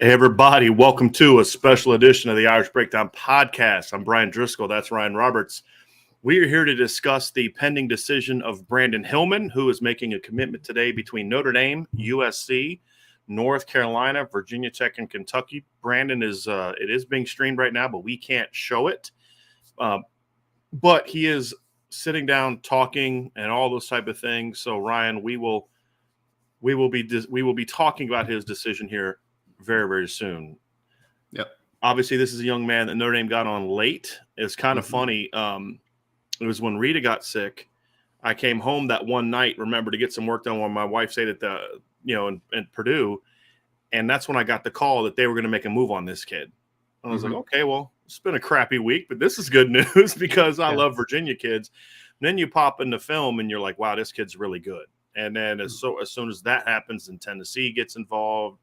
Hey everybody, welcome to a special edition of the Irish Breakdown Podcast. I'm Brian Driscoll, that's Ryan Roberts. We are here to discuss the pending decision of Brandyn Hillman, who is making a commitment today between Notre Dame, USC, North Carolina, Virginia Tech, and Kentucky. Brandyn it is being streamed right now, but we can't show it. But he is sitting down, talking, and all those type of things. So Ryan, we will be talking about his decision here very, very soon. Yep. Obviously, this is a young man that Notre Dame got on late. It's kind of funny. It was when Rita got sick. I came home that one night, remember, to get some work done while my wife stayed at in Purdue. And that's when I got the call that they were going to make a move on this kid. And I was like, okay, well, it's been a crappy week, but this is good news because I love Virginia kids. And then you pop in the film and you're like, wow, this kid's really good. And then as soon as that happens, and Tennessee gets involved,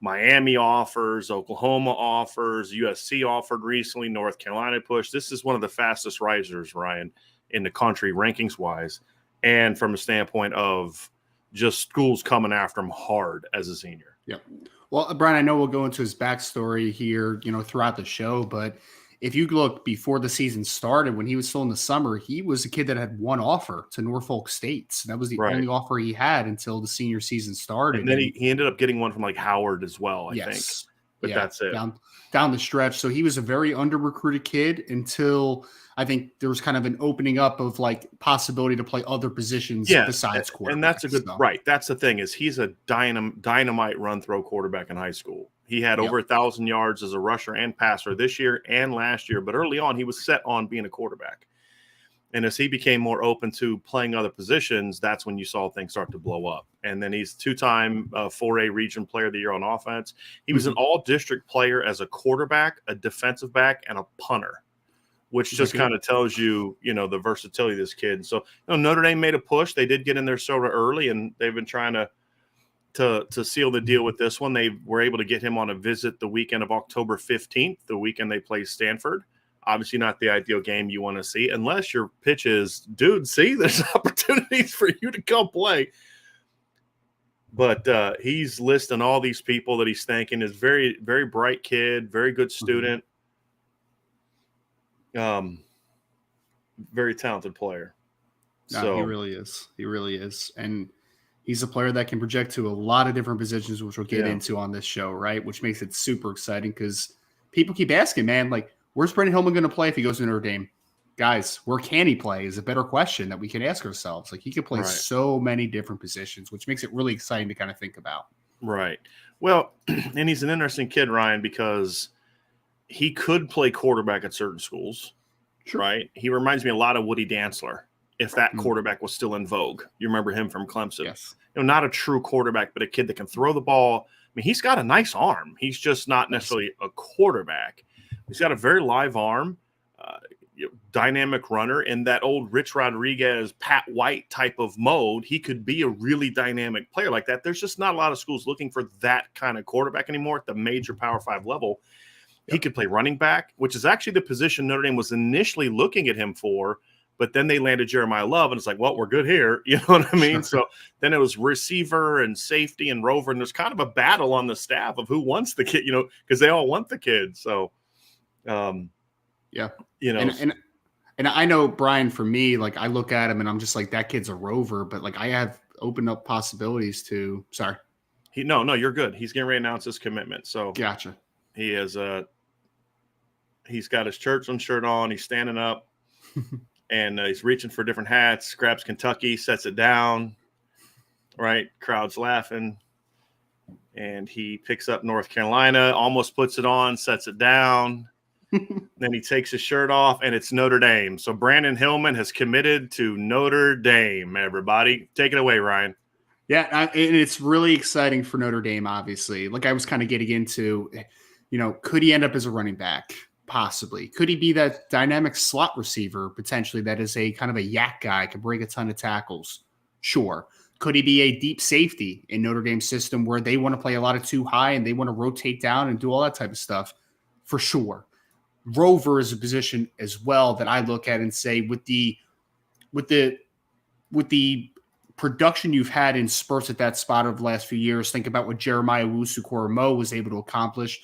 Miami offers, Oklahoma offers, USC offered recently, North Carolina pushed. This is one of the fastest risers, Ryan, in the country rankings-wise, and from a standpoint of just schools coming after him hard as a senior. Yeah. Well, Brian, I know we'll go into his backstory here, throughout the show, but if you look before the season started, when he was still in the summer, he was a kid that had one offer to Norfolk State. So that was the only offer he had until the senior season started. And then he ended up getting one from Howard as well, I think. But that's it. Down the stretch. So he was a very under-recruited kid until I think there was kind of an opening up of possibility to play other positions besides quarterback. And that's a good right. That's the thing is he's a dynamite run-throw quarterback in high school. He had over 1,000 yards as a rusher and passer this year and last year, but early on he was set on being a quarterback. And as he became more open to playing other positions, that's when you saw things start to blow up. And then he's two-time 4A region player of the year on offense. He was an all-district player as a quarterback, a defensive back, and a punter, which just kind of tells you, the versatility of this kid. So Notre Dame made a push. They did get in there sort of early, and they've been trying to seal the deal with this one. They were able to get him on a visit the weekend of October 15th, the weekend they play Stanford. Obviously not the ideal game you want to see unless your pitch is, dude, see, there's opportunities for you to come play. But he's listing all these people that he's thanking. Is very, very bright kid, very good student, very talented player. No, he really is. He really is. And he's a player that can project to a lot of different positions, which we'll get into on this show, right? Which makes it super exciting because people keep asking, man, where's Brandyn Hillman going to play if he goes to Notre Dame? Guys, where can he play is a better question that we can ask ourselves. He could play so many different positions, which makes it really exciting to kind of think about. Right. Well, and he's an interesting kid, Ryan, because he could play quarterback at certain schools, right? He reminds me a lot of Woody Dantzler, if that quarterback was still in vogue. You remember him from Clemson. Yes. Not a true quarterback, but a kid that can throw the ball. I mean, he's got a nice arm. He's just not necessarily a quarterback. He's got a very live arm, dynamic runner. In that old Rich Rodriguez, Pat White type of mode, he could be a really dynamic player like that. There's just not a lot of schools looking for that kind of quarterback anymore at the major Power 5 level. He could play running back, which is actually the position Notre Dame was initially looking at him for. But then they landed Jeremiah Love, and it's like, well, we're good here. You know what I mean? So then it was receiver and safety and rover, and there's kind of a battle on the staff of who wants the kid, because they all want the kid. So, And I know, Brian, for me, I look at him and I'm just like, that kid's a rover, but I have opened up possibilities to. Sorry. No, you're good. He's getting ready to announce his commitment. So gotcha. He is he's got his Churchland shirt on. He's standing up. And he's reaching for different hats, grabs Kentucky, sets it down, right? Crowd's laughing. And he picks up North Carolina, almost puts it on, sets it down. Then he takes his shirt off, and it's Notre Dame. So Brandyn Hillman has committed to Notre Dame, everybody. Take it away, Ryan. Yeah, and it's really exciting for Notre Dame, obviously. I was kind of getting into, could he end up as a running back? Possibly. Could he be that dynamic slot receiver potentially that is a kind of a yak guy, can break a ton of tackles? Sure. Could he be a deep safety in Notre Dame's system where they want to play a lot of too high and they want to rotate down and do all that type of stuff? For sure. Rover is a position as well that I look at and say with the production you've had in spurts at that spot over the last few years, think about what Jeremiah Owusu-Koramoah was able to accomplish.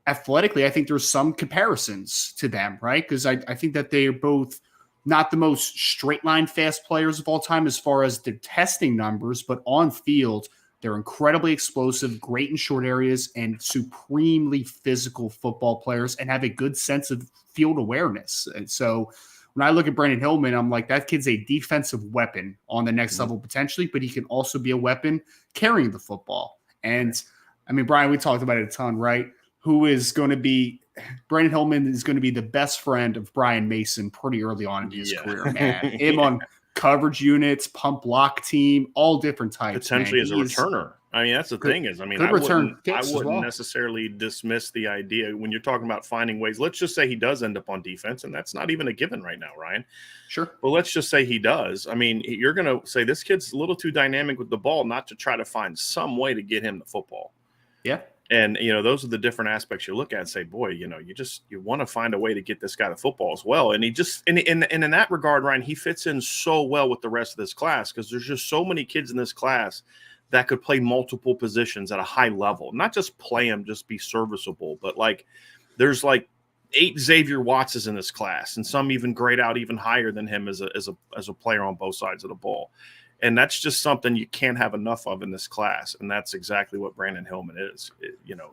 Athletically, I think there's some comparisons to them, right? Because I think that they are both not the most straight line fast players of all time as far as their testing numbers, but on field, they're incredibly explosive, great in short areas, and supremely physical football players and have a good sense of field awareness. And so when I look at Brandyn Hillman, I'm like, that kid's a defensive weapon on the next level potentially, but he can also be a weapon carrying the football. And I mean, Brian, we talked about it a ton, right? Who is going to be Brandyn Hillman is going to be the best friend of Brian Mason pretty early on in his career, man. Him on coverage units, pump block team, all different types. Potentially man. as a returner. I mean, that's the thing is, I mean, I wouldn't necessarily dismiss the idea when you're talking about finding ways. Let's just say he does end up on defense, and that's not even a given right now, Ryan. Sure. But let's just say he does. I mean, you're going to say this kid's a little too dynamic with the ball not to try to find some way to get him the football. Yeah. And, those are the different aspects you look at and say, boy, you want to find a way to get this guy the football as well. And he just, and in that regard, Ryan, he fits in so well with the rest of this class because there's just so many kids in this class that could play multiple positions at a high level, not just play them, just be serviceable, but there's 8 Xavier Wattses in this class and some even grade out even higher than him as a player on both sides of the ball. And that's just something you can't have enough of in this class. And that's exactly what Brandyn Hillman is.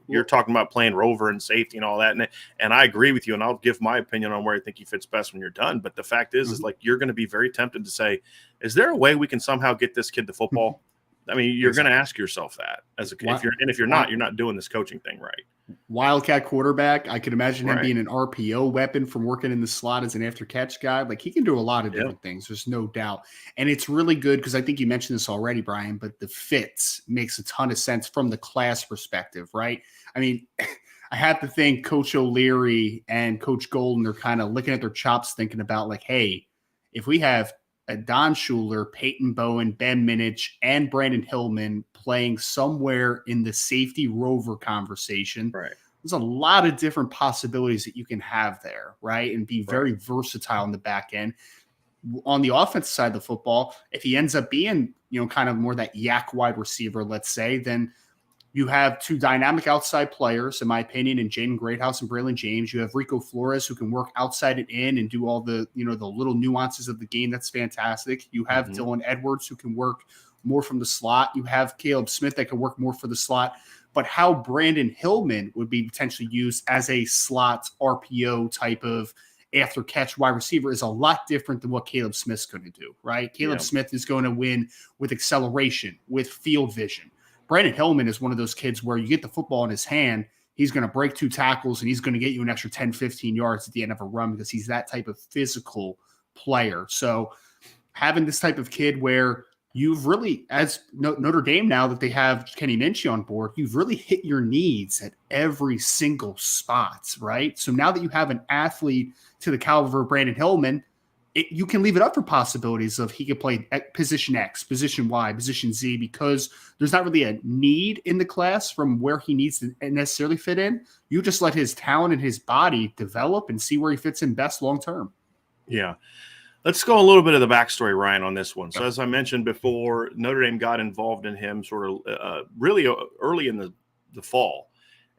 You're talking about playing rover and safety and all that. And I agree with you. And I'll give my opinion on where I think he fits best when you're done. But the fact is you're going to be very tempted to say, is there a way we can somehow get this kid to football? I mean, you're going to ask yourself that if you're not, you're not doing this coaching thing right. Wildcat quarterback. I could imagine him being an RPO weapon from working in the slot as an after catch guy. He can do a lot of different things. There's no doubt. And it's really good because I think you mentioned this already, Brian, but the fits makes a ton of sense from the class perspective, right? I mean, I have to think Coach O'Leary and Coach Golden are kind of looking at their chops thinking about hey, if we have Don Schuler, Peyton Bowen, Ben Minich, and Brandyn Hillman playing somewhere in the safety rover conversation. Right. There's a lot of different possibilities that you can have there, right? And be very versatile in the back end. On the offensive side of the football, if he ends up being, kind of more that yak wide receiver, let's say, then you have 2 dynamic outside players, in my opinion, in Jaden Greathouse and Braylon James. You have Rico Flores, who can work outside and in and do all the, the little nuances of the game. That's fantastic. You have Dylan Edwards, who can work more from the slot. You have Caleb Smith that can work more for the slot. But how Brandyn Hillman would be potentially used as a slot RPO type of after catch wide receiver is a lot different than what Caleb Smith's going to do, right? Caleb Smith is going to win with acceleration, with field vision. Brandyn Hillman is one of those kids where you get the football in his hand, he's going to break 2 tackles, and he's going to get you an extra 10, 15 yards at the end of a run because he's that type of physical player. So having this type of kid where you've really, as Notre Dame now that they have Kenny Minchie on board, you've really hit your needs at every single spot, right? So now that you have an athlete to the caliber of Brandyn Hillman, you can leave it up for possibilities of he could play at position X, position Y, position Z, because there's not really a need in the class from where he needs to necessarily fit in. You just let his talent and his body develop and see where he fits in best long-term. Yeah. Let's go a little bit of the backstory, Ryan, on this one. So as I mentioned before, Notre Dame got involved in him sort of really early in the fall.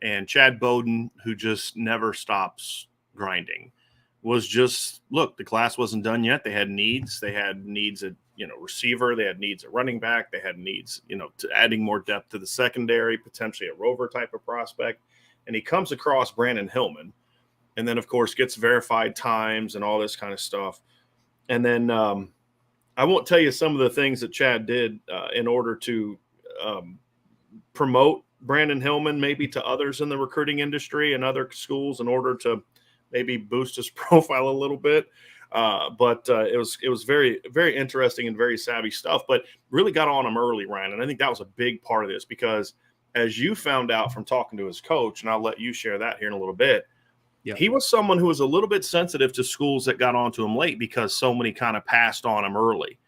And Chad Bowden, who just never stops grinding, was just, look, the class wasn't done yet. They had needs. They had needs at, receiver. They had needs at running back. They had needs, to adding more depth to the secondary, potentially a rover type of prospect. And he comes across Brandyn Hillman and then, of course, gets verified times and all this kind of stuff. And then I won't tell you some of the things that Chad did in order to promote Brandyn Hillman maybe to others in the recruiting industry and other schools in order to maybe boost his profile a little bit. But it was very, very interesting and very savvy stuff, but really got on him early, Ryan. And I think that was a big part of this because as you found out from talking to his coach, and I'll let you share that here in a little bit, he was someone who was a little bit sensitive to schools that got onto him late because so many kind of passed on him early.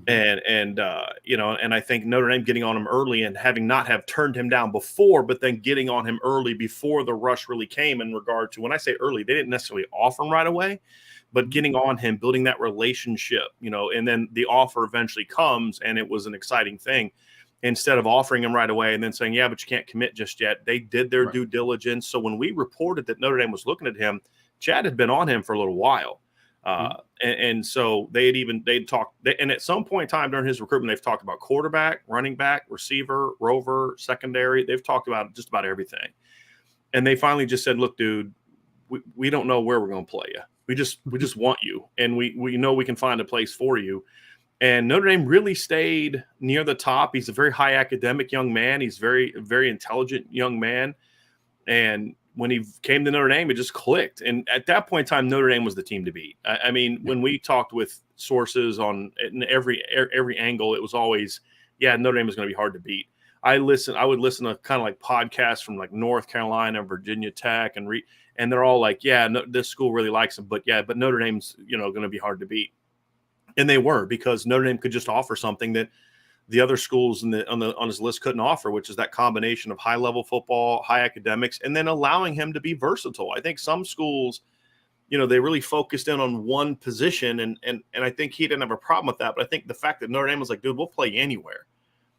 And I think Notre Dame getting on him early and having not have turned him down before, but then getting on him early before the rush really came in regard to, when I say early, they didn't necessarily offer him right away, but getting on him, building that relationship, and then the offer eventually comes, and it was an exciting thing. Instead of offering him right away and then saying, yeah, but you can't commit just yet, they did their due diligence. So when we reported that Notre Dame was looking at him, Chad had been on him for a little while. And so they'd talked, and at some point in time during his recruitment, they've talked about quarterback, running back, receiver, rover, secondary. They've talked about just about everything. And they finally just said, look, dude, we don't know where we're going to play you. We just want you. And we know we can find a place for you. And Notre Dame really stayed near the top. He's a very high academic young man. He's very, very intelligent young man. And when he came to Notre Dame, it just clicked. And at that point in time, Notre Dame was the team to beat. I mean, when we talked with sources on every angle, it was always, yeah, Notre Dame is going to be hard to beat. I would listen to kind of like podcasts from like North Carolina, Virginia Tech, and they're all like, yeah, no, this school really likes him, but Notre Dame's, going to be hard to beat. And they were, because Notre Dame could just offer something that the other schools on his list couldn't offer, which is that combination of high-level football, high academics, and then allowing him to be versatile. I think some schools, they really focused in on one position, and I think he didn't have a problem with that. But I think the fact that Notre Dame was like, dude, we'll play anywhere.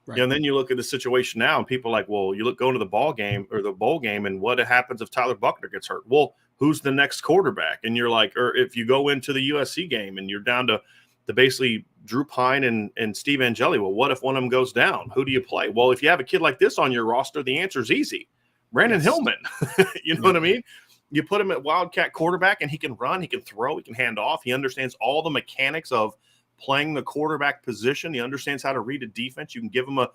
Right. And then you look at the go into the ball game or the bowl game, and what happens if Tyler Buckner gets hurt? Well, who's the next quarterback? And you're like, or if you go into the USC game and you're down to basically Drew Pine and Steve Angeli, well, what if one of them goes down? Who do you play? Well, if you have a kid like this on your roster, the answer is easy. Brandyn Hillman. You know what I mean? You put him at Wildcat quarterback, and he can run, he can throw, he can hand off. He understands all the mechanics of playing the quarterback position. He understands how to read a defense. You can give him a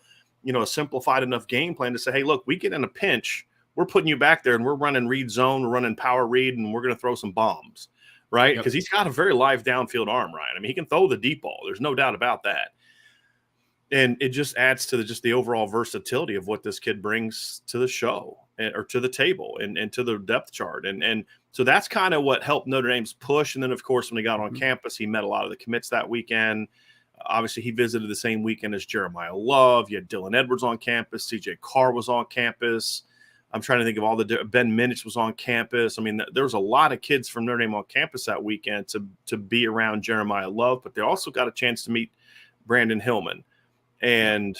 simplified enough game plan to say, hey, look, we get in a pinch, we're putting you back there, and we're running read zone, we're running power read, and we're going to throw some bombs. Right? Because he's got a very live downfield arm, Ryan. I mean, he can throw the deep ball. There's no doubt about that. And it just adds to the overall versatility of what this kid brings to the show or to the table and to the depth chart. And so that's kind of what helped Notre Dame's push. And then, of course, when he got on campus, he met a lot of the commits that weekend. Obviously, he visited the same weekend as Jeremiah Love. You had Dylan Edwards on campus. CJ Carr was on campus. I'm trying to think of all Ben Minich was on campus. I mean, there was a lot of kids from Notre Dame on campus that weekend to be around Jeremiah Love, but they also got a chance to meet Brandyn Hillman, and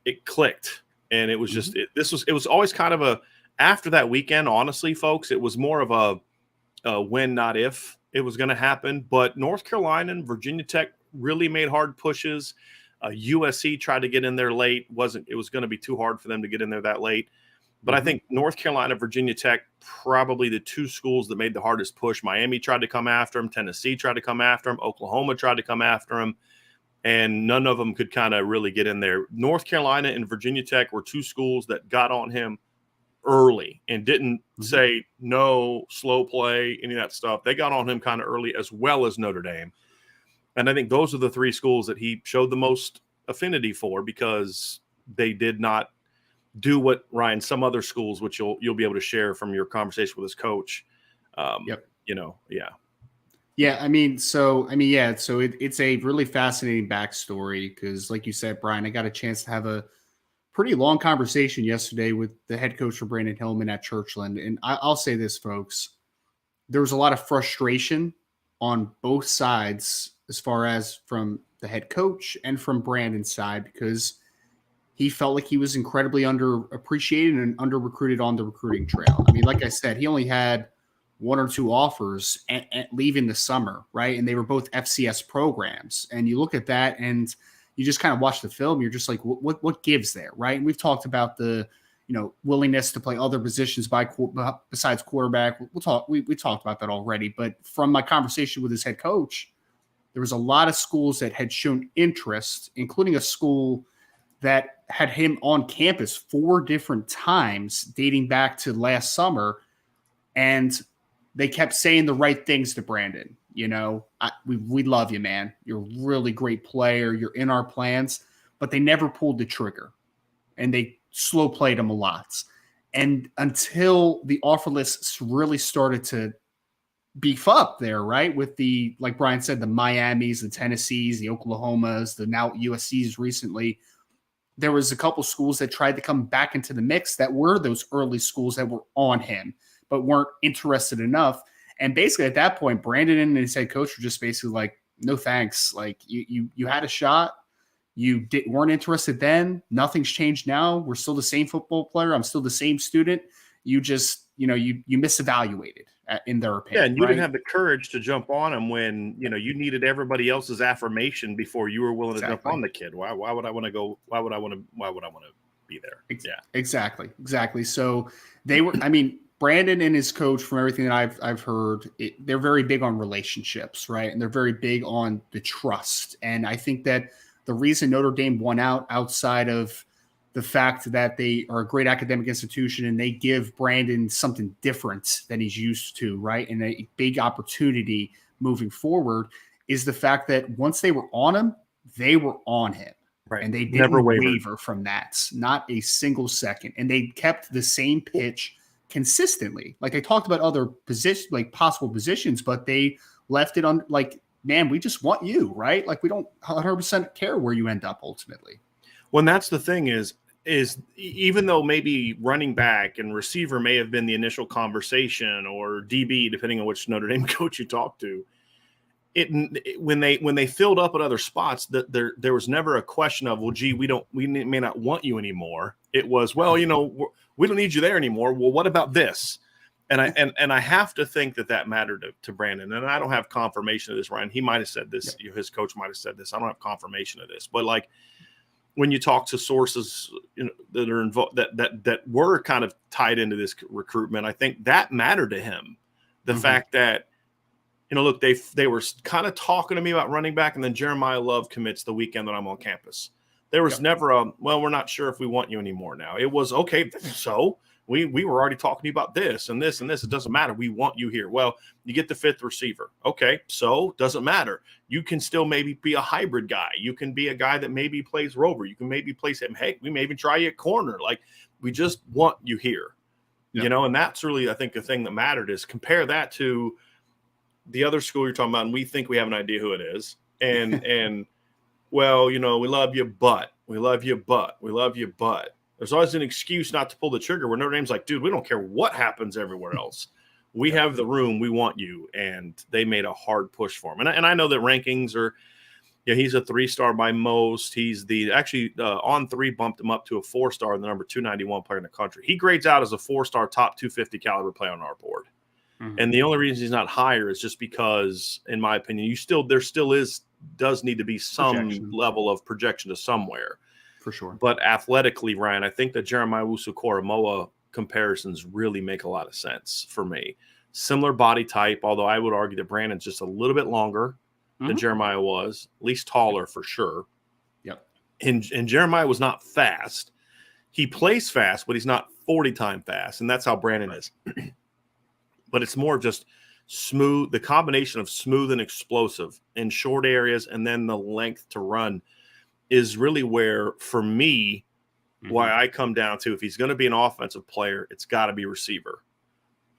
it clicked. And it was just, it was always kind of after that weekend, honestly, folks, it was more of a when, not if it was going to happen. But North Carolina and Virginia Tech really made hard pushes. USC tried to get in there late. It was going to be too hard for them to get in there that late. But I think North Carolina, Virginia Tech, probably the two schools that made the hardest push. Miami tried to come after him. Tennessee tried to come after him. Oklahoma tried to come after him. And none of them could kind of really get in there. North Carolina and Virginia Tech were two schools that got on him early and didn't say no, slow play, any of that stuff. They got on him kind of early, as well as Notre Dame. And I think those are the three schools that he showed the most affinity for, because they did not do what, Ryan, some other schools, which you'll be able to share from your conversation with his coach. So it's a really fascinating backstory, because like you said, Brian, I got a chance to have a pretty long conversation yesterday with the head coach for Brandyn Hillman at Churchland. And I'll say this, folks, there was a lot of frustration on both sides, as far as from the head coach and from Brandon's side, because he felt like he was incredibly underappreciated and under-recruited on the recruiting trail. I mean, like I said, he only had one or two offers leaving the summer, right? And they were both FCS programs. And you look at that and you just kind of watch the film. You're just like, what gives there, right? And we've talked about the, willingness to play other positions besides quarterback. We talked about that already. But from my conversation with his head coach, there was a lot of schools that had shown interest, including a school that had him on campus 4 different times dating back to last summer. And they kept saying the right things to Brandon. We love you, man. You're a really great player. You're in our plans. But they never pulled the trigger. And they slow played him a lot. And until the offer lists really started to beef up there, right? With the, like Brian said, the Miamis, the Tennessees, the Oklahomas, the now USCs recently, there was a couple schools that tried to come back into the mix that were those early schools that were on him, but weren't interested enough. And basically at that point, Brandon and his head coach were just basically like, no thanks. Like you had a shot. You weren't interested then. Nothing's changed now. We're still the same football player. I'm still the same student. You just, you misevaluated in their opinion. Yeah, and you right? didn't have the courage to jump on him when, you needed everybody else's affirmation before you were willing to jump on the kid. Why would I want to go? Why would I want to be there? Yeah. Exactly. So they were, Brandon and his coach, from everything that I've heard, they're very big on relationships, right? And they're very big on the trust. And I think that the reason Notre Dame won out, outside of the fact that they are a great academic institution and they give Brandon something different than he's used to, right? And a big opportunity moving forward, is the fact that once they were on him, they were on him. Right. And they didn't Never waver from that, not a single second. And they kept the same pitch consistently. Like, they talked about other positions, like possible positions, but they left it on, like, man, we just want you, right? Like, we don't 100% care where you end up ultimately. Well, and that's the thing is even though maybe running back and receiver may have been the initial conversation, or DB, depending on which Notre Dame coach you talk to, when they filled up at other spots, that there was never a question of, well, gee, we may not want you anymore. It was, well, we don't need you there anymore. Well, what about this? And I have to think that mattered to Brandon. And I don't have confirmation of this, Ryan. He might have said this. Yeah. His coach might have said this. I don't have confirmation of this. But, like, when you talk to sources that are involved, that were kind of tied into this recruitment, I think that mattered to him. The fact that, look, they were kind of talking to me about running back, and then Jeremiah Love commits the weekend that I'm on campus. There was never well, we're not sure if we want you anymore now. It was, okay, so we were already talking to you about this and this and this. It doesn't matter. We want you here. Well, you get the fifth receiver. Okay, so doesn't matter. You can still maybe be a hybrid guy. You can be a guy that maybe plays rover. You can maybe play him. Hey, we may even try you at corner. Like, we just want you here. And that's really, I think, the thing that mattered. Is compare that to the other school you're talking about, and we think we have an idea who it is. And well, we love you, but we love you, but we love you, but there's always an excuse not to pull the trigger, where Notre Dame's like, dude, we don't care what happens everywhere else. We have the room. We want you. And they made a hard push for him. And I know that rankings are, he's a 3-star by most. He's on 3 bumped him up to a 4-star, the number 291 player in the country. He grades out as a 4-star top 250 caliber player on our board. Mm-hmm. And the only reason he's not higher is just because, in my opinion, there still does need to be some level of projection to somewhere. For sure. But athletically, Ryan, I think the Jeremiah Wusu-Koramoah comparisons really make a lot of sense for me. Similar body type, although I would argue that Brandon's just a little bit longer than Jeremiah was, at least taller for sure. Yep. And Jeremiah was not fast. He plays fast, but he's not 40-time fast, and that's how Brandon is. But it's more just smooth, the combination of smooth and explosive in short areas, and then the length to run is really where, for me, why I come down to, if he's going to be an offensive player, it's got to be receiver.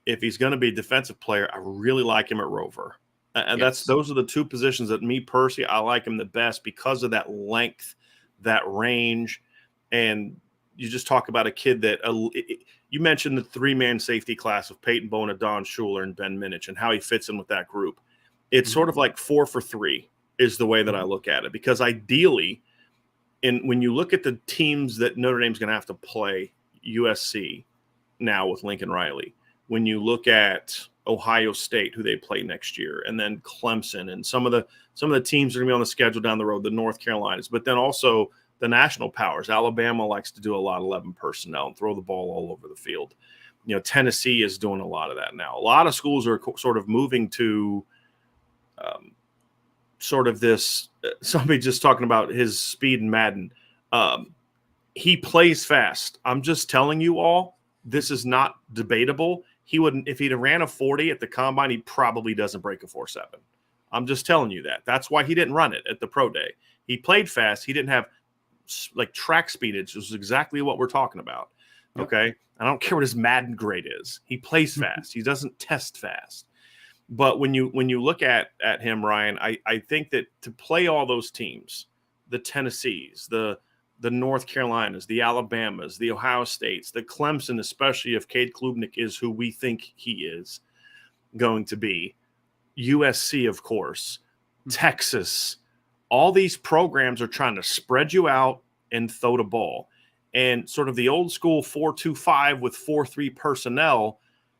If he's going to be a defensive player, I really like him at rover. And those are the two positions that, me personally, I like him the best because of that length, that range. And you just talk about a kid that you mentioned the 3-man safety class of Peyton Bona, Don Schuler, and Ben Minich, and how he fits in with that group. It's sort of like 4 for 3 is the way that I look at it, because ideally, when you look at the teams that Notre Dame's going to have to play, USC now with Lincoln Riley, when you look at Ohio State, who they play next year, and then Clemson, and some of the teams are going to be on the schedule down the road, the North Carolinas, but then also the national powers. Alabama likes to do a lot of 11 personnel and throw the ball all over the field. Tennessee is doing a lot of that now. A lot of schools are sort of moving to sort of this. Somebody just talking about his speed in Madden. He plays fast. I'm just telling you all, this is not debatable. He wouldn't, if he'd ran a 40 at the combine, he probably doesn't break a 4.7. I'm just telling you that. That's why he didn't run it at the pro day. He played fast. He didn't have like track speed, which is exactly what we're talking about. Okay. I don't care what his Madden grade is. He plays fast. He doesn't test fast. But when you look at him, Ryan, I think that to play all those teams, the Tennessees, the North Carolinas, the Alabamas, the Ohio States, the Clemson, especially if Cade Klubnik is who we think he is, going to be, USC, of course, Texas. All these programs are trying to spread you out and throw the ball. And sort of the old school 4-2-5 with 4-3 personnel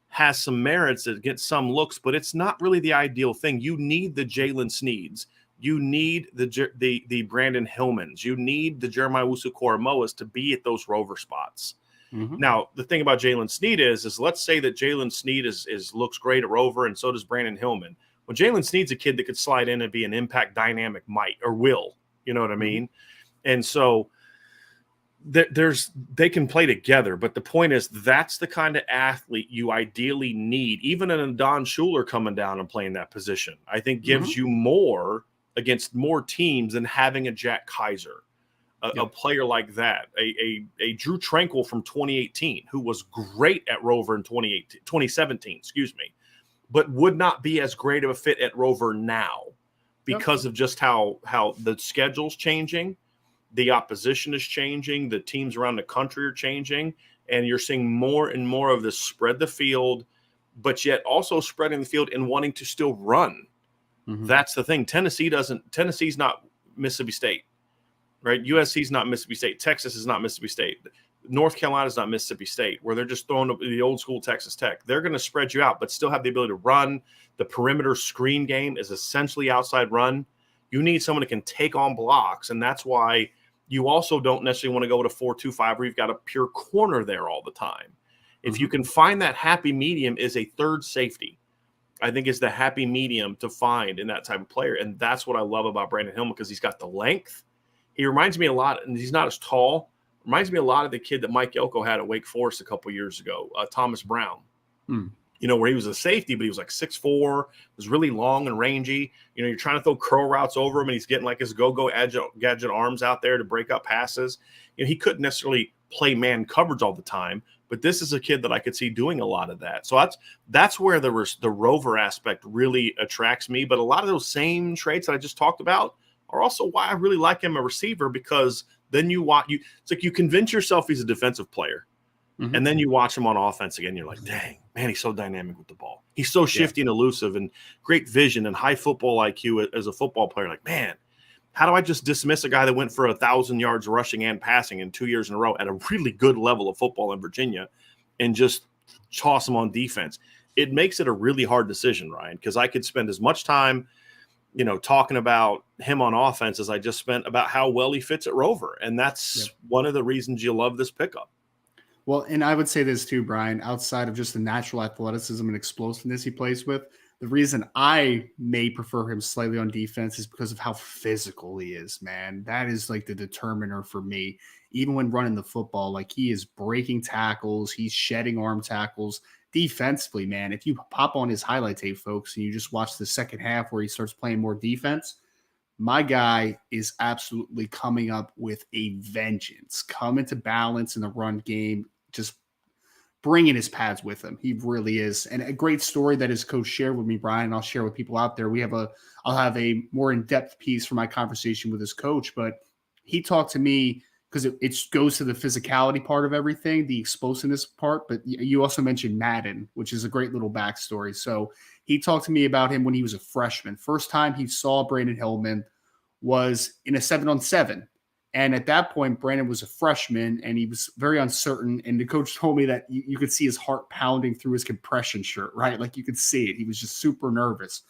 has some merits that get some looks, but it's not really the ideal thing. You need the Jalen Sneeds. You need the Brandyn Hillmans. You need the Jeremiah Wusu-Koramoahs to be at those rover spots. Mm-hmm. Now, the thing about Jalen Sneed is let's say that Jalen Sneed looks great at rover, and so does Brandyn Hillman. Well, Jalen Sneed's a kid that could slide in and be an impact dynamic might or will. You know what I mean? Mm-hmm. And so they can play together, but the point is that's the kind of athlete you ideally need. Even a Don Schuler coming down and playing that position, I think gives you more against more teams than having a Jack Kaiser, a player like that, a Drew Tranquil from 2018, who was great at rover in 2017, but would not be as great of a fit at rover now because of just how the schedule's changing. The opposition is changing. The teams around the country are changing. And you're seeing more and more of this spread the field, but yet also spreading the field and wanting to still run. Mm-hmm. That's the thing. Tennessee's not Mississippi State, right? USC's not Mississippi State. Texas is not Mississippi State. North Carolina's not Mississippi State, where they're just throwing the old school Texas Tech. They're going to spread you out, but still have the ability to run. The perimeter screen game is essentially outside run. You need someone that can take on blocks, and that's why you also don't necessarily want to go to 4-2-5 where you've got a pure corner there all the time. If you can find that happy medium is a third safety, I think is the happy medium to find in that type of player. And that's what I love about Brandyn Hillman, because he's got the length. He reminds me a lot, and he's not as tall, reminds me a lot of the kid that Mike Elko had at Wake Forest a couple years ago, Thomas Brown. Where he was a safety, but he was like 6'4", was really long and rangy. You're trying to throw curl routes over him, and he's getting like his go-go gadget arms out there to break up passes. He couldn't necessarily play man coverage all the time, but this is a kid that I could see doing a lot of that. So that's where the rover aspect really attracts me. But a lot of those same traits that I just talked about are also why I really like him a receiver, because then it's like you convince yourself he's a defensive player. Mm-hmm. And then you watch him on offense again. You're like, dang, man, he's so dynamic with the ball. He's so shifty and elusive and great vision and high football IQ as a football player. Like, man, how do I just dismiss a guy that went for 1,000 yards rushing and passing in 2 years in a row at a really good level of football in Virginia and just toss him on defense? It makes it a really hard decision, Ryan, because I could spend as much time, talking about him on offense as I just spent about how well he fits at rover. And that's one of the reasons you love this pickup. Well, and I would say this too, Brian, outside of just the natural athleticism and explosiveness he plays with, the reason I may prefer him slightly on defense is because of how physical he is, man. That is like the determiner for me. Even when running the football, like he is breaking tackles, he's shedding arm tackles. Defensively, man, if you pop on his highlight tape, folks, and you just watch the second half where he starts playing more defense, my guy is absolutely coming up with a vengeance, coming to balance in the run game, just bringing his pads with him. He really is. And a great story that his coach shared with me, Brian, and I'll share with people out there. I'll have a more in-depth piece for my conversation with his coach, but he talked to me because it goes to the physicality part of everything, the explosiveness part, but you also mentioned Madden, which is a great little backstory. So he talked to me about him when he was a freshman. First time he saw Brandyn Hillman was in a 7-on-7. And at that point, Brandyn was a freshman, and he was very uncertain. And the coach told me that you could see his heart pounding through his compression shirt, right? Like you could see it. He was just super nervous.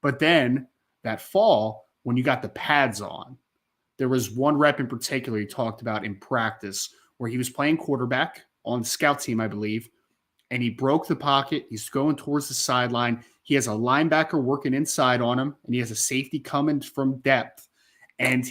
But then that fall, when you got the pads on, there was one rep in particular he talked about in practice where he was playing quarterback on the scout team, I believe, and he broke the pocket. He's going towards the sideline. He has a linebacker working inside on him, and he has a safety coming from depth. And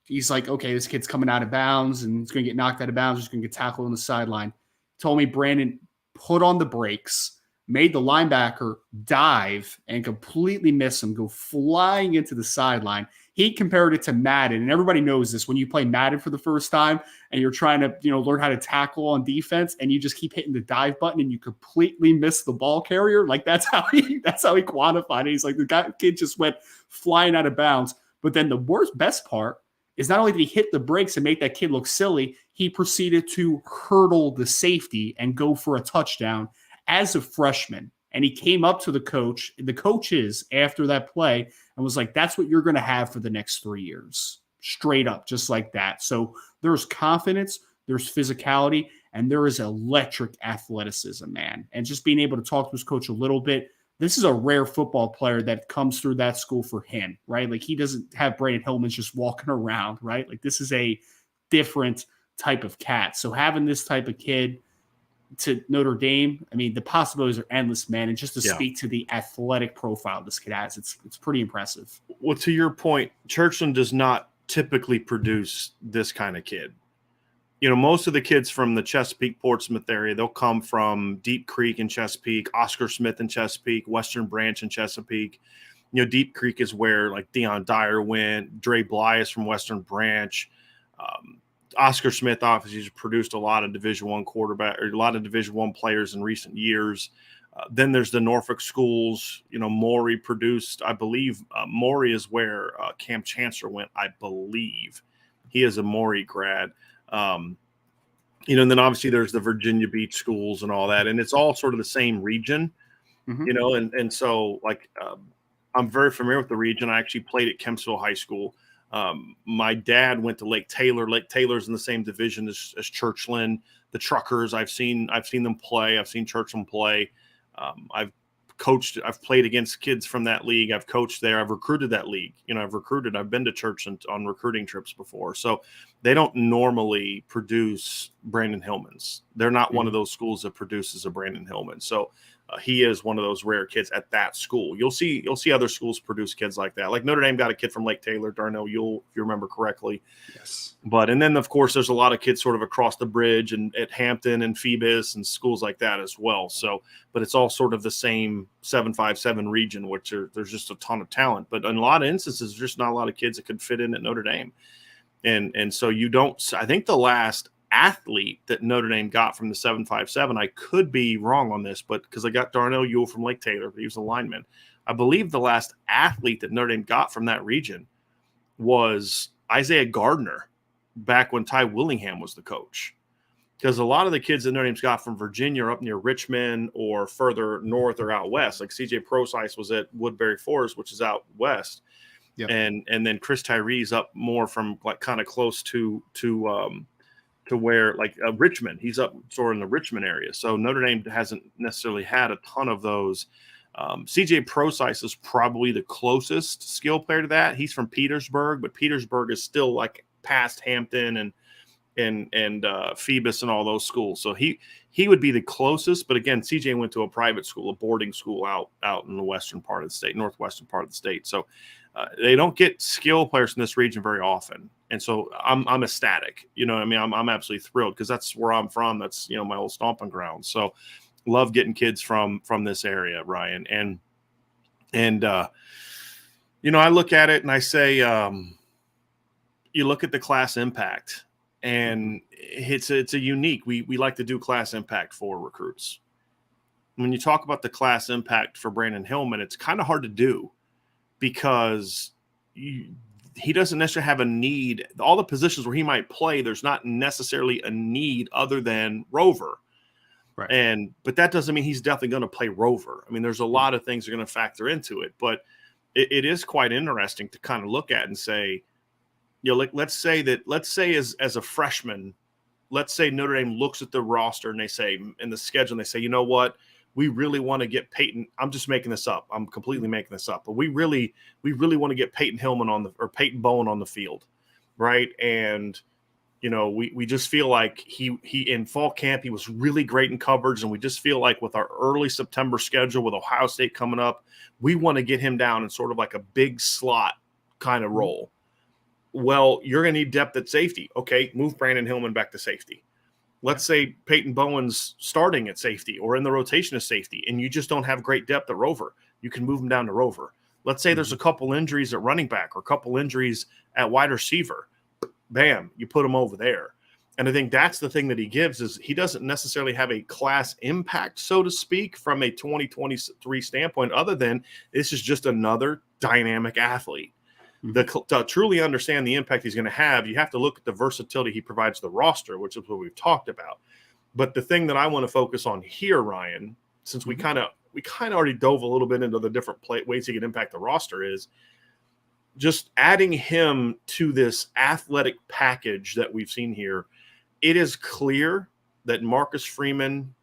he's like, okay, this kid's coming out of bounds and he's going to get knocked out of bounds. He's going to get tackled on the sideline. Told me Brandyn put on the brakes, made the linebacker dive and completely miss him, go flying into the sideline. He compared it to Madden, and everybody knows this. When you play Madden for the first time and you're trying to, learn how to tackle on defense, and you just keep hitting the dive button and you completely miss the ball carrier, like that's how he quantified it. He's like, the kid just went flying out of bounds. But then the best part is not only did he hit the brakes and make that kid look silly, he proceeded to hurdle the safety and go for a touchdown as a freshman. And he came up to the coaches after that play and was like, that's what you're going to have for the next 3 years. Straight up, just like that. So there's confidence, there's physicality, and there is electric athleticism, man. And just being able to talk to his coach a little bit, this is a rare football player that comes through that school for him, right? Like he doesn't have Brandyn Hillman just walking around, right? Like this is a different type of cat. So having this type of kid to Notre Dame, I mean, the possibilities are endless, man. And just to speak to the athletic profile this kid has, it's pretty impressive. Well, to your point, Churchland does not typically produce this kind of kid. You know, most of the kids from the Chesapeake, Portsmouth area, they'll come from Deep Creek in Chesapeake, Oscar Smith in Chesapeake, Western Branch in Chesapeake. You know, Deep Creek is where like Deion Dyer went. Dre Bly is from Western Branch. Oscar Smith obviously has produced a lot of Division I quarterback or a lot of Division I players in recent years. Then there's the Norfolk schools. You know, Maury produced, I believe, Maury is where Cam Chancellor went, I believe. He is a Maury grad. You know, and then obviously there's the Virginia Beach schools and all that, and it's all sort of the same region, you know, and so like I'm very familiar with the region. I actually played at Kempsville High School. My dad went to Lake Taylor. Lake Taylor's in the same division as Churchland. The Truckers, I've seen them play. I've seen Churchland play. I've played against kids from that league. I've coached there. I've recruited that league. You know, I've been to Churchland on recruiting trips before. So they don't normally produce Brandyn Hillmans. They're not one of those schools that produces a Brandyn Hillman. So he is one of those rare kids at that school. You'll see other schools produce kids like that. Like Notre Dame got a kid from Lake Taylor, Darnell Ewell, if you remember correctly. Yes. And then of course there's a lot of kids sort of across the bridge and at Hampton and Phoebus and schools like that as well. So, but it's all sort of the same 757 region, which there's just a ton of talent. But in a lot of instances, there's just not a lot of kids that could fit in at Notre Dame. And so I think the last athlete that Notre Dame got from the 757, I could be wrong on this, but because I got Darnell Ewell from Lake Taylor, he was a lineman. I believe the last athlete that Notre Dame got from that region was Isaiah Gardner back when Ty Willingham was the coach. Because a lot of the kids that Notre Dame's got from Virginia are up near Richmond or further north or out west. Like CJ Procyse was at Woodbury Forest, which is out west. Yep. And then Chris Tyree's up more from like kind of close to where like Richmond. He's up sort of in the Richmond area. So Notre Dame hasn't necessarily had a ton of those. CJ Procyse is probably the closest skill player to that. He's from Petersburg, but Petersburg is still like past Hampton and Phoebus and all those schools. So he would be the closest. But again, CJ went to a private school, a boarding school out in the western part of the state, northwestern part of the state. So they don't get skill players in this region very often. And so I'm ecstatic. You know what I mean? I'm absolutely thrilled because that's where I'm from. That's, you know, my old stomping ground. So love getting kids from this area, Ryan. And you know, I look at it and I say, you look at the class impact, and it's a unique. We like to do class impact for recruits. When you talk about the class impact for Brandyn Hillman, it's kind of hard to do because he doesn't necessarily have a need. All the positions where he might play, there's not necessarily a need other than Rover. Right. But that doesn't mean he's definitely going to play Rover. I mean, there's a lot of things that are going to factor into it, but it is quite interesting to kind of look at and say, you know, like let's say as a freshman, let's say Notre Dame looks at the roster and they say in the schedule, and they say, you know what, we really want to get Peyton. I'm just making this up. I'm completely making this up, but we really want to get Peyton Hillman Peyton Bowen on the field. Right. And, you know, we just feel like he in fall camp, he was really great in coverage. And we just feel like with our early September schedule with Ohio State coming up, we want to get him down in sort of like a big slot kind of role. Well, you're going to need depth at safety. Okay, move Brandyn Hillman back to safety. Let's say Peyton Bowen's starting at safety or in the rotation of safety, and you just don't have great depth at Rover. You can move him down to Rover. Let's say there's a couple injuries at running back or a couple injuries at wide receiver. Bam, you put him over there. And I think that's the thing that he gives is he doesn't necessarily have a class impact, so to speak, from a 2023 standpoint, other than this is just another dynamic athlete. To truly understand the impact he's going to have, you have to look at the versatility he provides the roster, which is what we've talked about. But the thing that I want to focus on here, Ryan, since we kind of we kind of already dove a little bit into the different ways he could impact the roster, is just adding him to this athletic package that we've seen here. It is clear that Marcus Freeman,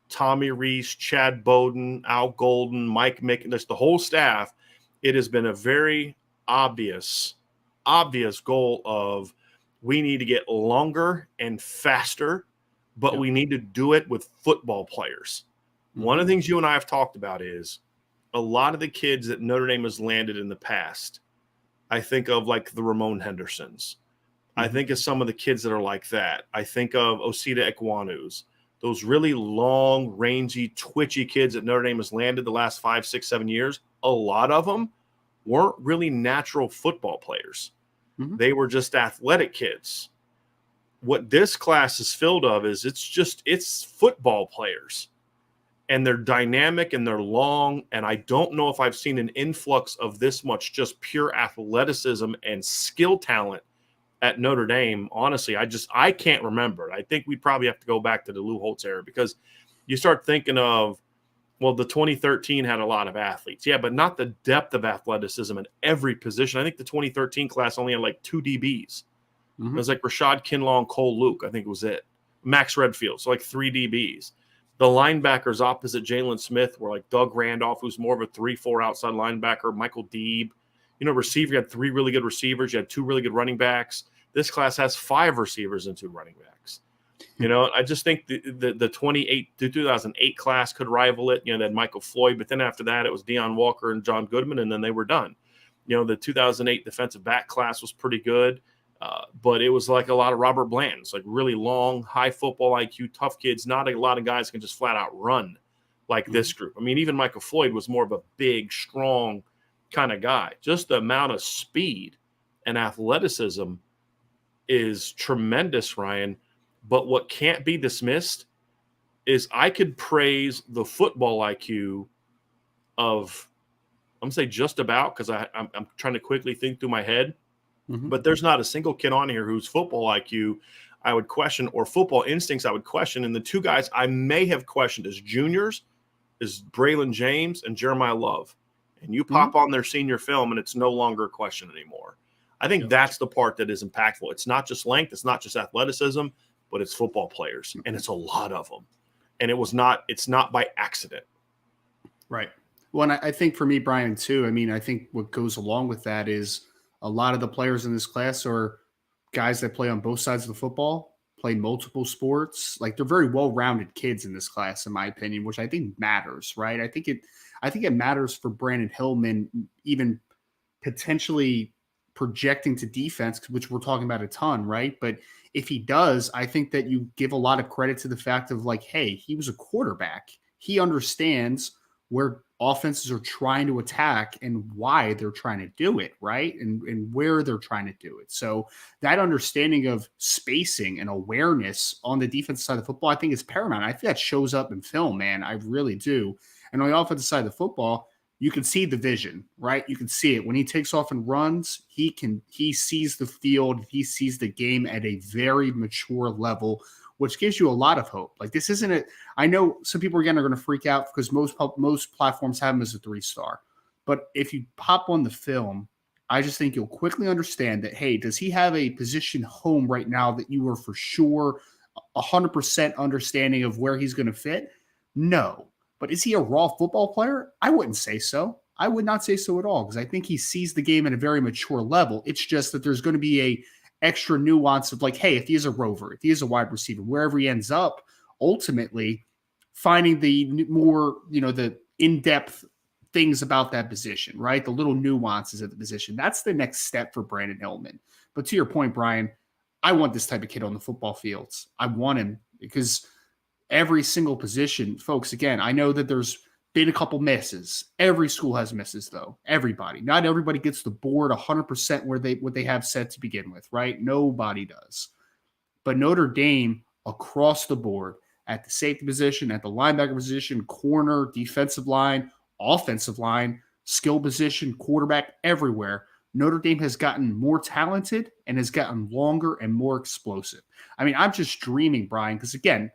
Tommy Reese, Chad Bowden, Al Golden, Mike Mickens, the whole staff, it has been a very obvious goal of we need to get longer and faster, but we need to do it with football players. One of the things you and I have talked about is a lot of the kids that Notre Dame has landed in the past. I think of like the Ramon Hendersons. I think of some of the kids that are like that. I think of Osita Ekwanus, those really long, rangy, twitchy kids that Notre Dame has landed the last 5, 6, 7 years. A lot of them weren't really natural football players. They were just athletic kids. What this class is filled of is it's football players. And they're dynamic and they're long. And I don't know if I've seen an influx of this much just pure athleticism and skill talent at Notre Dame. Honestly, I can't remember. I think we probably have to go back to the Lou Holtz era, because you start thinking of, well, the 2013 had a lot of athletes. Yeah, but not the depth of athleticism at every position. I think the 2013 class only had like 2 DBs. It was like Rashad Kinlaw and Cole Luke. I think it was it. Max Redfield. So like 3 DBs. The linebackers opposite Jalen Smith were like Doug Randolph, who's more of a 3-4 outside linebacker, Michael Deeb. Receiver, you had 3 really good receivers. You had 2 really good running backs. This class has 5 receivers and 2 running backs. I just think the 2008 class could rival it. They had Michael Floyd, but then after that, it was Deion Walker and John Goodman, and then they were done. The 2008 defensive back class was pretty good. But it was like a lot of Robert Bland's, like really long, high football IQ, tough kids. Not a lot of guys can just flat out run like this group. I mean, even Michael Floyd was more of a big, strong kind of guy. Just the amount of speed and athleticism is tremendous, Ryan. But what can't be dismissed is I could praise the football IQ of, I'm going to say just about, because I'm trying to quickly think through my head. But there's not a single kid on here whose football IQ I would question, or football instincts I would question. And the 2 guys I may have questioned as juniors is Braylon James and Jeremiah Love. And you pop on their senior film and it's no longer a question anymore. I think that's the part that is impactful. It's not just length. It's not just athleticism, but it's football players. And it's a lot of them. And it's not by accident. Right. Well, and I think for me, Brian, too, I mean, I think what goes along with that is a lot of the players in this class are guys that play on both sides of the football, play multiple sports. Like, they're very well-rounded kids in this class, in my opinion, which I think matters, right? I think it matters for Brandyn Hillman, even potentially projecting to defense, which we're talking about a ton, right? But if he does, I think that you give a lot of credit to the fact of like, hey, he was a quarterback. He understands where offenses are trying to attack and why they're trying to do it, right? And where they're trying to do it. So that understanding of spacing and awareness on the defensive side of the football, I think is paramount. I think that shows up in film, man. I really do. And on the offensive side of the football, you can see the vision, right? You can see it. When he takes off and runs, he sees the field, he sees the game at a very mature level, which gives you a lot of hope. Like, this isn't it. I know some people again are going to freak out because most platforms have him as a 3-star. But if you pop on the film, I just think you'll quickly understand that, hey, does he have a position home right now that you are for sure 100% understanding of where he's going to fit? No. But is he a raw football player? I wouldn't say so. I would not say so at all, because I think he sees the game at a very mature level. It's just that there's going to be a extra nuance of like, hey, if he is a rover, if he is a wide receiver, wherever he ends up, ultimately finding the more, the in-depth things about that position, right? The little nuances of the position. That's the next step for Brandyn Hillman. But to your point, Brian, I want this type of kid on the football fields. I want him because every single position, folks, again, I know that there's been a couple misses. Every school has misses, though. Everybody. Not everybody gets the board 100% what they have set to begin with, right? Nobody does. But Notre Dame, across the board, at the safety position, at the linebacker position, corner, defensive line, offensive line, skill position, quarterback, everywhere, Notre Dame has gotten more talented and has gotten longer and more explosive. I mean, I'm just dreaming, Brian, because again,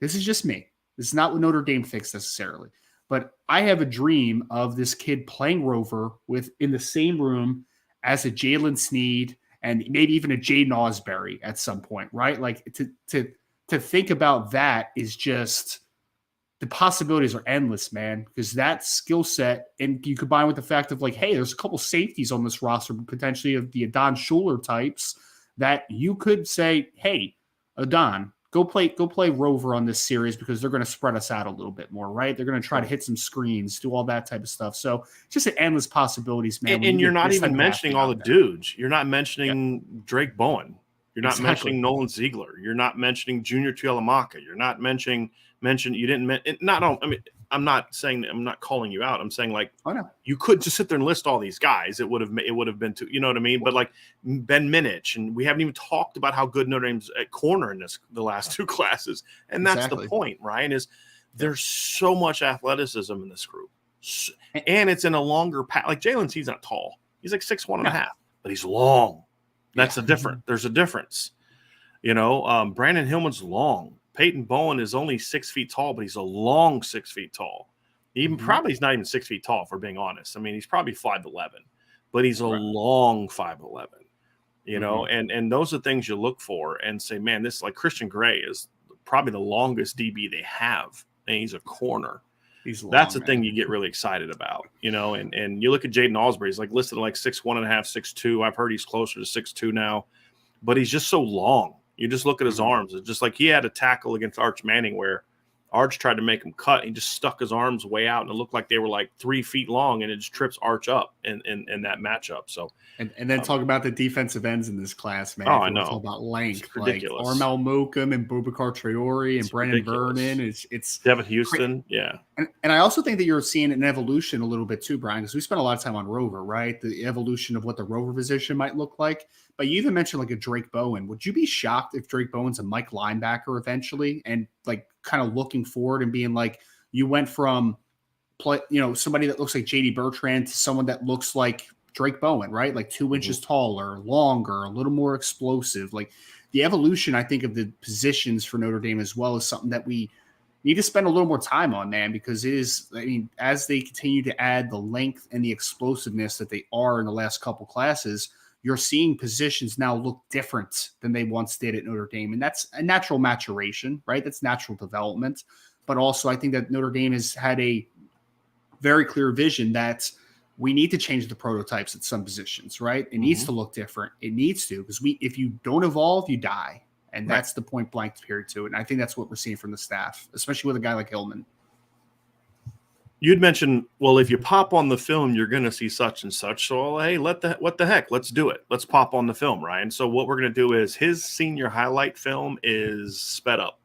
this is just me. This is not what Notre Dame thinks necessarily. but I have a dream of this kid playing Rover in the same room as a Jalen Sneed and maybe even a Jaden Ausberry at some point, right? Like to think about that is just, the possibilities are endless, man, because that skill set, and you combine with the fact of like, hey, there's a couple safeties on this roster, potentially of the Adon Schuler types, that you could say, hey, Adon, go play Rover on this series because they're going to spread us out a little bit more, right? They're going to try to hit some screens, do all that type of stuff. So just an endless possibilities, man. And you're not even mentioning all the dudes. You're not mentioning Drake Bowen. You're not mentioning Nolan Ziegler. You're not mentioning Junior Tuilamaka. You're not mentioning you didn't I'm not saying, I'm not calling you out. I'm saying like, you could just sit there and list all these guys. It would have been too, you know what I mean? But like Ben Minich, and we haven't even talked about how good Notre Dame's at corner in the last two classes. And that's the point, Ryan, is there's so much athleticism in this group. And it's in a longer path. Like Jalen, he's not tall. He's like 6'1.5", but he's long. That's there's a difference. You know, Brandyn Hillman's long. Peyton Bowen is only 6 feet tall, but he's a long 6 feet tall. Probably he's not even 6 feet tall, if we're being honest. I mean, he's probably 5'11", but he's a long 5'11". You know, and those are things you look for and say, man, this, like Christian Gray is probably the longest DB they have, and he's a corner. That's the thing you get really excited about, you know. And you look at Jaden Ausberry, he's like listed like 6'1.5", 6'2". I've heard he's closer to 6'2" now, but he's just so long. You just look at his arms. It's just like he had a tackle against Arch Manning where Arch tried to make him cut. He just stuck his arms way out, and it looked like they were like 3 feet long, and it just trips Arch up in that matchup. So, and then talk about the defensive ends in this class, man. Oh, I know. Talk about length, it's ridiculous. Like Armel Mokum and Boubacar Traore and Brennan Vernon. It's Devin Houston, yeah. And I also think that you're seeing an evolution a little bit too, Brian, because we spent a lot of time on Rover, right? The evolution of what the Rover position might look like. But you even mentioned like a Drake Bowen. Would you be shocked if Drake Bowen's a Mike linebacker eventually, and like kind of looking forward and being like, you went from somebody that looks like JD Bertrand to someone that looks like Drake Bowen, right? Like 2 inches taller, longer, a little more explosive. Like the evolution, I think, of the positions for Notre Dame as well is something that we need to spend a little more time on, man, because it is, I mean, as they continue to add the length and the explosiveness that they are in the last couple classes, you're seeing positions now look different than they once did at Notre Dame. And that's a natural maturation, right? That's natural development. But also I think that Notre Dame has had a very clear vision that we need to change the prototypes at some positions, right? It needs to look different. It needs to, because if you don't evolve, you die. And that's the point blank period to it. And I think that's what we're seeing from the staff, especially with a guy like Hillman. You'd mentioned, well, if you pop on the film, you're going to see such and such. So, hey, what the heck? Let's do it. Let's pop on the film, Ryan. So what we're going to do is his senior highlight film is sped up.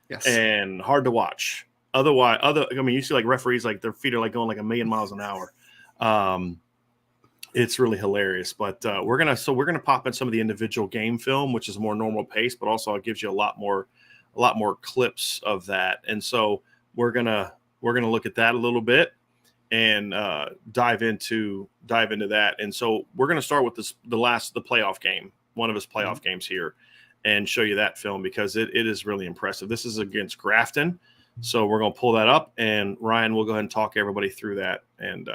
Yes. And hard to watch. Otherwise, you see like referees, like their feet are like going like 1,000,000 miles an hour. It's really hilarious, but we're gonna pop in some of the individual game film, which is a more normal pace, but also it gives you a lot more clips of that. And so we're gonna look at that a little bit and dive into that. And so we're gonna start with the playoff game, one of his playoff games here, and show you that film because it is really impressive. This is against Grafton, so we're gonna pull that up, and Ryan will go ahead and talk everybody through that and.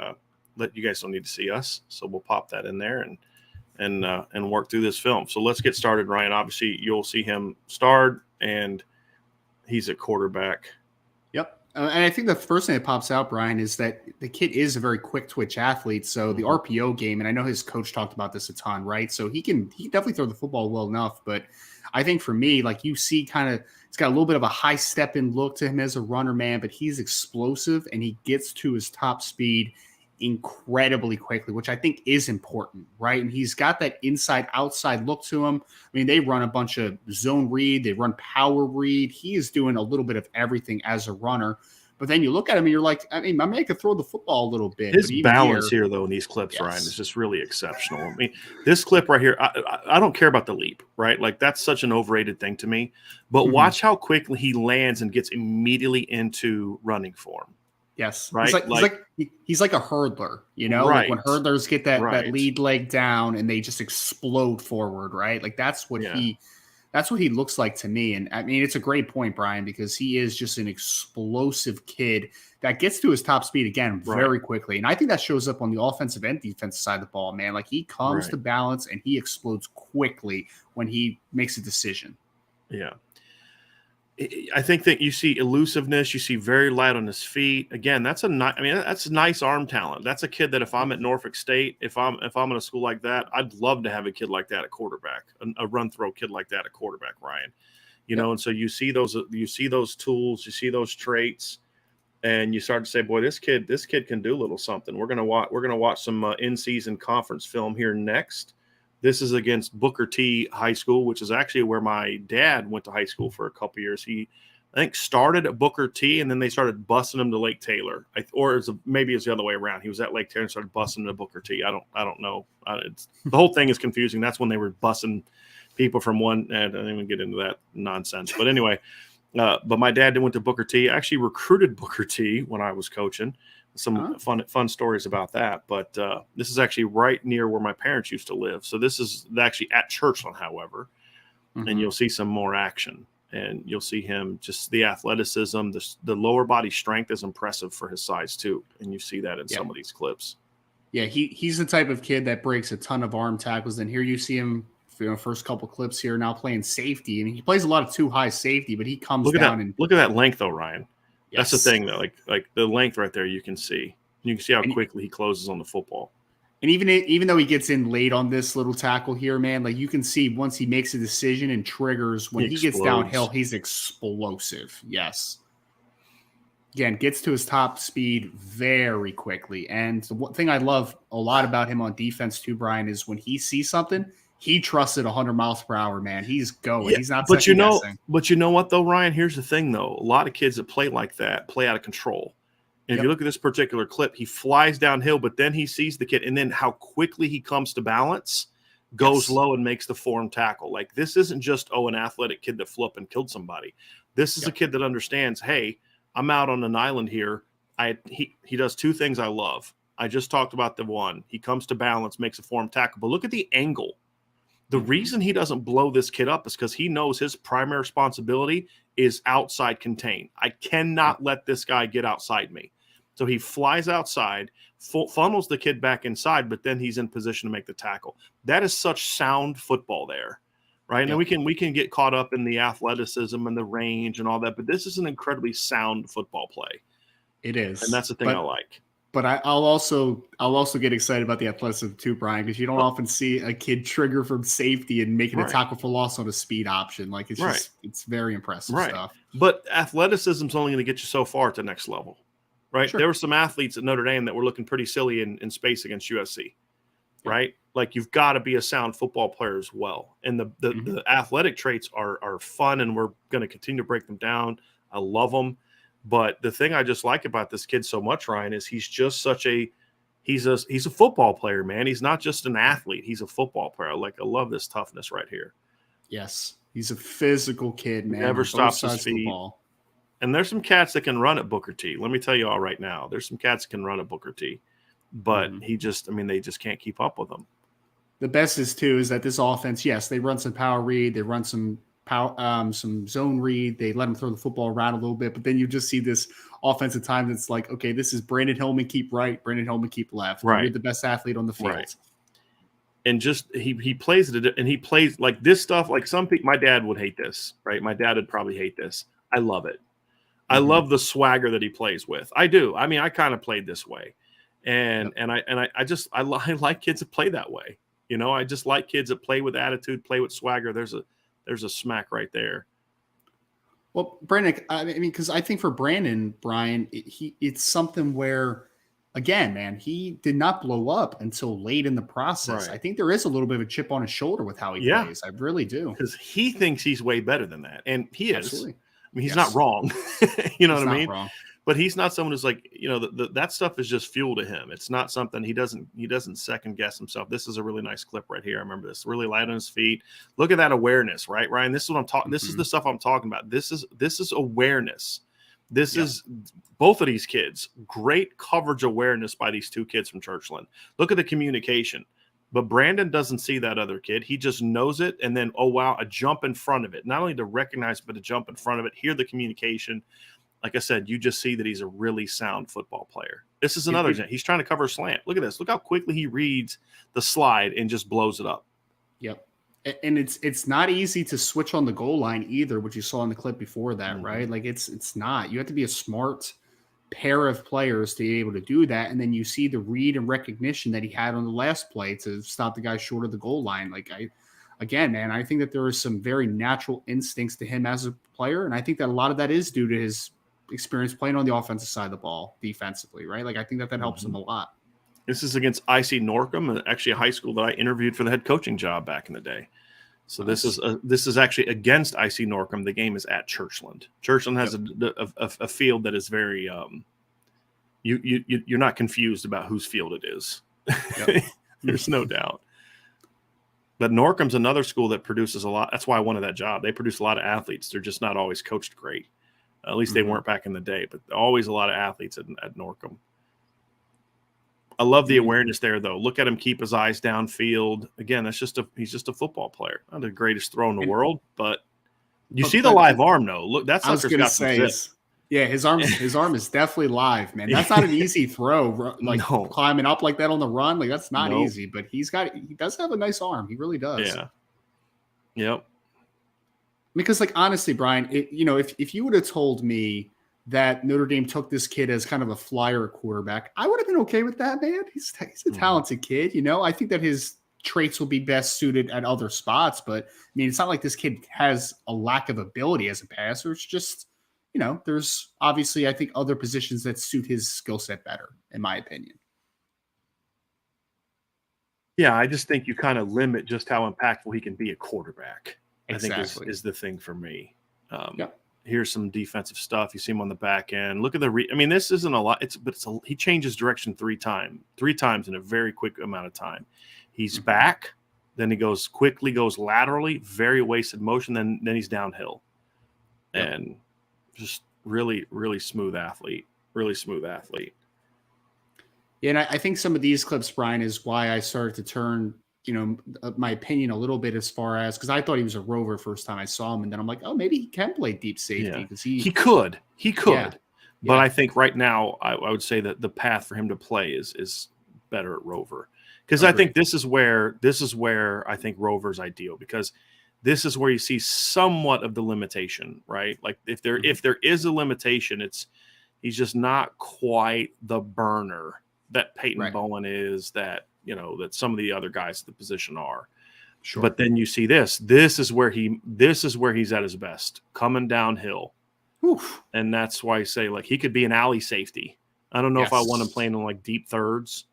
You guys don't need to see us, so we'll pop that in there and work through this film. So let's get started, Ryan. Obviously, you'll see him start, and he's a quarterback. Yep, and I think the first thing that pops out, Brian, is that the kid is a very quick twitch athlete. So the RPO game, and I know his coach talked about this a ton, right? So he can definitely throw the football well enough, but I think for me, like you see, it's got a little bit of a high step in look to him as a runner, man. But he's explosive, and he gets to his top speed incredibly quickly, which I think is important, right? And he's got that inside-outside look to him. I mean, they run a bunch of zone read, they run power read. He is doing a little bit of everything as a runner. But then you look at him and you're like, I mean, my man could throw the football a little bit. His balance here, though, in these clips, Ryan, is just really exceptional. I mean, this clip right here, I don't care about the leap, right? Like, that's such an overrated thing to me. But watch how quickly he lands and gets immediately into running form. Yes. Right. He's like a hurdler, you know, right. Like when hurdlers get that lead leg down and they just explode forward. Right. Like that's what That's what he looks like to me. And I mean, it's a great point, Brian, because he is just an explosive kid that gets to his top speed again very quickly. And I think that shows up on the offensive and defensive side of the ball, man. Like he comes to balance and he explodes quickly when he makes a decision. Yeah. I think that you see elusiveness, you see very light on his feet. Again, that's that's nice arm talent. That's a kid that if I'm at Norfolk State, if I'm in a school like that, I'd love to have a kid like that at quarterback, a run throw kid like that at quarterback, Ryan. You know, and so you see those tools, you see those traits, and you start to say, boy, this kid can do a little something. We're gonna watch some in-season conference film here next. This is against Booker T High School, which is actually where my dad went to high school for a couple years. He, I think, started at Booker T, and then they started busing him to Lake Taylor, maybe it's the other way around. He was at Lake Taylor and started busing to Booker T. I don't know. The whole thing is confusing. That's when they were busing people from one. I don't even get into that nonsense. But anyway, but my dad went to Booker T. I actually recruited Booker T when I was coaching. Some fun stories about that, but this is actually right near where my parents used to live. So this is actually at Churchland, however, and you'll see some more action, and you'll see him just the athleticism, the lower body strength is impressive for his size too, and you see that in some of these clips. Yeah, he's the type of kid that breaks a ton of arm tackles, and here you see him. First couple clips here now playing safety, and he plays a lot of too high safety, but he comes down and look at that length though, Ryan. That's the thing, though. Like the length right there, you can see how quickly he closes on the football. And even though he gets in late on this little tackle here, man, like you can see once he makes a decision and triggers, when he gets downhill, he's explosive. Yes. Again, gets to his top speed very quickly. And the one thing I love a lot about him on defense too, Brian, is when he sees something, he trusts it 100 miles per hour, man. He's going. He's not but guessing. But you know what, though, Ryan? Here's the thing, though. A lot of kids that play like that play out of control. And if you look at this particular clip, he flies downhill, but then he sees the kid, and then how quickly he comes to balance, goes low and makes the form tackle. Like, this isn't just, an athletic kid that flew up and killed somebody. This is a kid that understands, hey, I'm out on an island here. He does two things I love. I just talked about the one. He comes to balance, makes a form tackle. But look at the angle. The reason he doesn't blow this kid up is because he knows his primary responsibility is outside contain. I cannot let this guy get outside me. So he flies outside, funnels the kid back inside, but then he's in position to make the tackle. That is such sound football there, right? And we can get caught up in the athleticism and the range and all that, but this is an incredibly sound football play. It is. And that's the thing I like. But I'll also get excited about the athleticism too, Brian, because you don't often see a kid trigger from safety and making a tackle for loss on a speed option. Like it's just it's very impressive stuff. But athleticism is only going to get you so far at the next level, right? Sure. There were some athletes at Notre Dame that were looking pretty silly in space against USC, right? Like you've got to be a sound football player as well. And the athletic traits are fun, and we're going to continue to break them down. I love them. But the thing I just like about this kid so much, Ryan, is he's just he's a football player, man. He's not just an athlete. He's a football player. I love this toughness right here. Yes. He's a physical kid, man. Never stops his feet. And there's some cats that can run at Booker T. Let me tell you all right now. There's some cats that can run at Booker T. But they just can't keep up with him. The best is that this offense, yes, they run some power read. They run some zone read. They let him throw the football around a little bit, but then you just see this offensive time that's like, okay, this is Brandyn Hillman keep right, Brandyn Hillman keep left. Right. You're the best athlete on the field. Right. And just he plays it, and he plays like this stuff. Like some people, my dad would hate this, right? My dad would probably hate this. I love it. I love the swagger that he plays with. I do. I mean, I kind of played this way, and I like kids that play that way. You know, I just like kids that play with attitude, play with swagger. There's a smack right there. Well, Brandon, I mean, because I think for Brandon, Brian, it's something where, again, man, he did not blow up until late in the process. Right. I think there is a little bit of a chip on his shoulder with how he plays. I really do. Because he thinks he's way better than that. And he is. Absolutely. I mean, he's not wrong. You know what I mean? Wrong. But he's not someone who's like, that stuff is just fuel to him. It's not something he doesn't second guess himself. This is a really nice clip right here. I remember this. Really light on his feet. Look at that awareness, right, Ryan? This is what I'm talking. This is the stuff I'm talking about. This is awareness. This is both of these kids. Great coverage awareness by these two kids from Churchland. Look at the communication. But Brandon doesn't see that other kid. He just knows it. And then, oh, wow, a jump in front of it. Not only to recognize, but to jump in front of it, hear the communication. Like I said, you just see that he's a really sound football player. This is another example. He's trying to cover a slant. Look at this. Look how quickly he reads the slide and just blows it up. Yep. And it's not easy to switch on the goal line either, which you saw in the clip before that, right? Like it's not. You have to be a smart pair of players to be able to do that. And then you see the read and recognition that he had on the last play to stop the guy short of the goal line. Like I think that there is some very natural instincts to him as a player. And I think that a lot of that is due to his experience playing on the offensive side of the ball defensively, right? Like I think that helps him a lot. This is against IC Norcom, actually a high school that I interviewed for the head coaching job back in the day. So nice. This is actually against IC Norcom. The game is at Churchland. Churchland has a field that is very you're not confused about whose field it is. Yep. There's no doubt. But Norcom's another school that produces a lot. That's why I wanted that job. They produce a lot of athletes. They're just not always coached great. At least they weren't back in the day. But always a lot of athletes at Norcom. I love the awareness there, though. Look at him keep his eyes downfield. Again, he's just a football player. Not the greatest throw in the world, but you see the live arm, though. Look, that's I was going to say, his arm is definitely live, man. That's not an easy throw, like climbing up like that on the run. Like that's not easy. But he does have a nice arm. He really does. Yeah. Yep. Because, like, honestly, Brian, if you would have told me that Notre Dame took this kid as kind of a flyer quarterback, I would have been okay with that, man. He's a talented kid, I think that his traits will be best suited at other spots, but I mean, it's not like this kid has a lack of ability as a passer. It's just, there's obviously, I think, other positions that suit his skill set better, in my opinion. Yeah, I just think you kind of limit just how impactful he can be a quarterback. Exactly. I think is the thing for me. Here's some defensive stuff. You see him on the back end. Look at this isn't a lot. He changes direction three times in a very quick amount of time. He's back, then he goes laterally, very wasted motion. Then he's downhill, and just really, really smooth athlete. Really smooth athlete. Yeah, and I think some of these clips, Brian, is why I started to turn my opinion a little bit as far as, because I thought he was a rover first time I saw him. And then I'm like, oh, maybe he can play deep safety because he could. Yeah. But I think right now I would say that the path for him to play is better at rover. Because I think this is where I think rover's ideal, because this is where you see somewhat of the limitation, right? Like if there is a limitation, he's just not quite the burner that Peyton Bowen is, that some of the other guys at the position are. Sure. But then you see this is where he's at his best, coming downhill. Oof. And that's why I say, like, he could be an alley safety. I don't know if I want him playing in like deep thirds,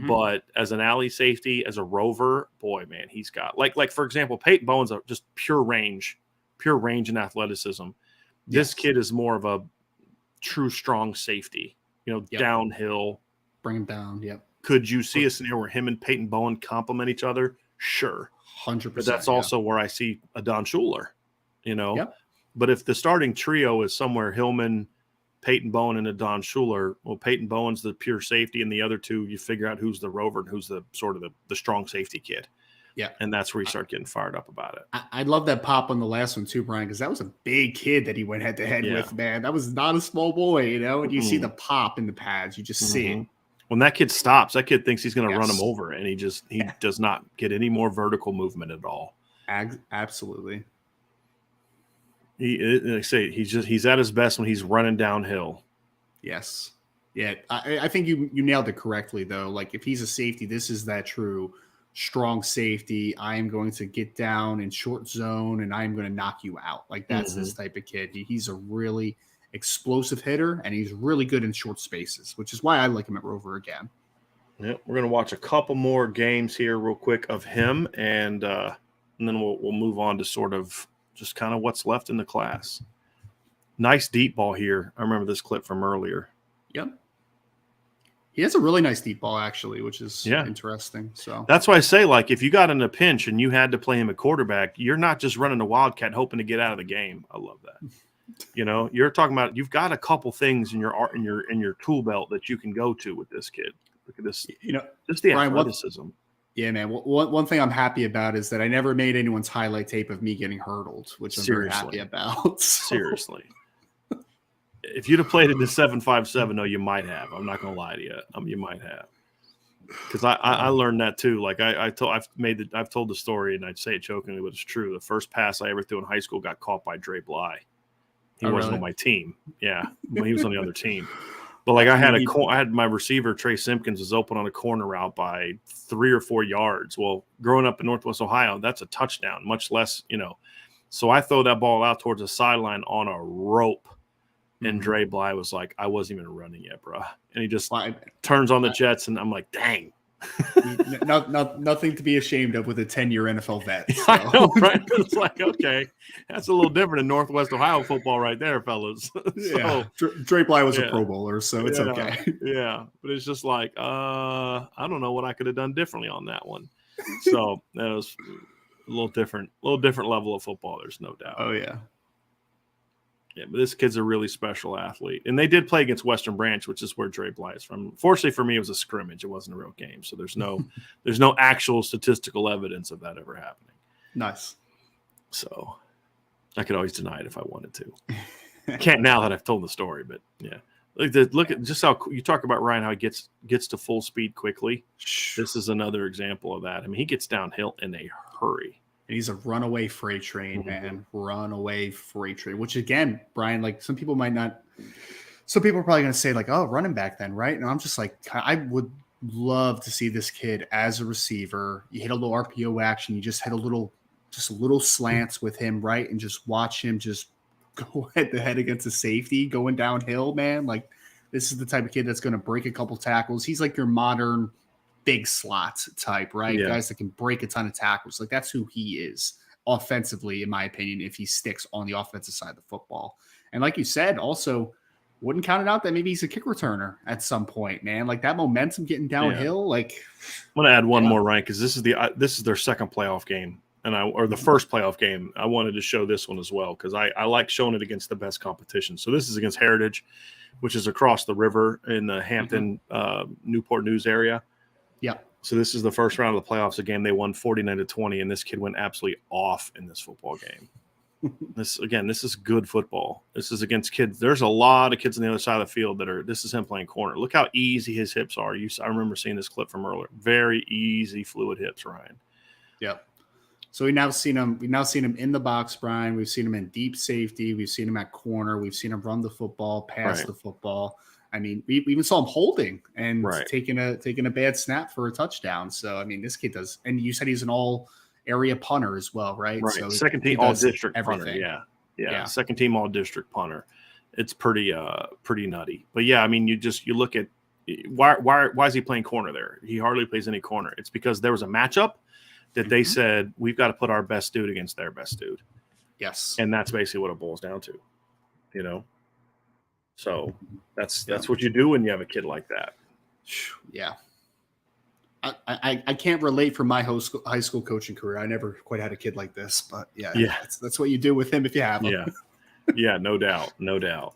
but as an alley safety, as a rover, boy, man, he's got like for example, Peyton Bowen's just pure range and athleticism. This kid is more of a true strong safety, downhill. Bring him down. Yep. Could you see a scenario where him and Peyton Bowen complement each other? Sure. 100%. But that's also where I see a Don Schuler, Yep. But if the starting trio is somewhere Hillman, Peyton Bowen, and a Don Schuler, well, Peyton Bowen's the pure safety, and the other two, you figure out who's the rover and who's the sort of the strong safety kid. Yeah. And that's where you start getting fired up about it. I love that pop on the last one too, Brian, because that was a big kid that he went head to head with, man. That was not a small boy, and you see the pop in the pads. You just see it. When that kid stops, that kid thinks he's going to run him over, and he does not get any more vertical movement at all. Absolutely. He's at his best when he's running downhill. Yes. Yeah. I think you nailed it correctly, though. Like, if he's a safety, this is that true strong safety. I am going to get down in short zone, and I am going to knock you out. Like, that's this type of kid. He's a really explosive hitter, and he's really good in short spaces, which is why I like him at rover again. Yeah, we're going to watch a couple more games here real quick of him, and then we'll move on to sort of just kind of what's left in the class. Nice deep ball here. I remember this clip from earlier. Yep. He has a really nice deep ball, actually, which is interesting. So that's why I say, like, if you got in a pinch and you had to play him at quarterback, you're not just running a wildcat hoping to get out of the game. I love that. You're talking about, you've got a couple things in your tool belt that you can go to with this kid. Look at this. Just the athleticism. Yeah, man. One thing I'm happy about is that I never made anyone's highlight tape of me getting hurdled, which I'm very happy about. So. Seriously. If you'd have played in the 7.57, no, you might have. I'm not going to lie to you. You might have. Because I learned that too. Like I've told the story, and I'd say it jokingly, but it's true. The first pass I ever threw in high school got caught by Dre Bly. He wasn't on my team. Yeah, but he was on the other team. But like I had my receiver Trey Simpkins was open on a corner route by 3 or 4 yards. Well, growing up in Northwest Ohio, that's a touchdown, much less, So I throw that ball out towards the sideline on a rope. And Dre Bly was like, I wasn't even running yet, bro. And he just turns on the Jets, and I'm like, dang. Nothing to be ashamed of with a 10-year NFL vet. So. I know, right? It's like, okay, that's a little different in Northwest Ohio football right there, fellas. Yeah, Dre Bly was a Pro Bowler, so it's okay. Yeah, but it's just like, I don't know what I could have done differently on that one. So that was a little different level of football. There's no doubt. Oh yeah. Yeah, but this kid's a really special athlete. And they did play against Western Branch, which is where Dre Bly is from. Fortunately for me, it was a scrimmage. It wasn't a real game. So there's no actual statistical evidence of that ever happening. Nice. So I could always deny it if I wanted to. I can't now that I've told the story, but yeah. Look at just how you talk about Ryan, how he gets to full speed quickly. This is another example of that. I mean, he gets downhill in a hurry. He's a runaway freight train, man. Runaway freight train. Which again, Brian, like some people are probably going to say like, oh, running back then, right? And I'm just like, I would love to see this kid as a receiver. You hit a little RPO action. You just hit a little slants with him, right? And just watch him just go head to head against the safety going downhill, man. Like this is the type of kid that's going to break a couple tackles. He's like your modern big slot type, right? Yeah. Guys that can break a ton of tackles. Like that's who he is offensively, in my opinion, if he sticks on the offensive side of the football. And like you said, also wouldn't count it out that maybe he's a kick returner at some point, man. Like that momentum getting downhill. Yeah. Like I'm going to add one more, Ryan, because this is their second playoff game. Or the first playoff game. I wanted to show this one as well because I like showing it against the best competition. So this is against Heritage, which is across the river in the Hampton, Newport News area. Yeah. So this is the first round of the playoffs. A game they won 49-20, and this kid went absolutely off in this football game. This is good football. This is against kids. There's a lot of kids on the other side of the field this is him playing corner. Look how easy his hips are. I remember seeing this clip from earlier. Very easy, fluid hips, Ryan. Yep. So we've now seen him in the box, Brian. We've seen him in deep safety. We've seen him at corner. We've seen him run the football, pass the football. I mean, we even saw him holding and taking a bad snap for a touchdown. So, I mean, this kid does. And you said he's an all-area punter as well, right? Right. So second team all-district punter. Yeah. Second team all-district punter. It's pretty nutty. But, yeah, I mean, you look at why is he playing corner there? He hardly plays any corner. It's because there was a matchup that they said we've got to put our best dude against their best dude. Yes. And that's basically what it boils down to, So that's what you do when you have a kid like that. Yeah. I can't relate from my high school coaching career. I never quite had a kid like this, but yeah. That's what you do with him if you have him. Yeah. Yeah, no doubt. All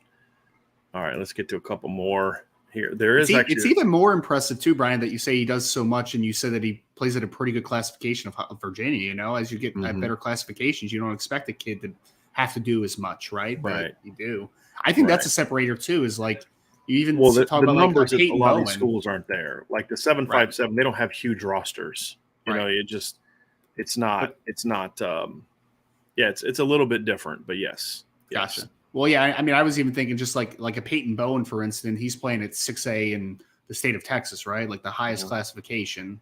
right, let's get to a couple more here. It's even more impressive too, Brian, that you say he does so much, and you said that he plays at a pretty good classification of Virginia. As you get better classifications, you don't expect a kid to have to do as much, right? But you do. I think that's a separator too. Is like you even talk about numbers. Like a lot of these schools aren't there. Like the 7.57, they don't have huge rosters. It's not. It's a little bit different, but yes. Gotcha. Well, yeah, I mean, I was even thinking just like a Peyton Bowen, for instance, he's playing at 6A in the state of Texas, right? Like the highest classification.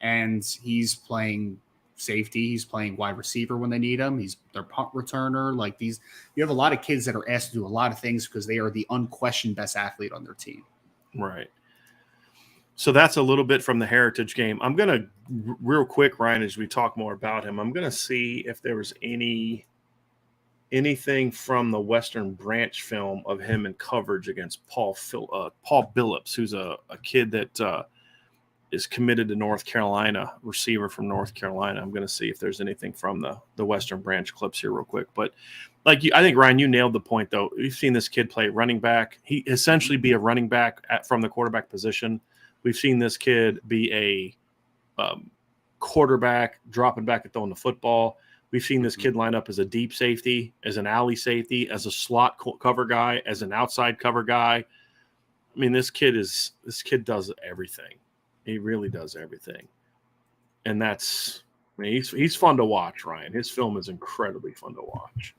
And he's playing safety. He's playing wide receiver when they need him. He's their punt returner. Like you have a lot of kids that are asked to do a lot of things because they are the unquestioned best athlete on their team. Right. So that's a little bit from the Heritage game. I'm going to real quick, Ryan, as we talk more about him, I'm going to see if there was anything from the Western Branch film of him in coverage against Paul Billups, who's a kid that is committed to North Carolina, receiver from North Carolina. I'm going to see if there's anything from the Western Branch clips here real quick. But I think, Ryan, you nailed the point, though. We've seen this kid play running back. He essentially be a running back from the quarterback position. We've seen this kid be quarterback, dropping back and throwing the football. We've seen this kid line up as a deep safety, as an alley safety, as a slot cover guy, as an outside cover guy. I mean, this kid does everything. He really does everything. And he's fun to watch, Ryan. His film is incredibly fun to watch.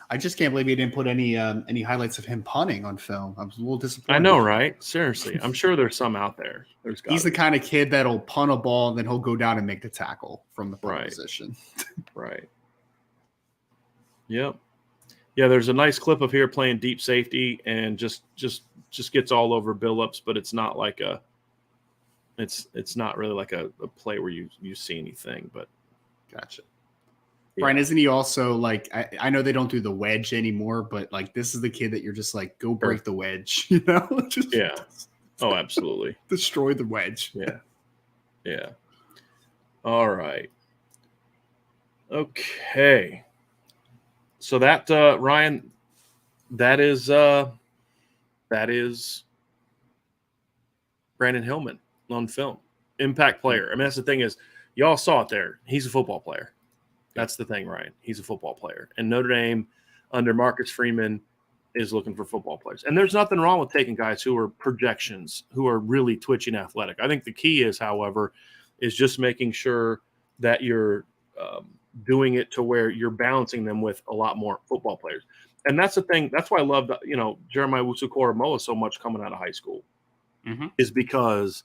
I just can't believe he didn't put any highlights of him punting on film. I was a little disappointed. I know, right? Seriously. I'm sure there's some out there. He's the kind of kid that'll punt a ball and then he'll go down and make the tackle from the punt right. position. Right. Yep. Yeah, there's a nice clip of here playing deep safety and just gets all over Billups, but it's not like it's not really like a play where you see anything, but gotcha. Yeah. Brian, isn't he also like, I know they don't do the wedge anymore, but like this is the kid that you're just like, go break the wedge, you know? Yeah. Oh, absolutely. Destroy the wedge. Yeah. Yeah. All right. Okay. So that Ryan, that is Brandyn Hillman on film. Impact player. I mean, that's the thing is, y'all saw it there. He's a football player. That's the thing, Ryan. He's a football player. And Notre Dame, under Marcus Freeman, is looking for football players. And there's nothing wrong with taking guys who are projections, who are really twitching athletic. I think the key is, however, is just making sure that you're doing it to where you're balancing them with a lot more football players. And that's the thing. That's why I love, Jeremiah Wusu-Koramoah so much coming out of high school, is because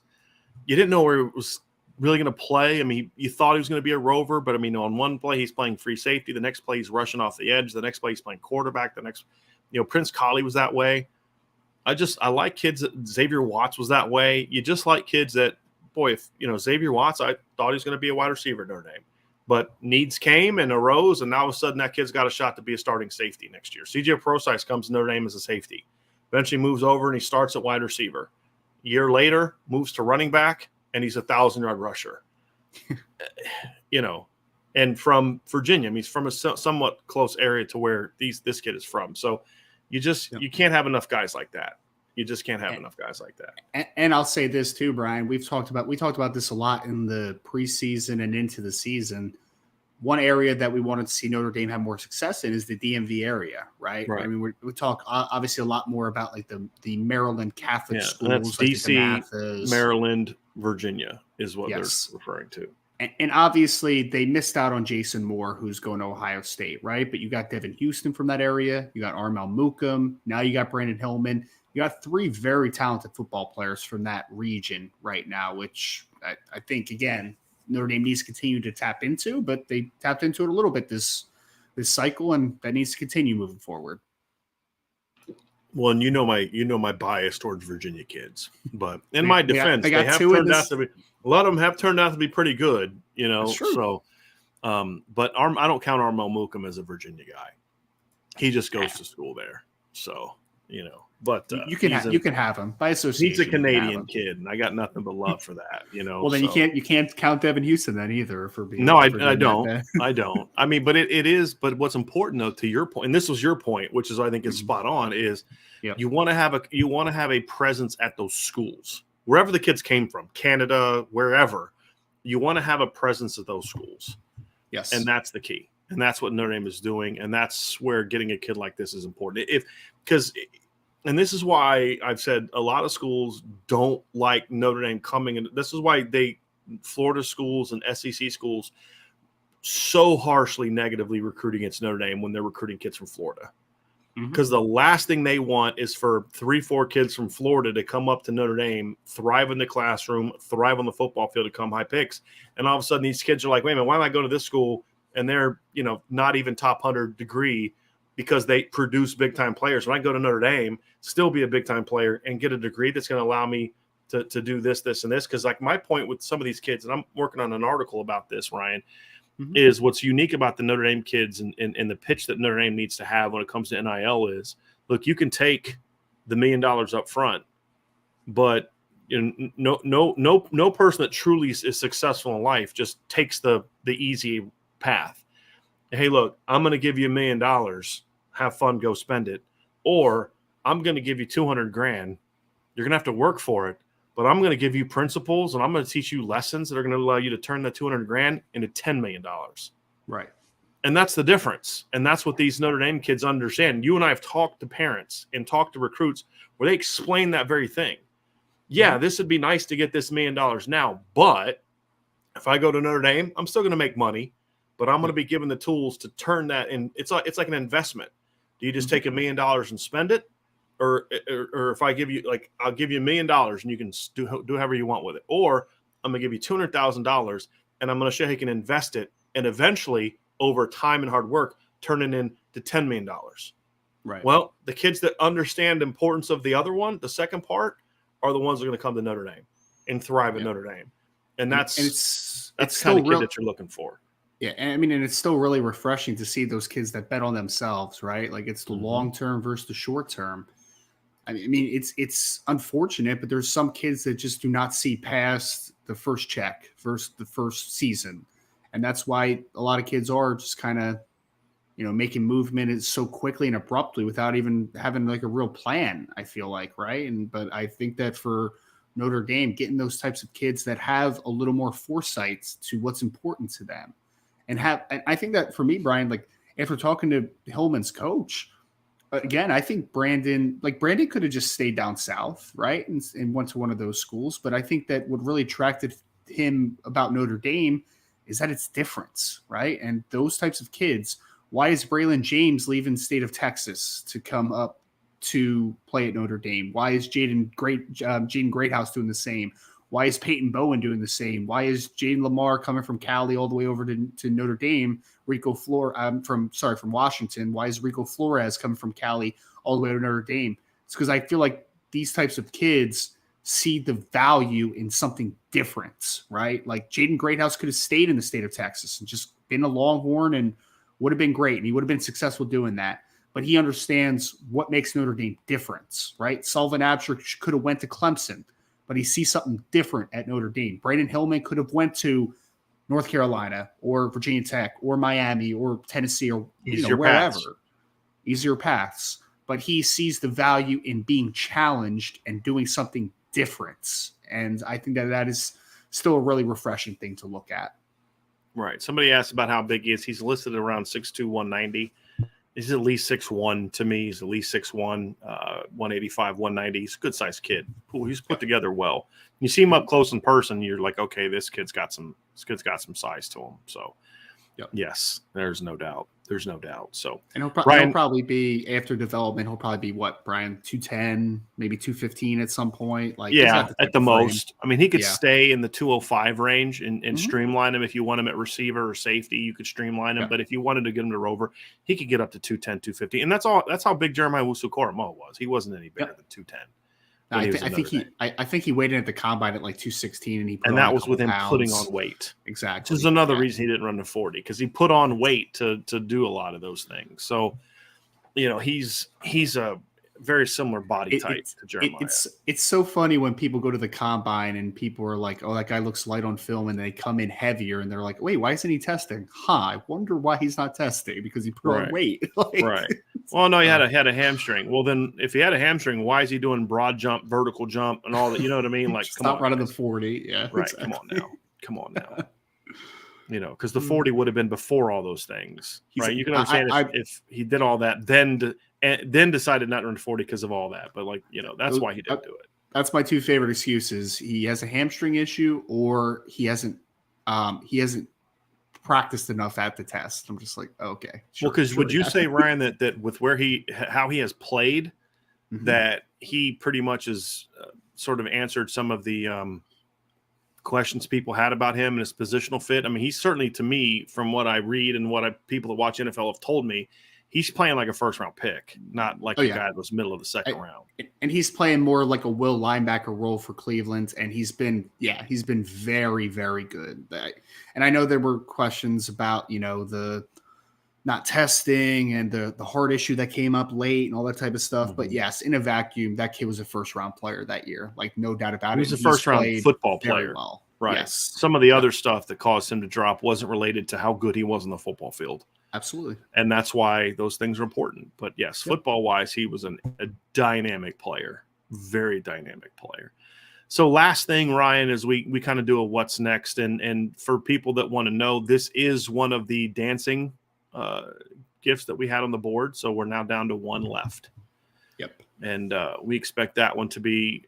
you didn't know where he was really going to play. I mean, you thought he was going to be a rover, but I mean, on one play he's playing free safety, the next play he's rushing off the edge, the next play he's playing quarterback, the next, Prince Colley was that way. I like kids that Xavier Watts was that way. You just like kids that, boy, if Xavier Watts, I thought he was going to be a wide receiver at Notre Dame, but needs came and arose, and now all of a sudden that kid's got a shot to be a starting safety next year. CJ Prosise comes to Notre Dame as a safety, eventually moves over and he starts at wide receiver. A year later, moves to running back, and he's a 1,000-yard rusher. And from Virginia, I mean, he's from a somewhat close area to where this kid is from. So you can't have enough guys like that. You just can't have enough guys like that. And I'll say this too, Brian. We talked about this a lot in the preseason and into the season. One area that we wanted to see Notre Dame have more success in is the DMV area, right? I mean, we talk obviously a lot more about like the Maryland Catholic schools, and that's like DC, Maryland, Virginia is what they're referring to. And obviously they missed out on Jason Moore, who's going to Ohio State, right? But you got Devin Houston from that area. You got Armel Mukam. Now you got Brandyn Hillman. You got three very talented football players from that region right now, which I think, again, Notre Dame needs to continue to tap into, but they tapped into it a little bit this cycle, and that needs to continue moving forward. Well, and my bias towards Virginia kids, but in my defense, they have turned out to be, a lot of them have turned out to be pretty good, That's true. So, but I don't count Armel Mukam as a Virginia guy. He just goes to school there, so But you can have him by association. He's a Canadian kid, and I got nothing but love for that. Well, then you can't count Devin Houston then either for being. No, I don't. I don't. I mean, but it is. But what's important though, to your point, and this was your point, which is I think is spot on, is you want to have a presence at those schools, wherever the kids came from, Canada, wherever. You want to have a presence at those schools. Yes, and that's the key, and that's what Notre Dame is doing, and that's where getting a kid like this is important. And this is why I've said a lot of schools don't like Notre Dame coming in. This is why Florida schools and SEC schools so harshly negatively recruit against Notre Dame when they're recruiting kids from Florida. Because the last thing they want is for 3-4 kids from Florida to come up to Notre Dame, thrive in the classroom, thrive on the football field, to come high picks. And all of a sudden these kids are like, wait a minute, why am I going to this school? And they're, not even top 100 degree, because they produce big-time players. When I go to Notre Dame, still be a big-time player and get a degree that's going to allow me to do this, and this. Because, like, my point with some of these kids, and I'm working on an article about this, Ryan, is what's unique about the Notre Dame kids and the pitch that Notre Dame needs to have when it comes to NIL is, look, you can take the $1 million up front, but no person that truly is successful in life just takes the easy path. Hey, look, I'm going to give you $1 million. Have fun, go spend it. Or I'm going to give you $200,000. You're going to have to work for it, but I'm going to give you principles and I'm going to teach you lessons that are going to allow you to turn that $200,000 into $10 million. Right. And that's the difference. And that's what these Notre Dame kids understand. You and I have talked to parents and talked to recruits where they explain that very thing. Yeah, this would be nice to get this $1 million now, but if I go to Notre Dame, I'm still going to make money, but I'm going to be given the tools to turn that in. It's like an investment. Do you just take $1 million and spend it? Or if I give you, like, I'll give you $1 million and you can do however you want with it. Or I'm going to give you $200,000 and I'm going to show you can invest it and eventually, over time and hard work, turn it into $10 million. Right. Well, the kids that understand the importance of the other one, the second part, are the ones that are going to come to Notre Dame and thrive at Notre Dame. And that's the kind of kid that you're looking for. Yeah, and I mean, and it's still really refreshing to see those kids that bet on themselves, right? Like it's the long term versus the short term. I mean, it's unfortunate, but there's some kids that just do not see past the first check versus the first season, and that's why a lot of kids are just kind of, making movement so quickly and abruptly without even having like a real plan. I feel like, right? But I think that for Notre Dame, getting those types of kids that have a little more foresight to what's important to them. And I think that for me, Brian, like after talking to Hillman's coach, again, I think Brandyn could have just stayed down south, right? And went to one of those schools. But I think that what really attracted him about Notre Dame is that it's different, right? And those types of kids, why is Braylon James leaving the state of Texas to come up to play at Notre Dame? Why is Jaden Greathouse doing the same? Why is Peyton Bowen doing the same? Why is Jaden Lamar coming from Cali all the way over to Notre Dame? From Washington. Why is Rico Flores coming from Cali all the way to Notre Dame? It's because I feel like these types of kids see the value in something different, right? Like Jaden Greathouse could have stayed in the state of Texas and just been a Longhorn and would have been great. And he would have been successful doing that. But he understands what makes Notre Dame different, right? Sullivan Absher could have went to Clemson, but he sees something different at Notre Dame. Brandyn Hillman could have went to North Carolina or Virginia Tech or Miami or Tennessee or wherever. Easier paths. But he sees the value in being challenged and doing something different. And I think that is still a really refreshing thing to look at. Right. Somebody asked about how big he is. He's listed at around 6'2", 190. He's at least 6'1" to me. He's at least 6'1", 185, 190. He's a good-sized kid. Cool. He's put together well. You see him up close in person, you're like, okay, this kid's got some size to him. So, yes, there's no doubt. There's no doubt. So, and he'll probably be, after development, he'll probably be what, Brian, 210, maybe 215 at some point. Like, at the most. I mean, he could stay in the 205 range and streamline him. If you want him at receiver or safety, you could streamline him. But if you wanted to get him to rover, he could get up to 210, 250. And that's all. That's how big Jeremiah Wusu-Koramoah was. He wasn't any bigger than 210. I think he weighed in at the combine at like 216, and that was with him putting on weight. Exactly. This is another reason he didn't run to 40, because he put on weight to do a lot of those things. So, he's a very similar body type to Jeremiah. It's so funny when people go to the combine and people are like, "Oh, that guy looks light on film," and they come in heavier, and they're like, "Wait, why isn't he testing?" I wonder why he's not testing, because he put on weight. Right. Well, no, he had a hamstring. Well, then if he had a hamstring, why is he doing broad jump, vertical jump, and all that? You know what I mean? Like, stop running the 40. Yeah. Right. Exactly. Come on now. Because the 40 would have been before all those things, right? You can understand if he did all that, then decided not to run 40 because of all that. But that's why he didn't do it. That's my two favorite excuses. He has a hamstring issue, or he hasn't practiced enough at the test. I'm just like, okay. Sure, well, because would you say, Ryan, that with how he has played, that he pretty much has sort of answered some of the questions people had about him and his positional fit? I mean, he's certainly, to me, from what I read and what people that watch NFL have told me, he's playing like a first-round pick, not like a guy that was middle of the second round. And he's playing more like a will linebacker role for Cleveland, and he's been very, very good. And I know there were questions about, the not testing and the heart issue that came up late and all that type of stuff. But yes, in a vacuum, that kid was a first-round player that year. Like, no doubt about it. He was a first-round football player. Well. Right. Yes. Some of the other stuff that caused him to drop wasn't related to how good he was on the football field. Absolutely. And that's why those things are important. But yes, football-wise, he was a dynamic player, very dynamic player. So last thing, Ryan, is we kind of do a what's next. And for people that want to know, this is one of the dancing gifts that we had on the board. So we're now down to one left. Yep. And we expect that one to be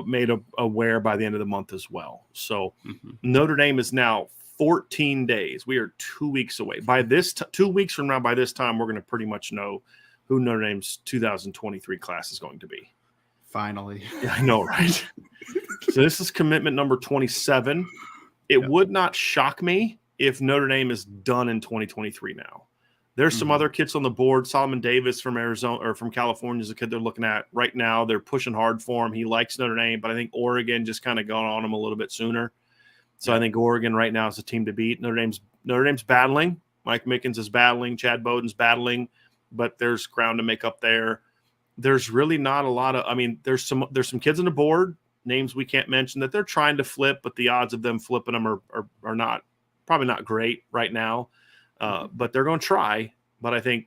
made aware by the end of the month as well. So Notre Dame is now 14 days. We are 2 weeks away. By this 2 weeks from now, by this time, we're going to pretty much know who Notre Dame's 2023 class is going to be. Finally. Yeah, I know, right? So this is commitment number 27. It would not shock me if Notre Dame is done in 2023 now. There's some other kids on the board. Solomon Davis from Arizona or from California is a kid they're looking at right now. They're pushing hard for him. He likes Notre Dame, but I think Oregon just kind of got on him a little bit sooner. So I think Oregon right now is the team to beat. Notre Dame's battling. Mike Mickens is battling. Chad Bowden's battling, but there's ground to make up there. There's really not a lot of, I mean, there's some kids on the board, names we can't mention, that they're trying to flip, but the odds of them flipping them are not, probably not great right now. But they're going to try. But I think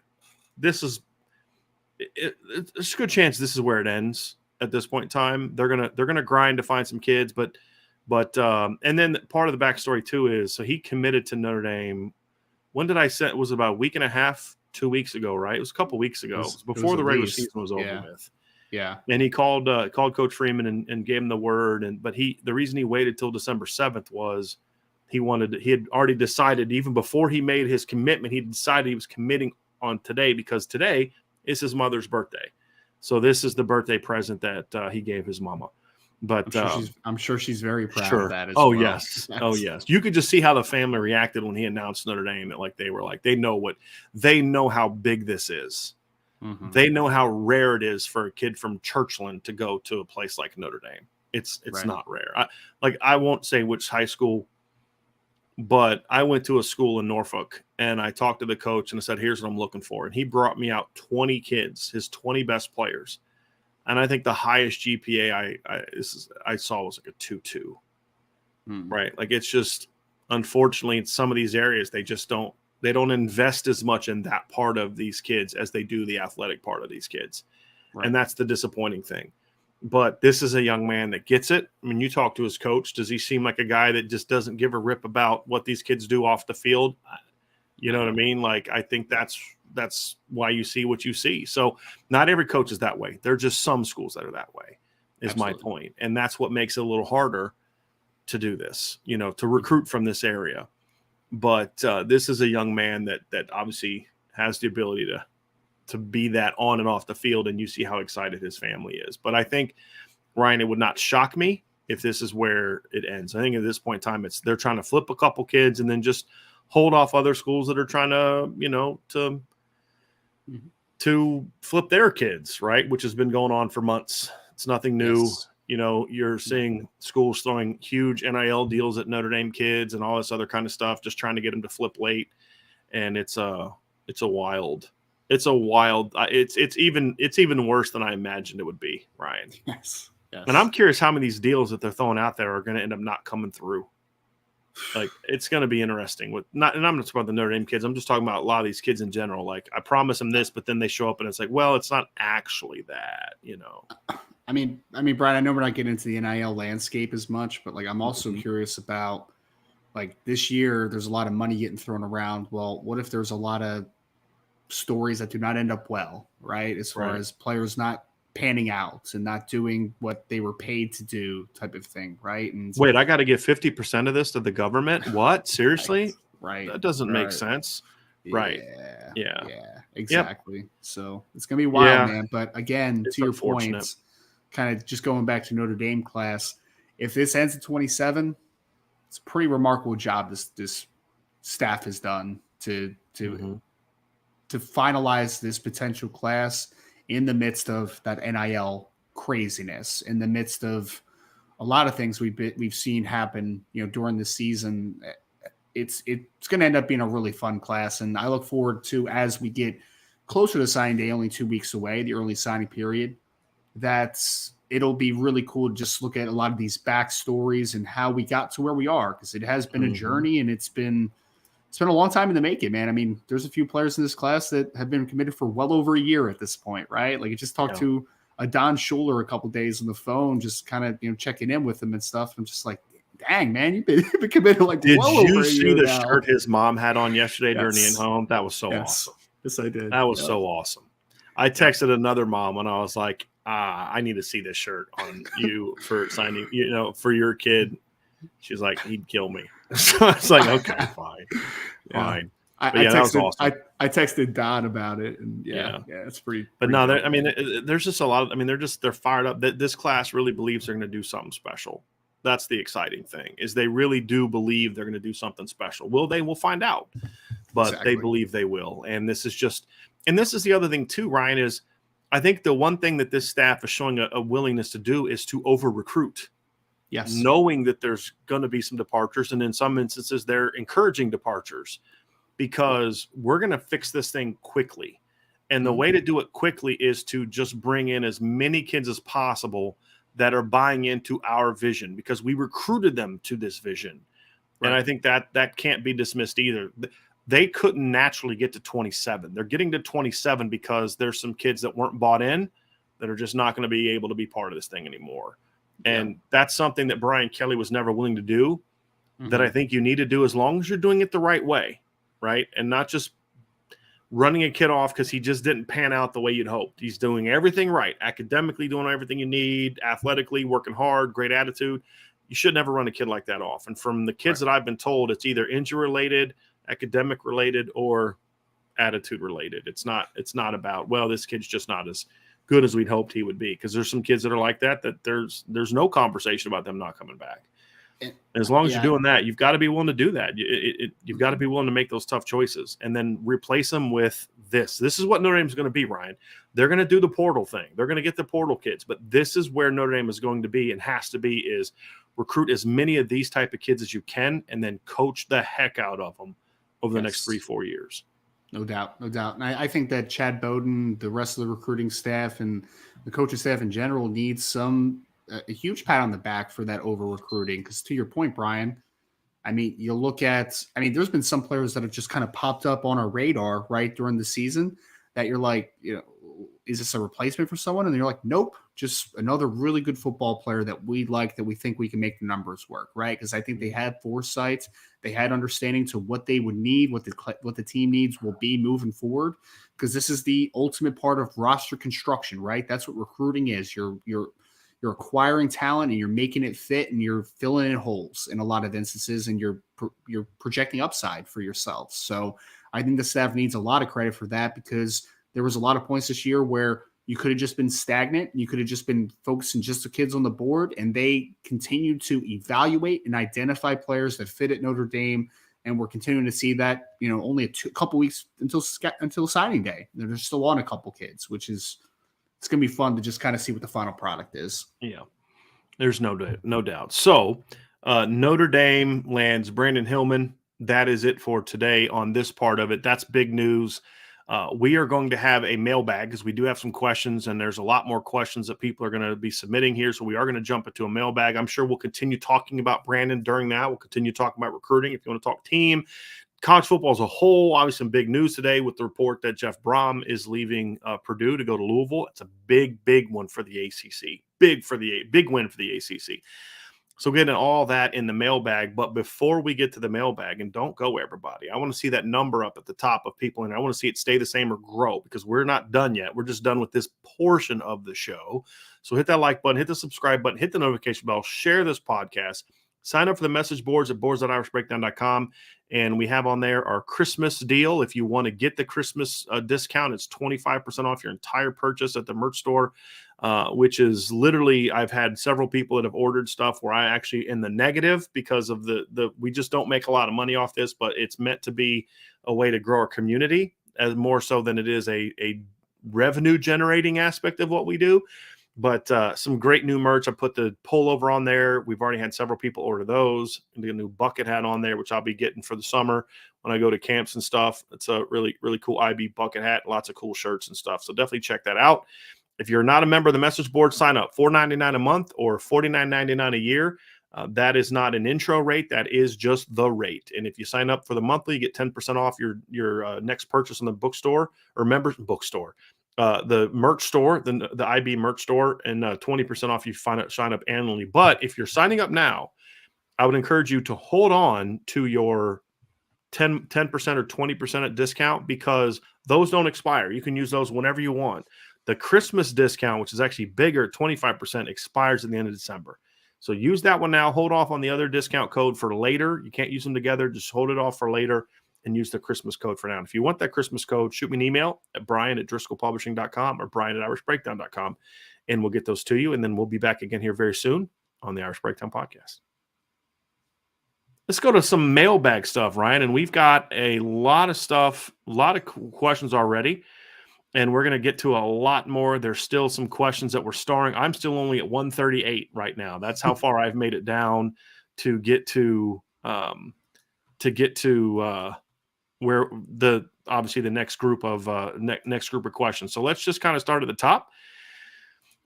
this is, it's a good chance this is where it ends at this point in time. They're gonna grind to find some kids, but and then part of the backstory too is, so he committed to Notre Dame. When did I say it was about a week and a half, 2 weeks ago, right? It was a couple weeks ago. It was before the regular season was over with. Yeah. And he called Coach Freeman and gave him the word. But the reason he waited till December 7th was he had already decided, even before he made his commitment, he decided he was committing on today because today is his mother's birthday. So this is the birthday present that he gave his mama. But I'm sure she's very proud of that as well. Yes. Oh, yes. You could just see how the family reacted when he announced Notre Dame. That they know how big this is. They know how rare it is for a kid from Churchland to go to a place like Notre Dame. It's not rare. I won't say which high school, but I went to a school in Norfolk and I talked to the coach and I said, here's what I'm looking for. And he brought me out 20 kids, his 20 best players. And I think the highest GPA I saw was like a 2.2, right? Like, it's just, unfortunately, in some of these areas, they don't invest as much in that part of these kids as they do the athletic part of these kids. Right. And that's the disappointing thing. But this is a young man that gets it. I mean, you talk to his coach. Does he seem like a guy that just doesn't give a rip about what these kids do off the field? You know what I mean? Like, I think that's why you see what you see. So not every coach is that way. There are just some schools that are that way, is Absolutely. My point. And that's what makes it a little harder to do this, to recruit from this area. But this is a young man that obviously has the ability to be that on and off the field, and you see how excited his family is. But I think, Ryan, it would not shock me if this is where it ends. I think at this point in time, they're trying to flip a couple kids and then just hold off other schools that are trying to, to flip their kids, right? Which has been going on for months. It's nothing new. Yes. You're seeing schools throwing huge NIL deals at Notre Dame kids and all this other kind of stuff, just trying to get them to flip late. And it's wild. It's even worse than I imagined it would be, Ryan. Yes. And I'm curious how many of these deals that they're throwing out there are going to end up not coming through. Like, it's going to be interesting. And I'm not talking about the Notre Dame kids. I'm just talking about a lot of these kids in general. Like, I promise them this, but then they show up and it's like, well, it's not actually that, I mean, Brian, I know we're not getting into the NIL landscape as much, but like, I'm also curious about, like, this year, there's a lot of money getting thrown around. Well, what if there's a lot of stories that do not end up well, right? As far as players not panning out and not doing what they were paid to do, type of thing, right? And wait, I got to give 50% of this to the government? What? Seriously? Right. That doesn't make sense. Right. Yeah. Exactly. Yep. So it's gonna be wild, man. But again, to your point, kind of just going back to Notre Dame class, if this ends at 27, it's a pretty remarkable job this staff has done to finalize this potential class in the midst of that NIL craziness, in the midst of a lot of things we've seen happen, during the season. It's going to end up being a really fun class, and I look forward to, as we get closer to signing day, only 2 weeks away, the early signing period, it'll be really cool to just look at a lot of these backstories and how we got to where we are, because it has been a journey, and it's been a long time in the making, man. I mean, there's a few players in this class that have been committed for well over a year at this point, right? Like, I just talked to Don Schuler a couple days on the phone, just kind of, checking in with him and stuff. I'm just like, dang, man, you've been committed like Did well you over a see year the now. shirt his mom had on yesterday during the Yes. in-home? That was so Yes. awesome. Yes, I did. That was so awesome. I texted another mom and I was like, I need to see this shirt on you for signing, for your kid. She's like, he'd kill me. So it's like, okay, fine. Fine. I that was awesome. I texted Don about it, and it's pretty. But pretty no, dope. there's just a lot of. I mean, they're fired up. This class really believes they're going to do something special. That's the exciting thing, is they really do believe they're going to do something special. Will they? We'll find out. But they believe they will, and this is the other thing too, Ryan, is I think the one thing that this staff is showing a willingness to do is to over recruit. Yes. Knowing that there's going to be some departures, and in some instances they're encouraging departures, because we're going to fix this thing quickly. And the way to do it quickly is to just bring in as many kids as possible that are buying into our vision, because we recruited them to this vision. Right. And I think that can't be dismissed either. They couldn't naturally get to 27. They're getting to 27 because there's some kids that weren't bought in that are just not going to be able to be part of this thing anymore. And that's something that Brian Kelly was never willing to do, that I think you need to do as long as you're doing it the right way, right? And not just running a kid off because he just didn't pan out the way you'd hoped. He's doing everything right, academically doing everything you need, athletically working hard, great attitude. You should never run a kid like that off. And from the kids that I've been told, it's either injury-related, academic-related, or attitude-related. It's not about, well, this kid's just not as good as we'd hoped he would be, because there's some kids that are like that there's no conversation about them not coming back. And as long as you're doing that, you've got to be willing to do that. You've got to be willing to make those tough choices and then replace them with this. This is what Notre Dame is going to be, Ryan. They're going to do the portal thing. They're going to get the portal kids, but this is where Notre Dame is going to be and has to be, is recruit as many of these type of kids as you can and then coach the heck out of them over the next 3-4 years. No doubt. And I think that Chad Bowden, the rest of the recruiting staff, and the coaching staff in general needs a huge pat on the back for that over recruiting. Because to your point, Brian, I mean, you look at, there's been some players that have just kind of popped up on our radar right during the season that you're like, is this a replacement for someone? And you're like, nope, just another really good football player that we like, that we think we can make the numbers work, right? Because I think they had foresight, they had understanding to what they would need, what the team needs will be moving forward. Because this is the ultimate part of roster construction, right? That's what recruiting is. You're acquiring talent and you're making it fit and you're filling in holes in a lot of instances, and you're projecting upside for yourself. So I think the staff needs a lot of credit for that, because there was a lot of points this year where you could have just been stagnant. You could have just been focusing just the kids on the board, and they continued to evaluate and identify players that fit at Notre Dame. And we're continuing to see that, only a couple weeks until signing day. They're still on a couple kids, which is, it's going to be fun to just kind of see what the final product is. Yeah, there's no doubt. So Notre Dame lands Brandyn Hillman. That is it for today on this part of it. That's big news. We are going to have a mailbag, because we do have some questions, and there's a lot more questions that people are going to be submitting here. So we are going to jump into a mailbag. I'm sure we'll continue talking about Brandyn during that. We'll continue talking about recruiting. If you want to talk team, college football as a whole, obviously some big news today with the report that Jeff Brom is leaving Purdue to go to Louisville. It's a big one for the ACC. Big win for the ACC. So getting all that in the mailbag. But before we get to the mailbag, and don't go, everybody, I want to see that number up at the top of people, and I want to see it stay the same or grow, because we're not done yet. We're just done with this portion of the show. So hit that like button, hit the subscribe button, hit the notification bell, share this podcast, sign up for the message boards at boards.irishbreakdown.com. And we have on there our Christmas deal. If you want to get the Christmas discount, it's 25% off your entire purchase at the merch store, which is literally, I've had several people that have ordered stuff where I actually in the negative, because of we just don't make a lot of money off this, but it's meant to be a way to grow our community, as more so than it is a revenue generating aspect of what we do. But some great new merch. I put the pullover on there. We've already had several people order those. And a new bucket hat on there, which I'll be getting for the summer when I go to camps and stuff. It's a really, really cool IB bucket hat. Lots of cool shirts and stuff. So definitely check that out. If you're not a member of the message board, sign up. $4.99 a month or $49.99 a year. That is not an intro rate. That is just the rate. And if you sign up for the monthly, you get 10% off your next purchase in the bookstore or members bookstore. the merch store, the IB merch store, and 20% off you sign up annually. But if you're signing up now, I would encourage you to hold on to your 10% or 20% discount, because those don't expire. You can use those whenever you want. The Christmas discount, which is actually bigger, 25%, expires at the end of December. So use that one now. Hold off on the other discount code for later. You can't use them together. Just hold it off for later and use the Christmas code for now. And if you want that Christmas code, shoot me an email at brian@driscollpublishing.com or brian@irishbreakdown.com, and we'll get those to you. And then we'll be back again here very soon on the Irish Breakdown podcast. Let's go to some mailbag stuff, Ryan. And we've got a lot of stuff, a lot of questions already. And we're going to get to a lot more. There's still some questions that we're starring. I'm still only at 138 right now. That's how far I've made it down to get to where obviously the next group of questions. So let's just kind of start at the top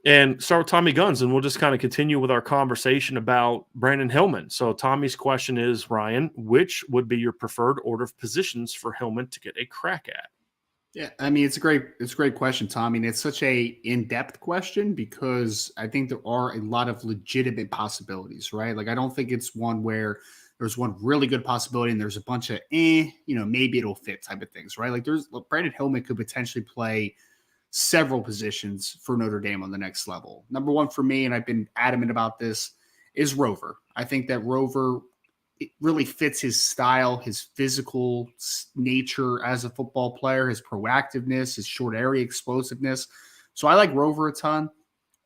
and start with Tommy Guns, and we'll just kind of continue with our conversation about Brandyn Hillman. So Tommy's question is, Ryan, which would be your preferred order of positions for Hillman to get a crack at? Yeah, I mean, it's a great question, Tommy. And it's such a in-depth question because I think there are a lot of legitimate possibilities, right? Like, I don't think it's one where there's one really good possibility and there's a bunch of, maybe it'll fit type of things, right? Like, Brandyn Hillman could potentially play several positions for Notre Dame on the next level. Number one for me, and I've been adamant about this, is Rover. I think that Rover, it really fits his style, his physical nature as a football player, his proactiveness, his short area explosiveness. So I like Rover a ton.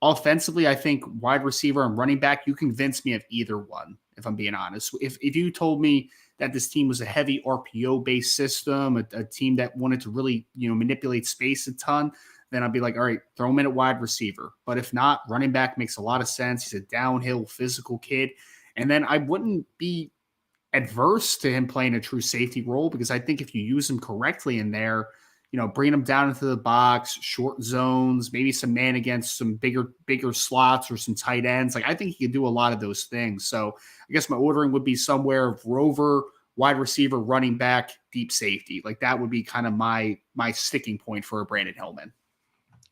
Offensively, I think wide receiver and running back, you convince me of either one, if I'm being honest. If you told me that this team was a heavy RPO-based system, a team that wanted to really, manipulate space a ton, then I'd be like, all right, throw him in at wide receiver. But if not, running back makes a lot of sense. He's a downhill physical kid. And then I wouldn't be adverse to him playing a true safety role, because I think if you use him correctly in there, bring him down into the box, short zones, maybe some man against some bigger slots or some tight ends. Like, I think he can do a lot of those things. So I guess my ordering would be somewhere of Rover, wide receiver, running back, deep safety. Like, that would be kind of my sticking point for a Brandyn Hillman.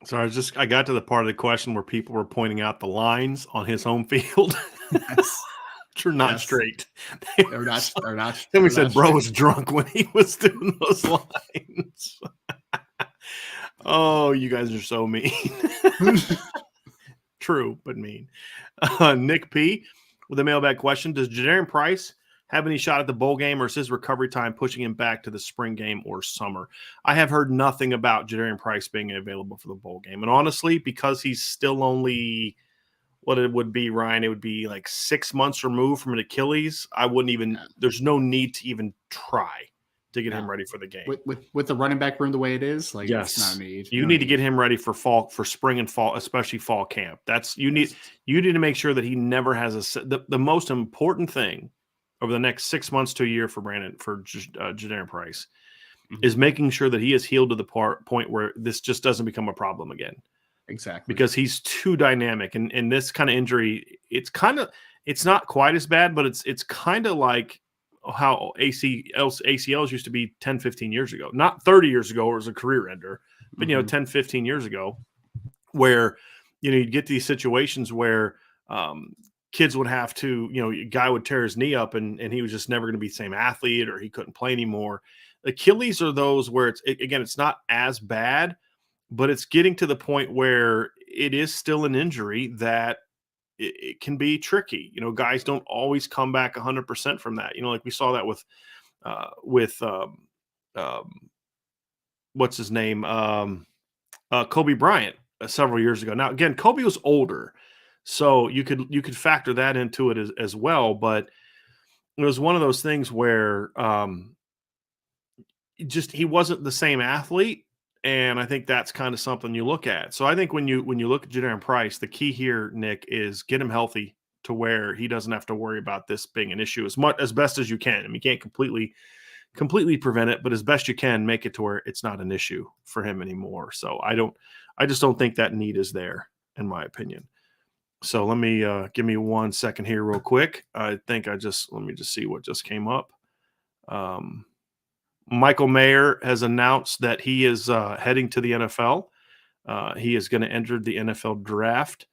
So I got to the part of the question where people were pointing out the lines on his home field. Yes. Which are not straight. They're not. Somebody said bro was drunk when he was doing those lines. Oh, you guys are so mean. True, but mean. Nick P. with a mailbag question. Does Jadarian Price have any shot at the bowl game, or is his recovery time pushing him back to the spring game or summer? I have heard nothing about Jadarian Price being available for the bowl game. And honestly, because he's still only – what it would be, Ryan, it would be like 6 months removed from an Achilles. I wouldn't even – there's no need to even try to get him ready for the game. With the running back room the way it is, like, yes. It's not a need. You need to get him ready for spring and fall, especially fall camp. You need to make sure that he never has the most important thing over the next 6 months to a year for Jadarian Price is making sure that he is healed to the point where this just doesn't become a problem again. Exactly. Because he's too dynamic. And this kind of injury, it's not quite as bad, but it's kind of like how ACLs used to be 10, 15 years ago. Not 30 years ago, or it was a career ender, but 10, 15 years ago, where you'd get these situations where kids would have to, a guy would tear his knee up and he was just never going to be the same athlete, or he couldn't play anymore. Achilles are those where it's not as bad, but it's getting to the point where it is still an injury that it can be tricky. Guys don't always come back 100% from that. Like we saw that with what's his name? Kobe Bryant several years ago. Now, again, Kobe was older, so you could factor that into it as well. But it was one of those things where he wasn't the same athlete. And I think that's kind of something you look at. So I think when you look at Jadarian Price, the key here, Nick, is get him healthy to where he doesn't have to worry about this being an issue as best as you can. I mean, you can't completely prevent it, but as best you can, make it to where it's not an issue for him anymore. So I just don't think that need is there, in my opinion. So let me give me 1 second here real quick. I think let me just see what just came up. Michael Mayer has announced that he is heading to the NFL. He is going to enter the NFL draft.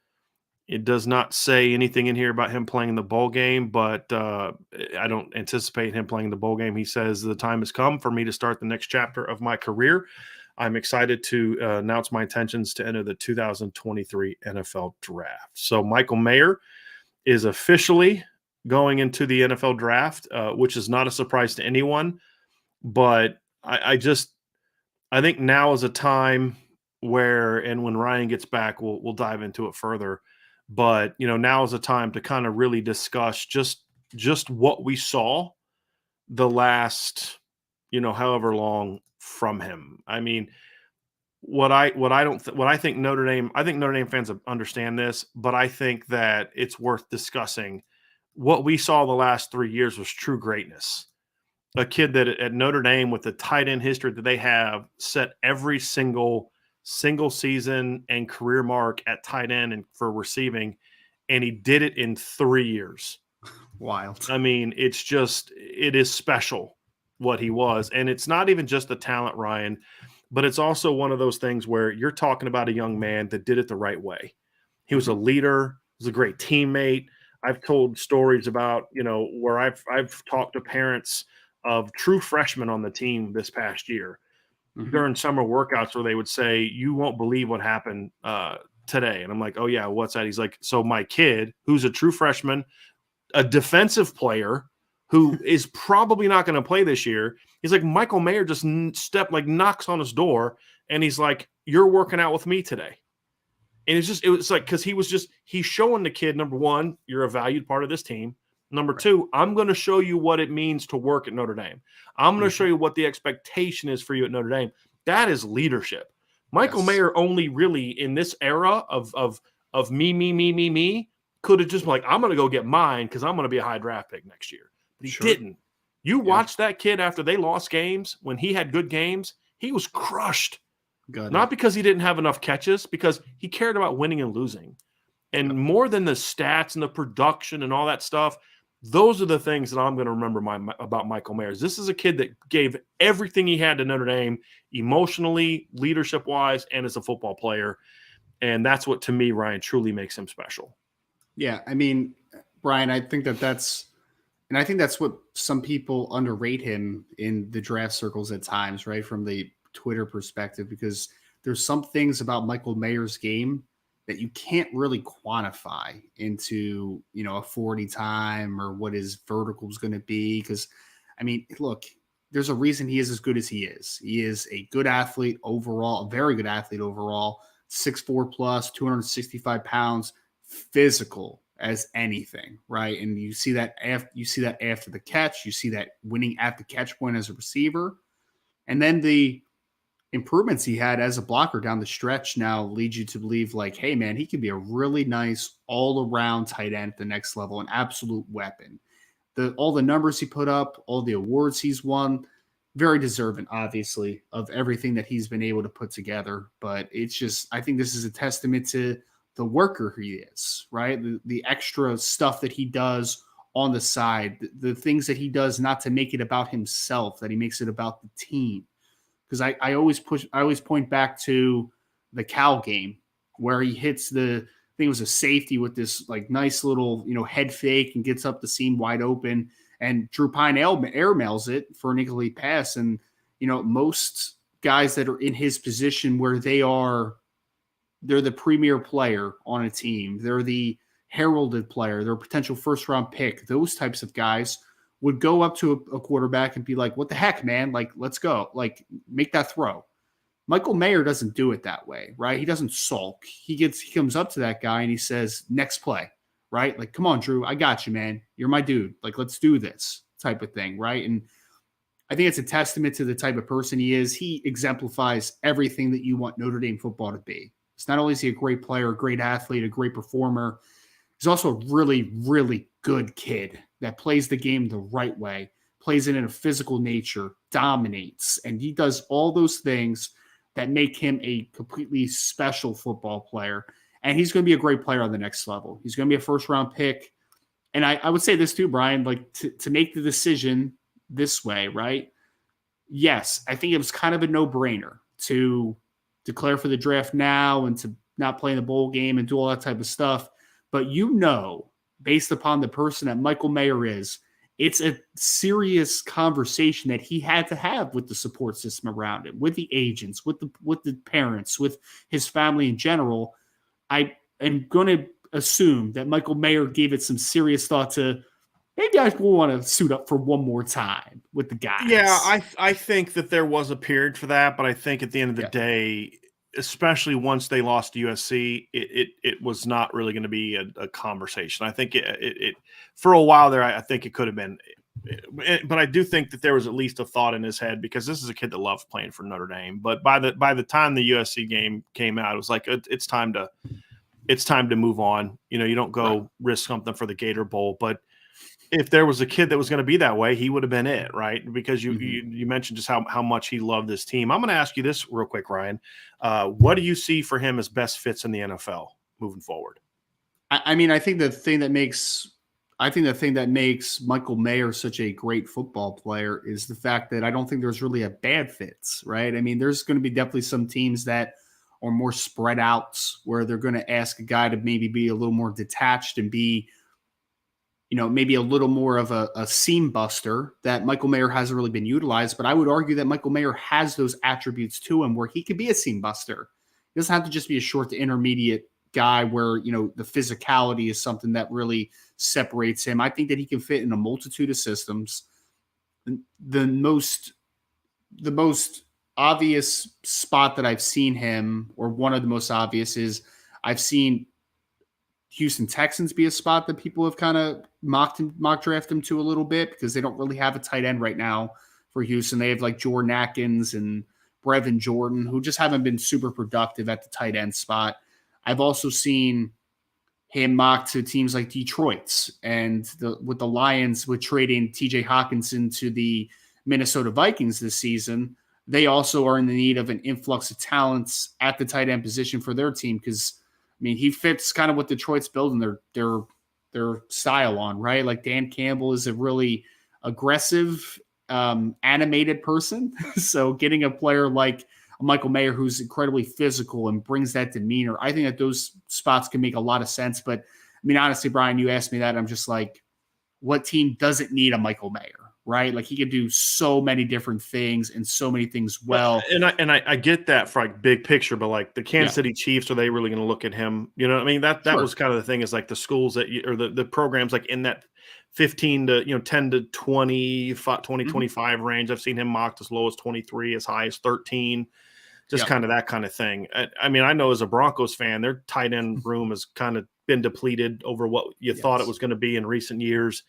It does not say anything in here about him playing the bowl game, but I don't anticipate him playing the bowl game. He says the time has come for me to start the next chapter of my career. I'm excited to announce my intentions to enter the 2023 NFL draft. So Michael Mayer is officially going into the NFL draft, which is not a surprise to anyone. But I think now is a time where, and when Ryan gets back, we'll dive into it further. But now is a time to kind of really discuss just what we saw the last however long from him. I mean, I think Notre Dame fans understand this, but I think that it's worth discussing. What we saw the last 3 years was true greatness. A kid that at Notre Dame, with the tight end history that they have, set every single season and career mark at tight end and for receiving, and he did it in 3 years. Wild. I mean, it is special what he was. And it's not even just the talent, Ryan, but it's also one of those things where you're talking about a young man that did it the right way. He was a leader, was a great teammate. I've told stories about, where I've talked to parents of true freshmen on the team this past year during summer workouts where they would say, you won't believe what happened today. And I'm like, oh yeah, what's that? He's like, so my kid, who's a true freshman, a defensive player who is probably not going to play this year. He's like, Michael Mayer just knocks on his door and he's like, you're working out with me today. And it was like, cause he's showing the kid, number one, you're a valued part of this team. Number two, I'm going to show you what it means to work at Notre Dame. I'm going to show you what the expectation is for you at Notre Dame. That is leadership. Michael Mayer only really in this era of me could have just been like, I'm going to go get mine because I'm going to be a high draft pick next year. But he didn't. You watched that kid after they lost games, when he had good games, he was crushed. Not because he didn't have enough catches, because he cared about winning and losing. And more than the stats and the production and all that stuff, those are the things that I'm going to remember about Michael Mayer. This is a kid that gave everything he had to Notre Dame, emotionally, leadership-wise, and as a football player. And that's what, to me, Ryan, truly makes him special. Yeah, I mean, Brian, I think that's what some people underrate him in the draft circles at times, right, from the Twitter perspective, because there's some things about Michael Mayer's game that you can't really quantify into, a 40 time or what his vertical is going to be. Because, I mean, look, there's a reason he is as good as he is. He is a good athlete overall, a very good athlete overall, 6'4 plus, 265 pounds, physical as anything, right? And you see that after the catch, you see that winning at the catch point as a receiver. And then the improvements he had as a blocker down the stretch now lead you to believe, like, hey man, he could be a really nice all-around tight end at the next level, an absolute weapon. All the numbers he put up, all the awards he's won, very deserving, obviously, of everything that he's been able to put together. But it's just, I think this is a testament to the worker he is, right? The extra stuff that he does on the side, the things that he does not to make it about himself, that he makes it about the team. Because I always point back to the Cal game where he hits I think it was a safety with this like nice little, head fake and gets up the seam wide open, and Drew Pine airmails it for an incomplete pass. And, most guys that are in his position where they're the premier player on a team, they're the heralded player, they're a potential first round pick, those types of guys would go up to a quarterback and be like, what the heck, man? Like, let's go. Like, make that throw. Michael Mayer doesn't do it that way, right? He doesn't sulk. He comes up to that guy and he says, next play, right? Like, come on, Drew, I got you, man. You're my dude. Like, let's do this type of thing, right? And I think it's a testament to the type of person he is. He exemplifies everything that you want Notre Dame football to be. It's not only is he a great player, a great athlete, a great performer, he's also a really, really good kid that plays the game the right way, plays it in a physical nature, dominates, and he does all those things that make him a completely special football player. And he's going to be a great player on the next level. He's going to be a first-round pick. And I would say this too, Brian, like to make the decision this way, right? Yes, I think it was kind of a no-brainer to declare for the draft now and to not play in the bowl game and do all that type of stuff. But based upon the person that Michael Mayer is, it's a serious conversation that he had to have with the support system around him, with the agents, with the parents, with his family in general. I am going to assume that Michael Mayer gave it some serious thought to, maybe I will want to suit up for one more time with the guys. Yeah, I think that there was a period for that, but I think at the end of the day, especially once they lost to USC, it was not really going to be a conversation. I think it for a while there, I think it could have been, but I do think that there was at least a thought in his head, because this is a kid that loves playing for Notre Dame. But by the time the USC game came out, it was like it's time to move on. You don't go risk something for the Gator Bowl, but if there was a kid that was going to be that way, he would have been it, right? Because you mentioned just how much he loved this team. I'm going to ask you this real quick, Ryan. What do you see for him as best fits in the NFL moving forward? I think the thing that makes Michael Mayer such a great football player is the fact that I don't think there's really a bad fits, right? I mean, there's going to be definitely some teams that are more spread out, where they're going to ask a guy to maybe be a little more detached and be, maybe a little more of a seam buster that Michael Mayer hasn't really been utilized. But I would argue that Michael Mayer has those attributes to him where he could be a seam buster. He doesn't have to just be a short to intermediate guy where, the physicality is something that really separates him. I think that he can fit in a multitude of systems. The most obvious spot that I've seen him, or one of the most obvious, is I've seen Houston Texans be a spot that people have kind of mock draft him to a little bit, because they don't really have a tight end right now for Houston. They have like Jordan Atkins and Brevin Jordan, who just haven't been super productive at the tight end spot. I've also seen him mocked to teams like Detroit's, and with the Lions, with trading TJ Hawkinson to the Minnesota Vikings this season, they also are in the need of an influx of talents at the tight end position for their team, because he fits kind of what Detroit's building their style on, right? Like Dan Campbell is a really aggressive, animated person. So getting a player like Michael Mayer, who's incredibly physical and brings that demeanor, I think that those spots can make a lot of sense. But honestly, Brian, you asked me that, I'm just like, what team doesn't need a Michael Mayer? Right? Like, he could do so many different things and so many things well. And I get that for like big picture, but like the Kansas City Chiefs, are they really going to look at him? You know what I mean? That Sure. was kind of the thing, is like the schools that or the programs like in that 15 to 10 to 20, 25 range. I've seen him mocked as low as 23, as high as 13. Just kind of that kind of thing. I know as a Broncos fan, their tight end room has kind of been depleted over what you thought it was going to be in recent years.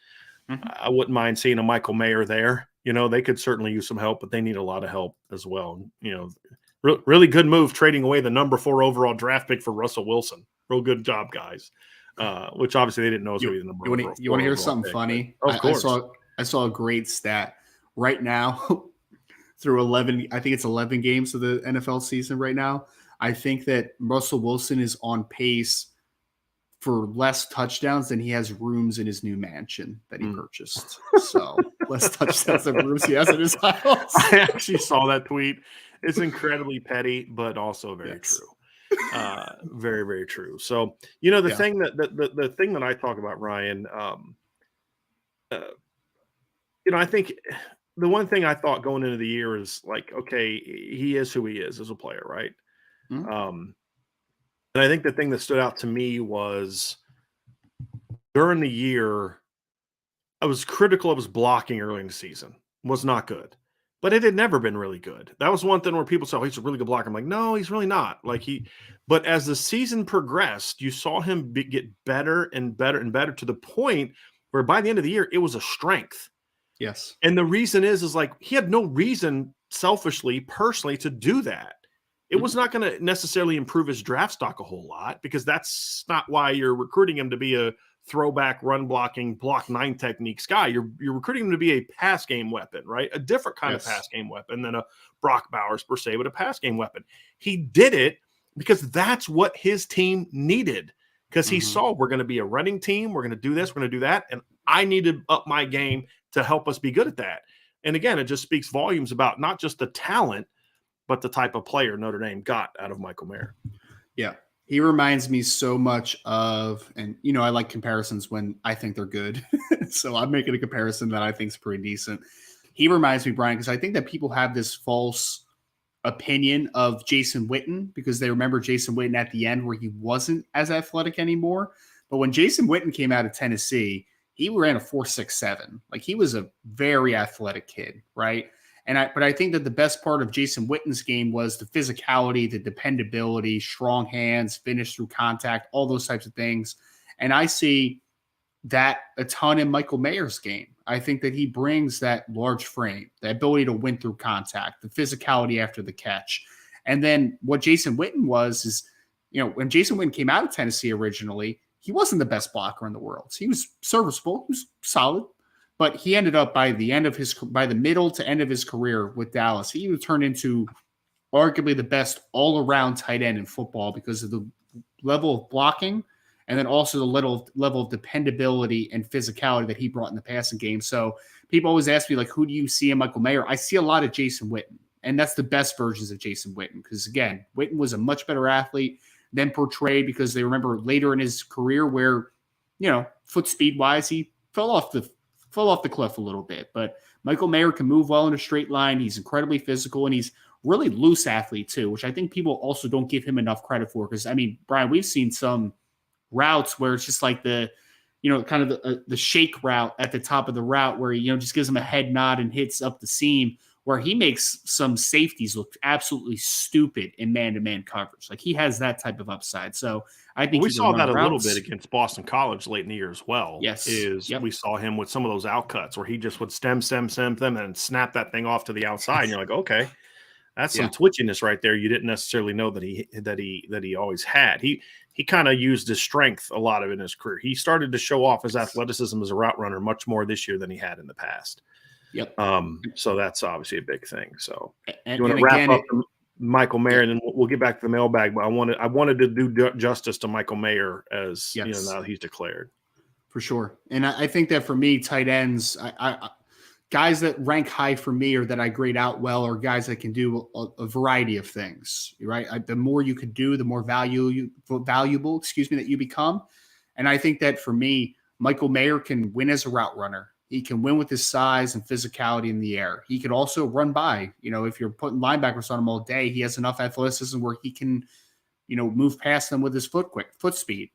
I wouldn't mind seeing a Michael Mayer there. They could certainly use some help, but they need a lot of help as well. Really good move trading away the number 4 overall draft pick for Russell Wilson. Real good job, guys. Which obviously they didn't know was going to be the number 4. You want to hear something funny? Of course. I saw a great stat right now through 11. I think it's 11 games of the NFL season right now. I think that Russell Wilson is on pace for less touchdowns than he has rooms in his new mansion that he purchased. So less touchdowns than rooms he has in his house. I actually saw that tweet. It's incredibly petty, but also very true. Very, very true. So, the thing the thing that I talk about, Ryan, I think the one thing I thought going into the year is like, okay, he is who he is as a player, right? And I think the thing that stood out to me was during the year, I was critical of his blocking early in the season. Was not good. But it had never been really good. That was one thing where people said, oh, he's a really good blocker. I'm like, no, he's really not. But as the season progressed, you saw him get better and better and better, to the point where by the end of the year, it was a strength. Yes. And the reason is like, he had no reason selfishly, personally, to do that. It was not going to necessarily improve his draft stock a whole lot, because that's not why you're recruiting him to be a throwback, run blocking, block 9 techniques guy. You're recruiting him to be a pass game weapon, right? A different kind of pass game weapon than a Brock Bowers per se, but a pass game weapon. He did it because that's what his team needed, because he saw, we're going to be a running team. We're going to do this. We're going to do that. And I need to up my game to help us be good at that. And again, it just speaks volumes about not just the talent, but the type of player Notre Dame got out of Michael Mayer. Yeah. He reminds me so much of, and I like comparisons when I think they're good. So I'm making a comparison that I think is pretty decent. He reminds me, Brian, because I think that people have this false opinion of Jason Witten because they remember Jason Witten at the end where he wasn't as athletic anymore. But when Jason Witten came out of Tennessee, he ran a 4.67. Like, he was a very athletic kid, right? But I think that the best part of Jason Witten's game was the physicality, the dependability, strong hands, finish through contact, all those types of things. And I see that a ton in Michael Mayer's game. I think that he brings that large frame, the ability to win through contact, the physicality after the catch. And then what Jason Witten was is, when Jason Witten came out of Tennessee originally, he wasn't the best blocker in the world. He was serviceable. He was solid. But he ended up by the middle to end of his career with Dallas, he would turn into arguably the best all-around tight end in football because of the level of blocking and then also the level of dependability and physicality that he brought in the passing game. So people always ask me, like, who do you see in Michael Mayer? I see a lot of Jason Witten, and that's the best versions of Jason Witten because, again, Witten was a much better athlete than portrayed because they remember later in his career where, foot speed-wise, he fell off the cliff a little bit, but Michael Mayer can move well in a straight line. He's incredibly physical, and he's really loose athlete too, which I think people also don't give him enough credit for. Because Brian, we've seen some routes where it's just like the shake route at the top of the route where he just gives him a head nod and hits up the seam, where he makes some safeties look absolutely stupid in man-to-man coverage. Like, he has that type of upside. So I think we saw that a little bit against Boston College late in the year as well. Yes. We saw him with some of those out cuts where he just would stem them and snap that thing off to the outside. And you're like, okay, that's some twitchiness right there. You didn't necessarily know that he always had. He kind of used his strength a lot of in his career. He started to show off his athleticism as a route runner much more this year than he had in the past. Yep. So that's obviously a big thing. So and, you want to wrap up Michael Mayer, and then we'll get back to the mailbag. But I wanted to do justice to Michael Mayer as now he's declared for sure. And I think that for me, tight ends, guys that rank high for me or that I grade out well are guys that can do a variety of things. Right? The more you can do, the more valuable, that you become. And I think that for me, Michael Mayer can win as a route runner. He can win with his size and physicality in the air. He could also run by. If you're putting linebackers on him all day, he has enough athleticism where he can, move past them with his foot speed.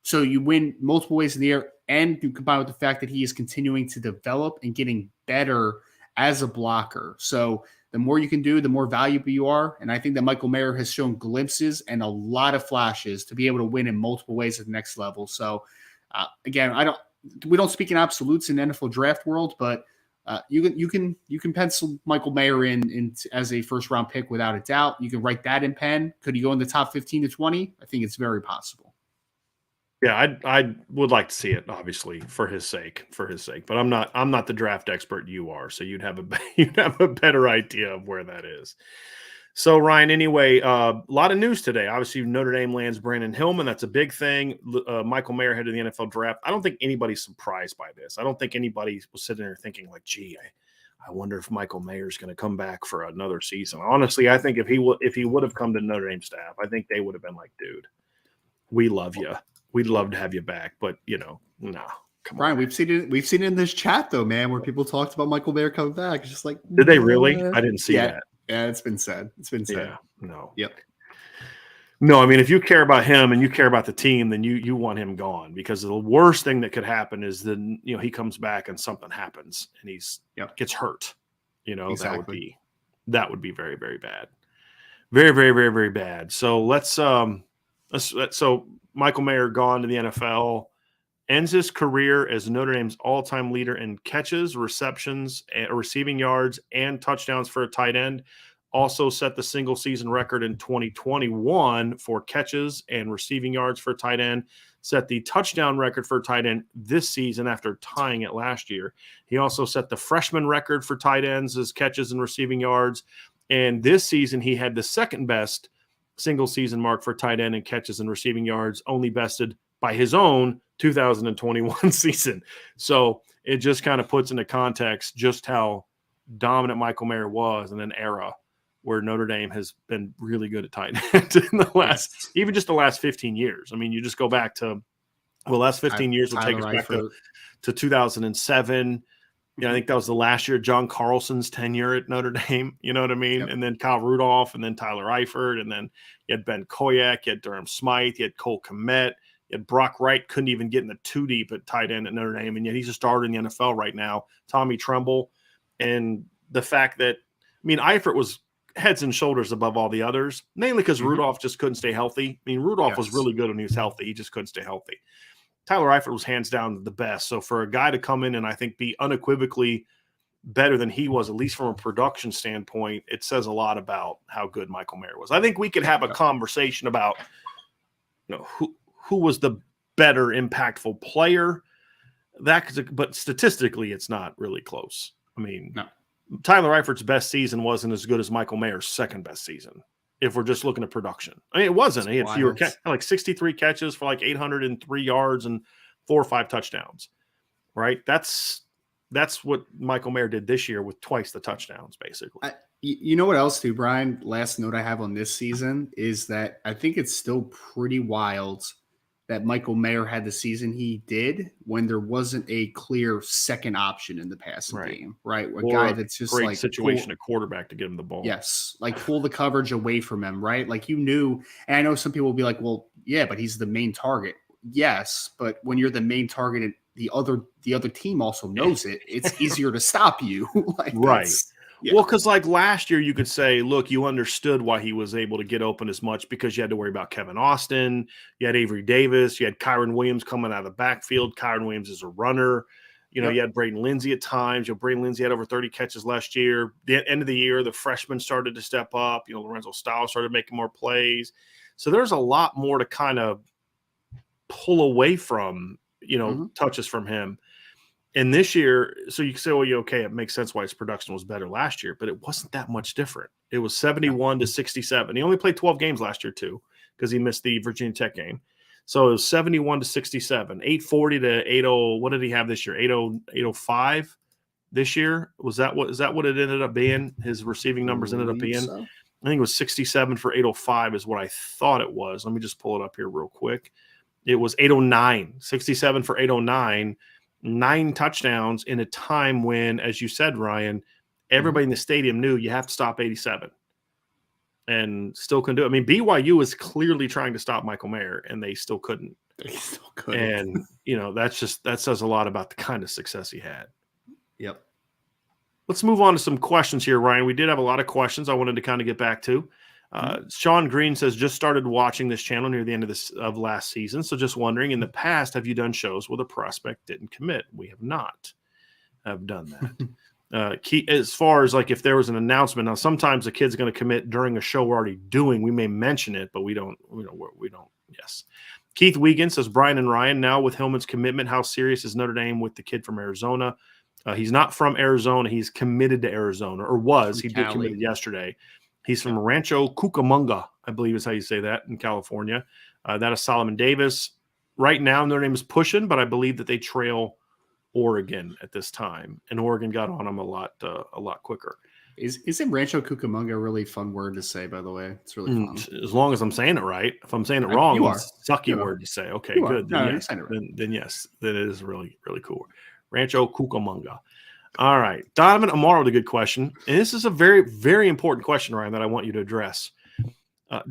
So you win multiple ways in the air, and you combine with the fact that he is continuing to develop and getting better as a blocker. So the more you can do, the more valuable you are. And I think that Michael Mayer has shown glimpses and a lot of flashes to be able to win in multiple ways at the next level. So again, we don't speak in absolutes in the NFL draft world, but you can pencil Michael Mayer in as a first round pick without a doubt. You can write that in pen. Could he go in the top 15 to 20? I think it's very possible. Yeah, I would like to see it, obviously, for his sake. But I'm not the draft expert you are, so you'd have a better idea of where that is. So, Ryan, anyway, a lot of news today. Obviously, Notre Dame lands Brandyn Hillman. That's a big thing. Michael Mayer headed to the NFL draft. I don't think anybody's surprised by this. I don't think anybody was sitting there thinking like, gee, I wonder if Michael Mayer's going to come back for another season. Honestly, I think if he would have come to Notre Dame staff, I think they would have been like, dude, we love you. We'd love to have you back. But, no. Come Brian, on. we've seen it in this chat, though, man, where people talked about Michael Mayer coming back. It's just like, did they really? I didn't see that. Yeah, it's been said. Yeah, no. Yep. No, I mean, if you care about him and you care about the team, then you want him gone, because the worst thing that could happen is then, he comes back and something happens and he's gets hurt. Exactly. That would be very, very bad. Very, very, very, very bad. So let's Michael Mayer gone to the NFL, ends his career as Notre Dame's all-time leader in catches, receptions, receiving yards, and touchdowns for a tight end. Also set the single-season record in 2021 for catches and receiving yards for a tight end. Set the touchdown record for a tight end this season after tying it last year. He also set the freshman record for tight ends as catches and receiving yards. And this season, he had the second-best single-season mark for tight end and catches and receiving yards, only bested by his own 2021 season. So it just kind of puts into context just how dominant Michael Mayer was in an era where Notre Dame has been really good at tight end in the last, even just the last 15 years. I mean, you just go back to, well, last 15 years will take us back to 2007. I think that was the last year of John Carlson's tenure at Notre Dame. You know what I mean? Yep. And then Kyle Rudolph, and then Tyler Eifert, and then you had Ben Koyak, you had Durham Smythe, you had Cole Kmet, you had Brock Wright, couldn't even get in the two deep at tight end at Notre Dame, and yet he's a starter in the NFL right now. Tommy Tremble, and the fact that, I mean, Eifert was heads and shoulders above all the others, mainly because Rudolph just couldn't stay healthy. I mean, Rudolph was really good when he was healthy. He just couldn't stay healthy. Tyler Eifert was hands down the best. So for a guy to come in and I think be unequivocally better than he was, at least from a production standpoint, it says a lot about how good Michael Mayer was. I think we could have a conversation about, who was the better impactful player. But statistically, it's not really close. I mean, Tyler Eifert's best season wasn't as good as Michael Mayer's second best season, if we're just looking at production. I mean, it wasn't. He had fewer like 63 catches for like 803 yards and 4 or 5 touchdowns, right? That's what Michael Mayer did this year with twice the touchdowns, basically. You know what else, too, Brian? Last note I have on this season is that I think it's still pretty wild that Michael Mayer had the season he did when there wasn't a clear second option in the passing game, right? A guy that's just great situation at quarterback to get him the ball. Yes, like pull the coverage away from him, right? Like you knew, and I know some people will be like, well, yeah, but he's the main target. Yes, but when you're the main target and the other team also knows it, it's easier to stop you. Right. Yeah. Well, because like last year, you could say, look, you understood why he was able to get open as much because you had to worry about Kevin Austin. You had Avery Davis. You had Kyron Williams coming out of the backfield. Kyron Williams is a runner. You had Braden Lindsey at times. Braden Lindsey had over 30 catches last year. The end of the year, the freshmen started to step up. Lorenzo Stiles started making more plays. So there's a lot more to kind of pull away from, touches from him. And this year, so you can say, well, okay, it makes sense why his production was better last year, but it wasn't that much different. It was 71 to 67. He only played 12 games last year, too, because he missed the Virginia Tech game. So it was 71 to 67, 840 to 80. What did he have this year? 805 this year? Is that what it ended up being? His receiving numbers ended up being? So. I think it was 67 for 805 is what I thought it was. Let me just pull it up here real quick. It was 809, 67 for 809. 9 touchdowns in a time when, as you said, Ryan, everybody in the stadium knew you have to stop 87 and still couldn't do it. I mean, BYU was clearly trying to stop Michael Mayer and they still couldn't. And, that says a lot about the kind of success he had. Yep. Let's move on to some questions here, Ryan. We did have a lot of questions I wanted to kind of get back to. Sean Green says, just started watching this channel near the end of last season. So just wondering, in the past, have you done shows where the prospect didn't commit? We have not have done that. As far as like if there was an announcement, now sometimes a kid's going to commit during a show we're already doing. We may mention it, but we don't. Yes. Keith Wiegand says, Brian and Ryan, now with Hillman's commitment, how serious is Notre Dame with the kid from Arizona? He's not from Arizona. He's committed to Arizona, or was. He did committed yesterday. He's from Rancho Cucamonga, I believe is how you say that, in California. That is Solomon Davis. Right now, Notre Dame is pushing, but I believe that they trail Oregon at this time, and Oregon got on them a lot quicker. Isn't Rancho Cucamonga a really fun word to say, by the way? It's really fun. As long as I'm saying it right. If I'm saying it wrong, it's a sucky word to say. Okay, good. Then yes, that is really, really cool. Rancho Cucamonga. All right. Donovan Amaro with a good question. And this is a very, very important question, Ryan, that I want you to address.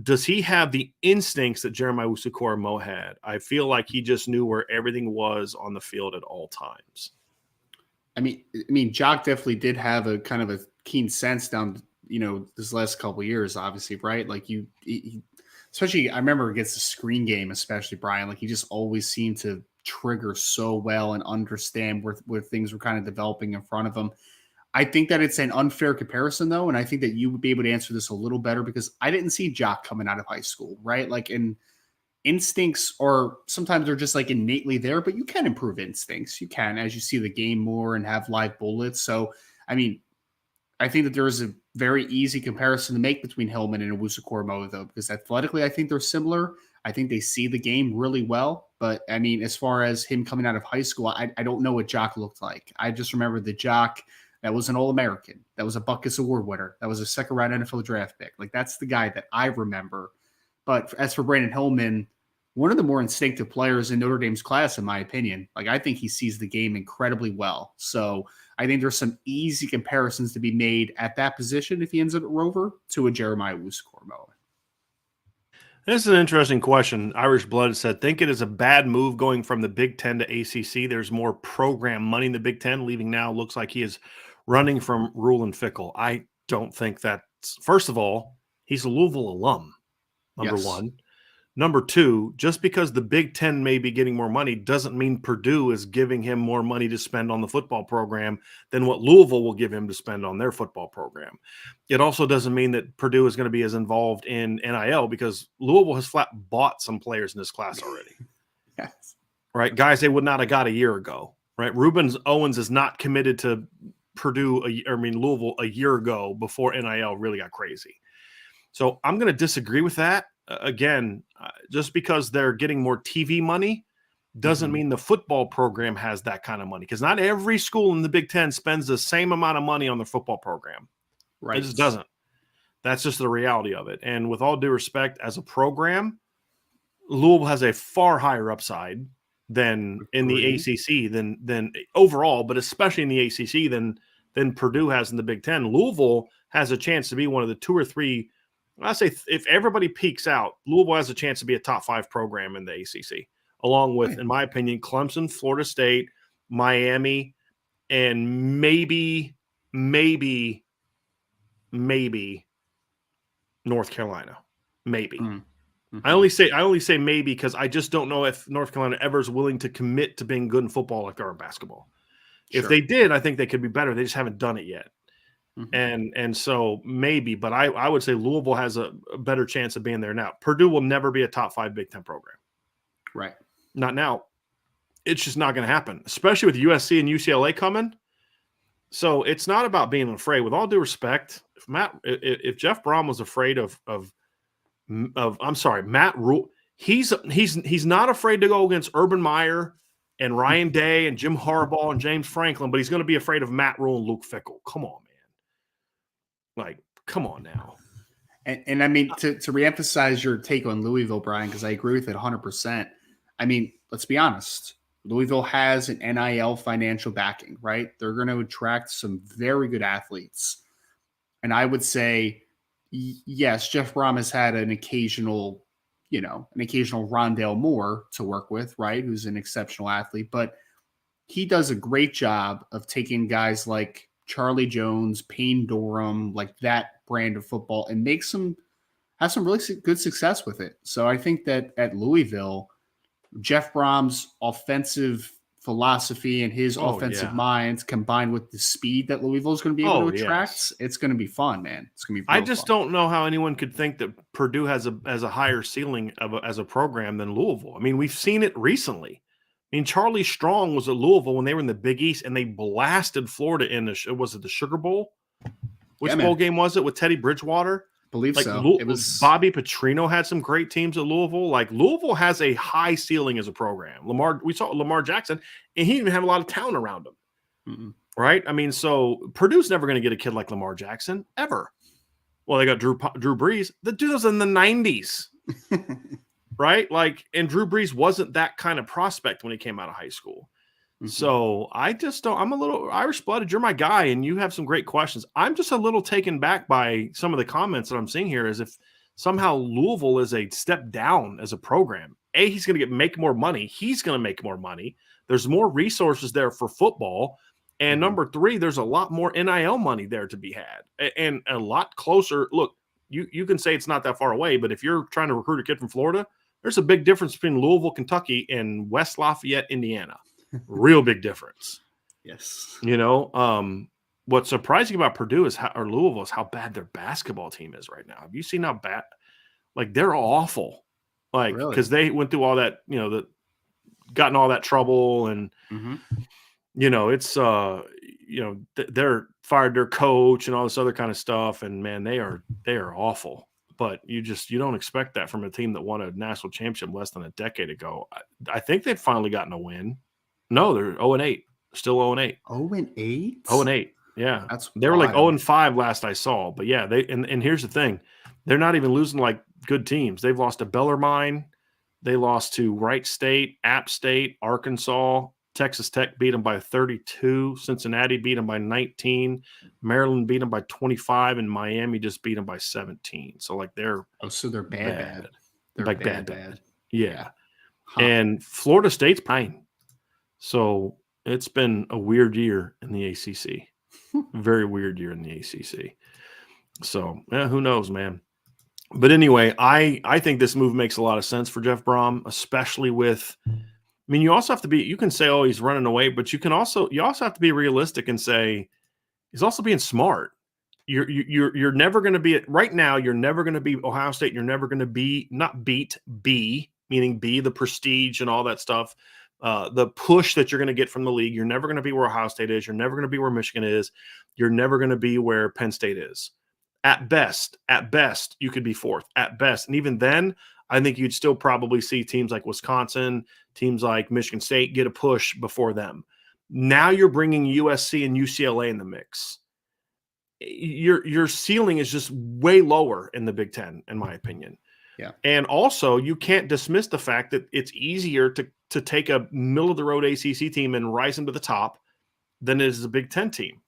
Does he have the instincts that Jeremiah Owusu-Koramoah had? I feel like he just knew where everything was on the field at all times. I mean, Jock definitely did have a kind of a keen sense down, this last couple of years, obviously, right? Like he especially, I remember against the screen game, especially Brian, like he just always seemed to trigger so well and understand where things were kind of developing in front of him. I think that it's an unfair comparison, though, and I think that you would be able to answer this a little better because I didn't see Jock coming out of high school, right? Like instincts or sometimes they're just like innately there, but you can improve instincts. You can as you see the game more and have live bullets. So, I mean, I think that there is a very easy comparison to make between Hillman and Owusu-Koramoah, though, because athletically, I think they're similar. I think they see the game really well. But, I mean, as far as him coming out of high school, I don't know what Jock looked like. I just remember the Jock That was an All-American. That was a Butkus Award winner. That was a second-round NFL draft pick. Like, that's the guy that I remember. But as for Brandyn Hillman, one of the more instinctive players in Notre Dame's class, in my opinion. Like, I think he sees the game incredibly well. So I think there's some easy comparisons to be made at that position if he ends up at Rover to a Jeremiah Wusu-Koramoah. This is an interesting question. Irish Blood said, think it is a bad move going from the Big Ten to ACC. There's more program money in the Big Ten. Leaving now looks like he is running from Rule and Fickle. I don't think that's – first of all, he's a Louisville alum, number one. Number two, just because the Big Ten may be getting more money doesn't mean Purdue is giving him more money to spend on the football program than what Louisville will give him to spend on their football program. It also doesn't mean that Purdue is going to be as involved in NIL because Louisville has flat bought some players in this class already. Yes. Right? Guys they would not have got a year ago. Right? Reuben Owens is not committed to Louisville a year ago before NIL really got crazy. So I'm going to disagree with that. Again, just because they're getting more TV money doesn't mean the football program has that kind of money because not every school in the Big Ten spends the same amount of money on their football program. Right. It just doesn't. That's just the reality of it. And with all due respect, as a program, Louisville has a far higher upside than in the ACC than overall, but especially in the ACC than Purdue has in the Big Ten. Louisville has a chance to be one of the two or three. I say if everybody peaks out, Louisville has a chance to be a top 5 program in the ACC, along with, in my opinion, Clemson, Florida State, Miami, and maybe North Carolina. Maybe. I only say maybe because I just don't know if North Carolina ever is willing to commit to being good in football like they are in basketball. Sure. If they did, I think they could be better. They just haven't done it yet. And so maybe, but I would say Louisville has a better chance of being there now. Purdue will never be a top 5 Big Ten program. Right. Not now. It's just not going to happen, especially with USC and UCLA coming. So it's not about being afraid. With all due respect, if Jeff Brom was afraid of Matt Rule, he's not afraid to go against Urban Meyer and Ryan Day and Jim Harbaugh and James Franklin, but he's going to be afraid of Matt Rule and Luke Fickell. Come on, man. Like, come on now. And I mean, to reemphasize your take on Louisville, Brian, because I agree with it 100%. I mean, let's be honest. Louisville has an NIL financial backing, right? They're going to attract some very good athletes. And I would say, yes, Jeff Brom has had an occasional Rondale Moore to work with, right? Who's an exceptional athlete, but he does a great job of taking guys like Charlie Jones, Payne Durham, like that brand of football, and have some really good success with it. So I think that at Louisville, Jeff Brom's offensive philosophy and his offensive mind combined with the speed that Louisville is going to be able to attract, it's going to be fun, man. It's going to be I just don't know how anyone could think that Purdue has a higher ceiling as a program than Louisville. I mean, we've seen it recently. I mean, Charlie Strong was at Louisville when they were in the Big East, and they blasted Florida in was it the Sugar Bowl? Which bowl game was it with Teddy Bridgewater? I believe so. It was Bobby Petrino had some great teams at Louisville. Like Louisville has a high ceiling as a program. We saw Lamar Jackson, and he didn't have a lot of talent around him. Right? I mean, so Purdue's never going to get a kid like Lamar Jackson ever. Well, they got Drew Brees. The dude was in the 90s. Right? Like, and Drew Brees wasn't that kind of prospect when he came out of high school. So I just don't, I'm a little Irish blooded. You're my guy, and you have some great questions. I'm just a little taken back by some of the comments that I'm seeing here as if somehow Louisville is a step down as a program. He's going to make more money. He's going to make more money. There's more resources there for football. And number 3, there's a lot more NIL money there to be had and a lot closer. Look, you can say it's not that far away, but if you're trying to recruit a kid from Florida, there's a big difference between Louisville, Kentucky, and West Lafayette, Indiana. Real big difference. Yes. You know, what's surprising about Purdue or Louisville is how bad their basketball team is right now. Have you seen how bad? Like, they're awful. Like, because they went through all that, got in all that trouble, and it's they're fired their coach and all this other kind of stuff, and man, they are awful. But you don't expect that from a team that won a national championship less than a decade ago. I think they've finally gotten a win. No, they're 0-8. Still 0-8. 0-8? 0-8. Yeah. That's They were like wild. 0-5 last I saw. But yeah, and here's the thing. They're not even losing like good teams. They've lost to Bellarmine. They lost to Wright State, App State, Arkansas. Texas Tech beat them by 32. Cincinnati beat them by 19. Maryland beat them by 25. And Miami just beat them by 17. So like they're So they're bad. They're like bad. Yeah. Huh. And Florida State's playing. So it's been a weird year in the ACC. Very weird year in the ACC. So who knows, man. But anyway, I think this move makes a lot of sense for Jeff Brom, especially with. I mean, you also have to be. You can say, "Oh, he's running away," but you also have to be realistic and say he's also being smart. You're never going to be right now. You're never going to be Ohio State. You're never going to be not beat B, meaning B, the prestige and all that stuff, the push that you're going to get from the league. You're never going to be where Ohio State is. You're never going to be where Michigan is. You're never going to be where Penn State is. At best, you could be fourth. At best, and even then, I think you'd still probably see teams like Wisconsin, teams like Michigan State get a push before them. Now you're bringing USC and UCLA in the mix. Your ceiling is just way lower in the Big Ten, in my opinion. Yeah. And also, you can't dismiss the fact that it's easier to take a middle-of-the-road ACC team and rise them to the top than it is a Big Ten team.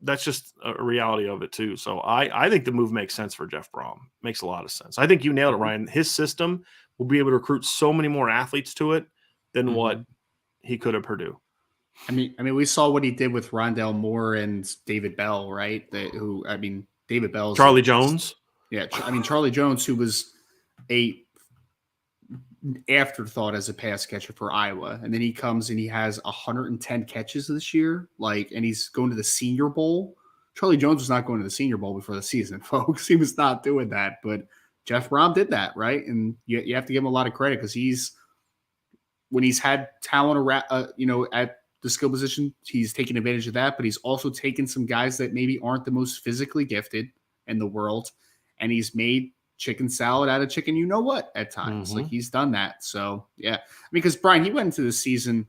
That's just a reality of it, too. So I think the move makes sense for Jeff Brom. Makes a lot of sense. I think you nailed it, Ryan. His system will be able to recruit so many more athletes to it than what he could at Purdue. I mean, we saw what he did with Rondell Moore and David Bell, right? David Bell's Charlie Jones. Yeah, Charlie Jones, who was a afterthought as a pass catcher for Iowa, and then he comes and he has 110 catches this year, and he's going to the Senior Bowl. Charlie Jones was not going to the Senior Bowl before the season, folks. He was not doing that, but Jeff Brom did that, right? And you have to give him a lot of credit because when he's had talent around, at the skill position, he's taken advantage of that, but he's also taken some guys that maybe aren't the most physically gifted in the world, and he's made chicken salad out of chicken, at times. Like he's done that. So yeah, because Brian, he went into the season,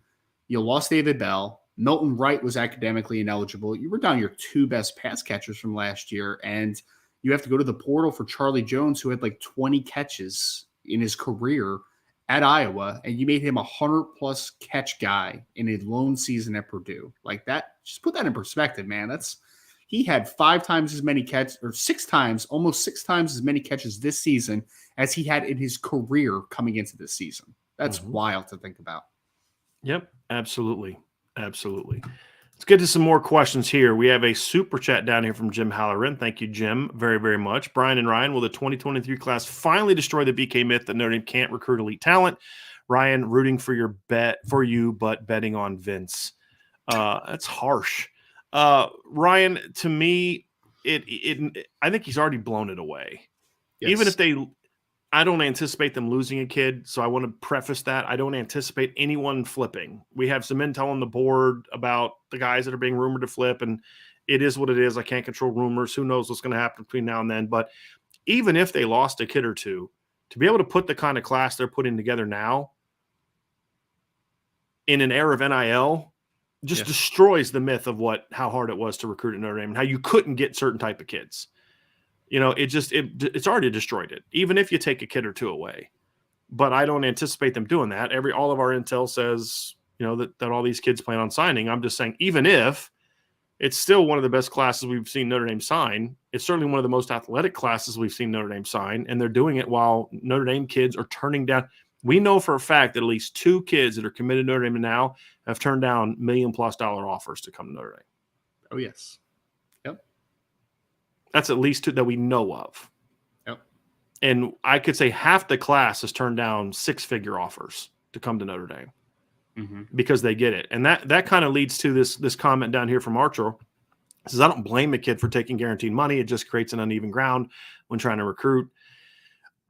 you lost David Bell, Milton Wright was academically ineligible. You were down your two best pass catchers from last year, and you have to go to the portal for Charlie Jones, who had like 20 catches in his career at Iowa, and you made him 100+ catch guy in a lone season at Purdue. Like that, just put that in perspective, man. He had 5 times as many catches, or 6 times, almost 6 times as many catches this season as he had in his career coming into this season. That's wild to think about. Yep, absolutely. Absolutely. Let's get to some more questions here. We have a super chat down here from Jim Halloran. Thank you, Jim, very, very much. Brian and Ryan, will the 2023 class finally destroy the BK myth that Notre Dame can't recruit elite talent? Ryan, rooting for you, but betting on Vince. That's harsh. Ryan, to me, I think he's already blown it away. Yes. Even if I don't anticipate them losing a kid, so I want to preface that. I don't anticipate anyone flipping. We have some intel on the board about the guys that are being rumored to flip, and it is what it is. I can't control rumors. Who knows what's going to happen between now and then? But even if they lost a kid or two, to be able to put the kind of class they're putting together now in an era of NIL just destroys the myth of how hard it was to recruit at Notre Dame and how you couldn't get certain type of kids. It's already destroyed it, even if you take a kid or two away. But I don't anticipate them doing that. All of our intel says, that all these kids plan on signing. I'm just saying, even if it's still one of the best classes we've seen Notre Dame sign, it's certainly one of the most athletic classes we've seen Notre Dame sign, and they're doing it while Notre Dame kids are turning down. We know for a fact that at least 2 kids that are committed to Notre Dame now have turned down $1 million+ offers to come to Notre Dame. Oh, yes. Yep. That's at least 2 that we know of. Yep. And I could say half the class has turned down 6-figure offers to come to Notre Dame because they get it. And that kind of leads to this comment down here from Archer. It says, I don't blame a kid for taking guaranteed money. It just creates an uneven ground when trying to recruit.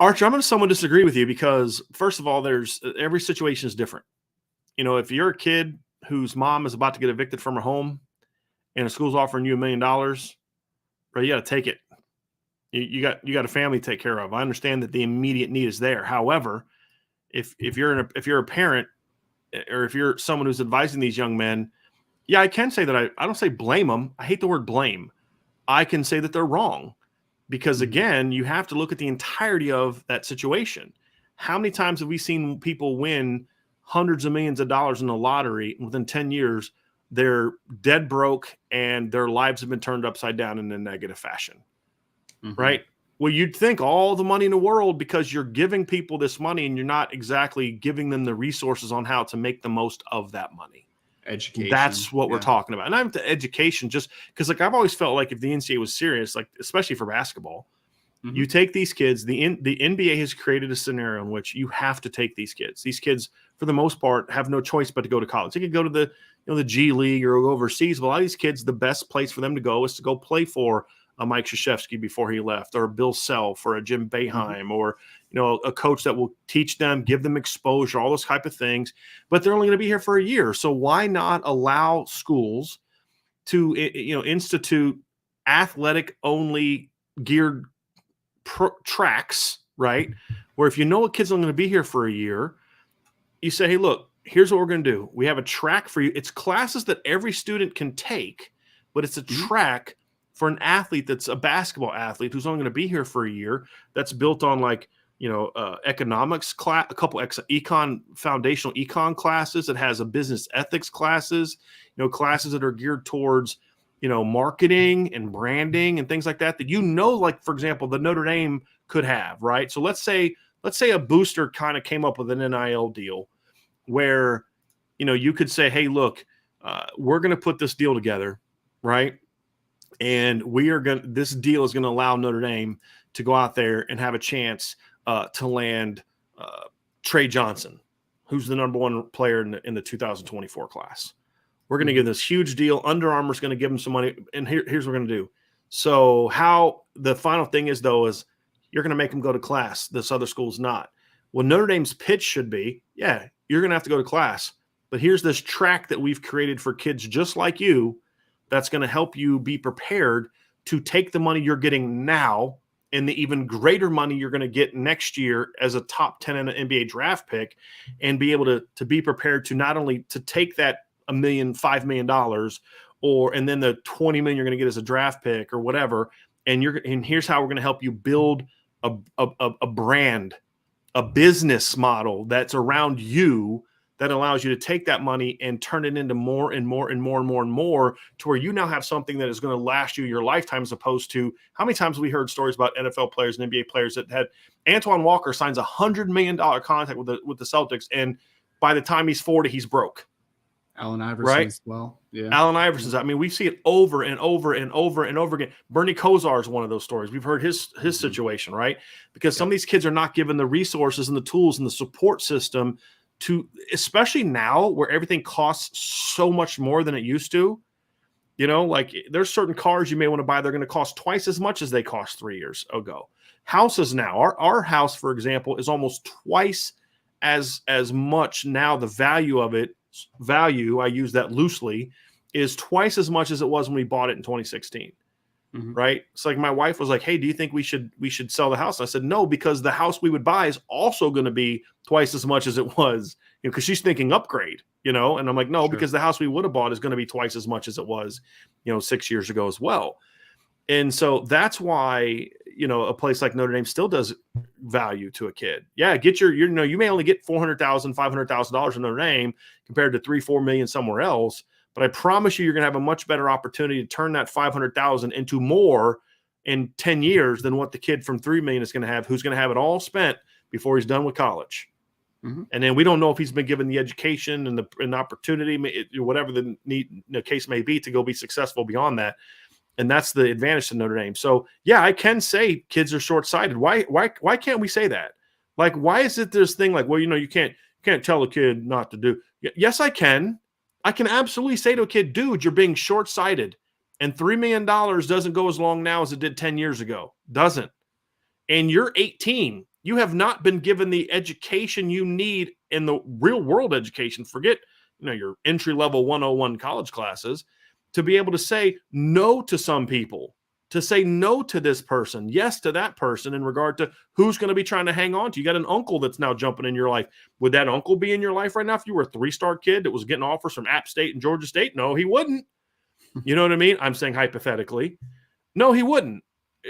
Archer, I'm going to somewhat disagree with you because, first of all, every situation is different. If you're a kid whose mom is about to get evicted from her home and a school's offering you $1 million, bro, you got to take it. You got a family to take care of. I understand that the immediate need is there. However, if you're a parent or if you're someone who's advising these young men, Yeah, I can say that I don't say blame them. I hate the word blame. I can say that they're wrong because, again, you have to look at the entirety of that situation. How many times have we seen people win hundreds of millions of dollars in the lottery, and within 10 years, they're dead broke and their lives have been turned upside down in a negative fashion, right? Well, you'd think all the money in the world because you're giving people this money and you're not exactly giving them the resources on how to make the most of that money. Education. That's what we're talking about. And I'm to education just because, like, I've always felt like if the NCAA was serious, like, especially for basketball, you take these kids, the NBA has created a scenario in which you have to take these kids. These kids, for the most part, have no choice but to go to college. They could go to the G League or go overseas. But a lot of these kids, the best place for them to go is to go play for a Mike Krzyzewski before he left, or a Bill Self, or a Jim Boeheim, or a coach that will teach them, give them exposure, all those type of things. But they're only going to be here for a year, so why not allow schools to institute athletic only geared tracks, right? Where if you know a kid's only going to be here for a year, you say, hey, look, here's what we're going to do. We have a track for you. It's classes that every student can take, but it's a track for an athlete that's a basketball athlete who's only going to be here for a year. That's built on economics class, a couple foundational econ classes. That has a business ethics classes, classes that are geared towards marketing and branding and things like that, like, for example, the Notre Dame could have, right? So let's say a booster kind of came up with an NIL deal where, you could say, hey, look, we're going to put this deal together, right? And this deal is going to allow Notre Dame to go out there and have a chance to land Trey Johnson, who's the number one player in the 2024 class. We're going to give this huge deal. Under Armour's going to give them some money. And here's what we're going to do. So how the final thing is, though, is you're going to make them go to class. This other school's not. Well, Notre Dame's pitch should be, yeah, you're going to have to go to class. But here's this track that we've created for kids just like you that's going to help you be prepared to take the money you're getting now and the even greater money you're going to get next year as a top 10 in an NBA draft pick, and be able to be prepared to not only to take that $5 million, and then the $20 million you're going to get as a draft pick or whatever. And here's how we're going to help you build a brand, a business model that's around you that allows you to take that money and turn it into more and more and more and more and more, to where you now have something that is going to last you your lifetime, as opposed to how many times we heard stories about NFL players and NBA players that had Antoine Walker signs $100 million contract with the Celtics, and by the time he's 40, he's broke. Allen Iverson, right? as well. Yeah. Allen Iverson's. I mean, we see it over and over and over and over again. Bernie Kosar is one of those stories. We've heard his situation, right? Because some of these kids are not given the resources and the tools and the support system to, especially now where everything costs so much more than it used to. Like, there's certain cars you may want to buy. They're going to cost twice as much as they cost 3 years ago. Houses now, our house, for example, is almost twice as much now. The value of it, I use that loosely, is twice as much as it was when we bought it in 2016. Right? It's like my wife was like, hey, do you think we should sell the house? And I said, no, because the house we would buy is also going to be twice as much as it was, because she's thinking upgrade, and I'm like, no, because the house we would have bought is going to be twice as much as it was, 6 years ago as well. And so that's why, a place like Notre Dame still does value to a kid. Yeah, get you may only get $400,000, $500,000 in Notre Dame compared to $3-4 million somewhere else. But I promise you're going to have a much better opportunity to turn that $500,000 into more in 10 years than what the kid from $3 million is going to have, who's going to have it all spent before he's done with college. And then we don't know if he's been given the education and the opportunity, whatever the case may be, to go be successful beyond that. And that's the advantage to Notre Dame. So, yeah, I can say kids are short-sighted. Why can't we say that? Like, why is it this thing like, well, you can't tell a kid not to do. Yes, I can. I can absolutely say to a kid, dude, you're being short-sighted. And $3 million doesn't go as long now as it did 10 years ago. Doesn't. And you're 18. You have not been given the education you need in the real world education. Forget, your entry-level 101 college classes, to be able to say no to some people. to say no to this person, yes to that person in regard to who's going to be trying to hang on to. You got an uncle that's now jumping in your life. Would that uncle be in your life right now if you were a 3-star kid that was getting offers from App State and Georgia State? No, he wouldn't. You know what I mean? I'm saying hypothetically. No, he wouldn't,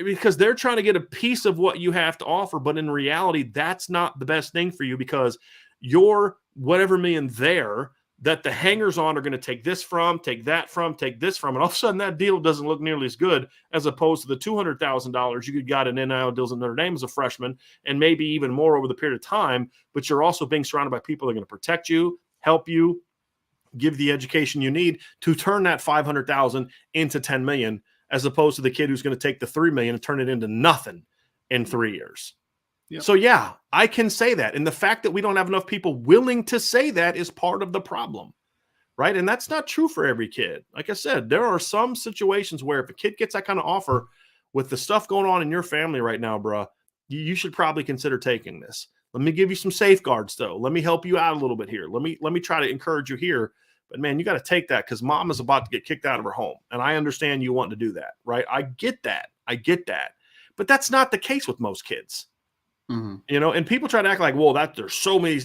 because they're trying to get a piece of what you have to offer. But in reality, that's not the best thing for you, because you're whatever million there that the hangers-on are going to take this from, take that from, take this from, and all of a sudden that deal doesn't look nearly as good as opposed to the $200,000 you could got in NIL deals at Notre Dame as a freshman, and maybe even more over the period of time. But you're also being surrounded by people that are going to protect you, help you, give the education you need to turn that $500,000 into $10 million, as opposed to the kid who's going to take the $3 million and turn it into nothing in 3 years. Yep. So, yeah, I can say that. And the fact that we don't have enough people willing to say that is part of the problem, right? And that's not true for every kid. Like I said, there are some situations where if a kid gets that kind of offer with the stuff going on in your family right now, bro, you should probably consider taking this. Let me give you some safeguards, though. Let me help you out a little bit here. Let me try to encourage you here. But, man, you got to take that, because mom is about to get kicked out of her home. And I understand you want to do that, right? I get that. But that's not the case with most kids. Mm-hmm. You know, and people try to act like, well, there's so many.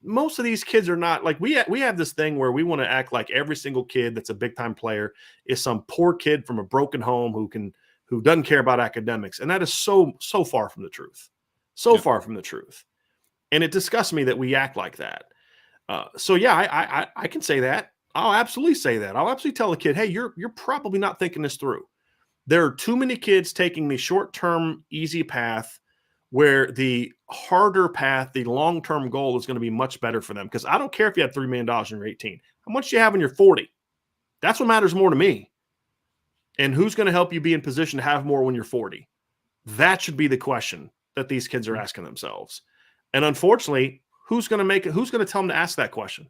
Most of these kids are not like we have this thing where we want to act like every single kid that's a big time player is some poor kid from a broken home who doesn't care about academics, and that is so far from the truth, far from the truth, and it disgusts me that we act like that. So yeah, I can say that. I'll absolutely say that. I'll absolutely tell a kid, hey, you're probably not thinking this through. There are too many kids taking the short term easy path, where the harder path, the long-term goal is going to be much better for them. Because I don't care if you have $3 million when you're 18. How much do you have when you're 40? That's what matters more to me. And who's going to help you be in position to have more when you're 40? That should be the question that these kids are asking themselves. And unfortunately, who's going to tell them to ask that question?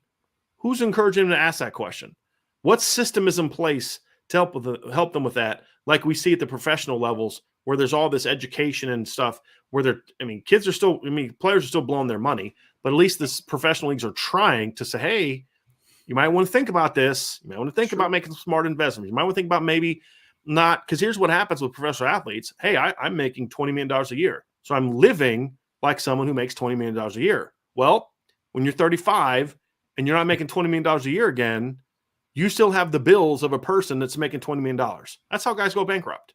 Who's encouraging them to ask that question? What system is in place to help them with that? Like we see at the professional levels, where there's all this education and stuff where players are still blowing their money, but at least this professional leagues are trying to say, hey, you might want to think about this. You might want to think about making some smart investments. You might want to think about maybe not, because here's what happens with professional athletes. Hey, I'm making $20 million a year. So I'm living like someone who makes $20 million a year. Well, when you're 35 and you're not making $20 million a year again, you still have the bills of a person that's making $20 million. That's how guys go bankrupt.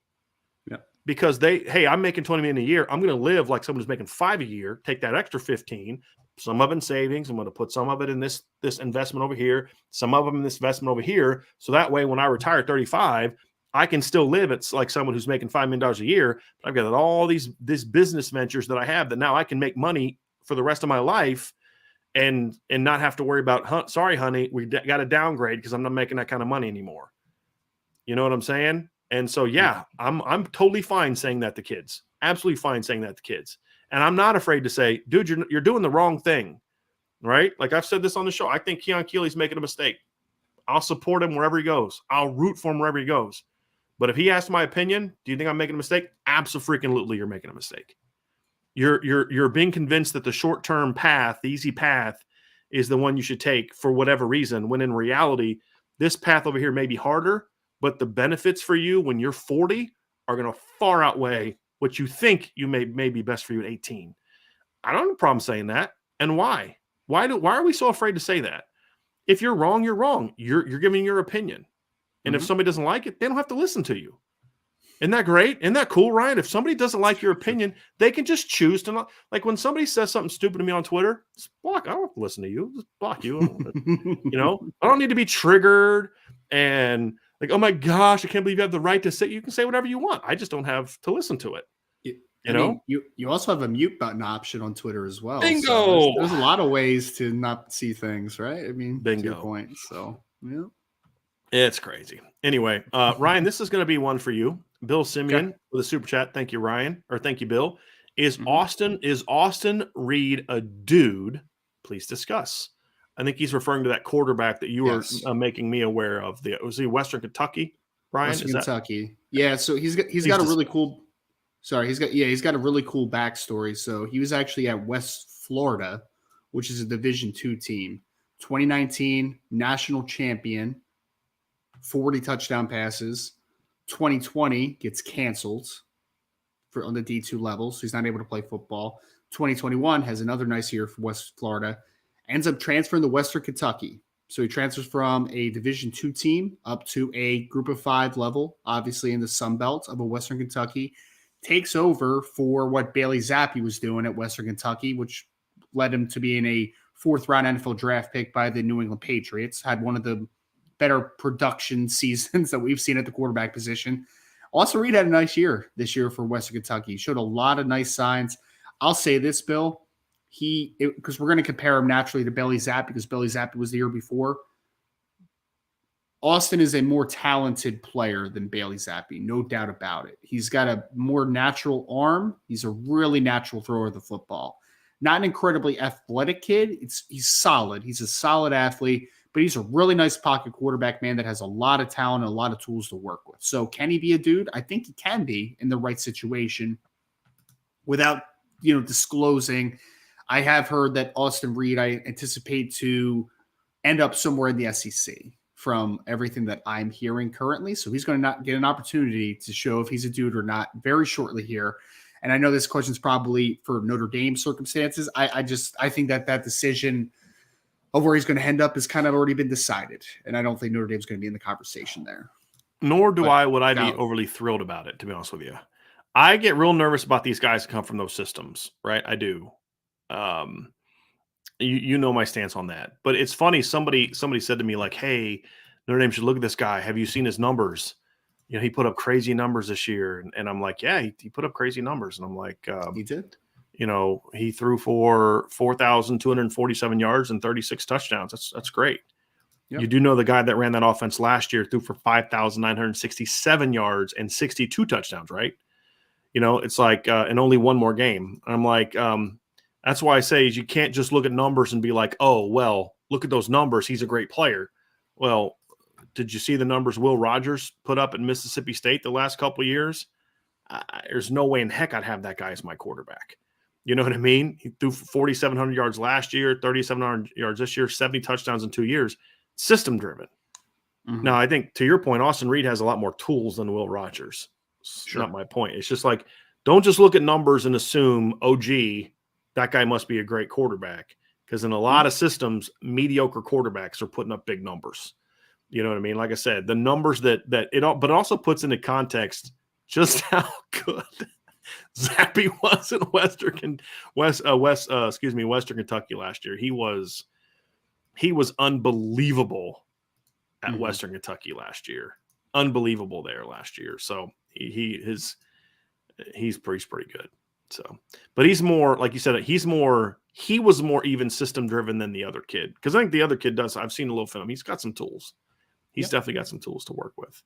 Because I'm making $20 million a year. I'm going to live like someone who's making $5 a year, take that extra 15, some of it in savings. I'm going to put some of it in this investment over here, some of them in this investment over here. So that way, when I retire at 35, I can still live. It's like someone who's making $5 million a year. I've got all these business ventures that I have that now I can make money for the rest of my life and not have to worry about, sorry, honey, we got to downgrade because I'm not making that kind of money anymore. You know what I'm saying? And so, yeah, I'm totally fine saying that to kids. Absolutely fine saying that to kids. And I'm not afraid to say, dude, you're doing the wrong thing, right? Like I've said this on the show. I think Keon Keeley's making a mistake. I'll support him wherever he goes. I'll root for him wherever he goes. But if he asks my opinion, do you think I'm making a mistake? Absolutely, you're making a mistake. You're being convinced that the short-term path, the easy path, is the one you should take for whatever reason, when in reality, this path over here may be harder, but the benefits for you when you're 40 are going to far outweigh what you think you may be best for you at 18. I don't have a problem saying that. And why? Why are we so afraid to say that? If you're wrong, you're wrong. You're giving your opinion. And if somebody doesn't like it, they don't have to listen to you. Isn't that great? Isn't that cool, Ryan? If somebody doesn't like your opinion, they can just choose to not. Like when somebody says something stupid to me on Twitter, just block. I don't have to listen to you. Just block you. I don't need to be triggered and like, oh my gosh, I can't believe you have the right to say. You can say whatever you want. I just don't have to listen to it. You also have a mute button option on Twitter as well. Bingo. So there's a lot of ways to not see things, right? I mean, bingo. To your point. So yeah, it's crazy. Anyway, Ryan, this is going to be one for you. Bill Simeon with a super chat. Thank you, Ryan, or thank you, Bill. Is Austin Reed a dude? Please discuss. I think he's referring to that quarterback that you were making me aware of. Was he Western Kentucky, Ryan? Western Kentucky. Yeah. So he's got a really cool. Sorry, he's got a really cool backstory. So he was actually at West Florida, which is a Division II team. 2019 national champion, 40 touchdown passes. 2020 gets canceled on the D2 level, so he's not able to play football. 2021 has another nice year for West Florida, ends up transferring to Western Kentucky. So he transfers from a Division II team up to a Group of 5 level, obviously in the Sun Belt of a Western Kentucky, takes over for what Bailey Zappi was doing at Western Kentucky, which led him to being a 4th-round NFL draft pick by the New England Patriots, had one of the better production seasons that we've seen at the quarterback position. Austin Reed had a nice year this year for Western Kentucky. He showed a lot of nice signs. I'll say this, Bill, because we're going to compare him naturally to Bailey Zappi because Bailey Zappi was the year before. Austin is a more talented player than Bailey Zappi, no doubt about it. He's got a more natural arm. He's a really natural thrower of the football. Not an incredibly athletic kid. He's solid. He's a solid athlete, but he's a really nice pocket quarterback, man, that has a lot of talent and a lot of tools to work with. So can he be a dude? I think he can be in the right situation without, disclosing. I have heard that Austin Reed, I anticipate to end up somewhere in the SEC from everything that I'm hearing currently. So he's going to not get an opportunity to show if he's a dude or not very shortly here. And I know this question is probably for Notre Dame circumstances. I think that decision of where he's going to end up has kind of already been decided. And I don't think Notre Dame's going to be in the conversation there. Nor would I be overly thrilled about it, to be honest with you. I get real nervous about these guys who come from those systems, right? I do. You know my stance on that. But it's funny, somebody said to me, like, hey, Notre Dame should look at this guy. Have you seen his numbers? He put up crazy numbers this year. And I'm like, yeah, he put up crazy numbers. And I'm like, he did. He threw for 4,247 yards and 36 touchdowns. That's great. Yep. You do know the guy that ran that offense last year threw for 5,967 yards and 62 touchdowns, right? It's like, and only one more game. I'm like, that's why I say is you can't just look at numbers and be like, oh, well, look at those numbers. He's a great player. Well, did you see the numbers Will Rogers put up at Mississippi State the last couple of years? There's no way in heck I'd have that guy as my quarterback. You know what I mean? He threw 4,700 yards last year, 3,700 yards this year, 70 touchdowns in 2 years. System driven. Mm-hmm. Now, I think to your point, Austin Reed has a lot more tools than Will Rogers. Sure. Not my point. It's just like, don't just look at numbers and assume, oh, gee, that guy must be a great quarterback. Because in a lot of systems, mediocre quarterbacks are putting up big numbers. You know what I mean? Like I said, the numbers but it also puts into context just how good Zappi was in Western Kentucky last year. He was unbelievable at Western Kentucky last year. Unbelievable there last year. So he's pretty good. So, but he's more, like you said, he was more even system driven than the other kid. Because I think the other kid does. I've seen a little film. He's got some tools. He's definitely got some tools to work with.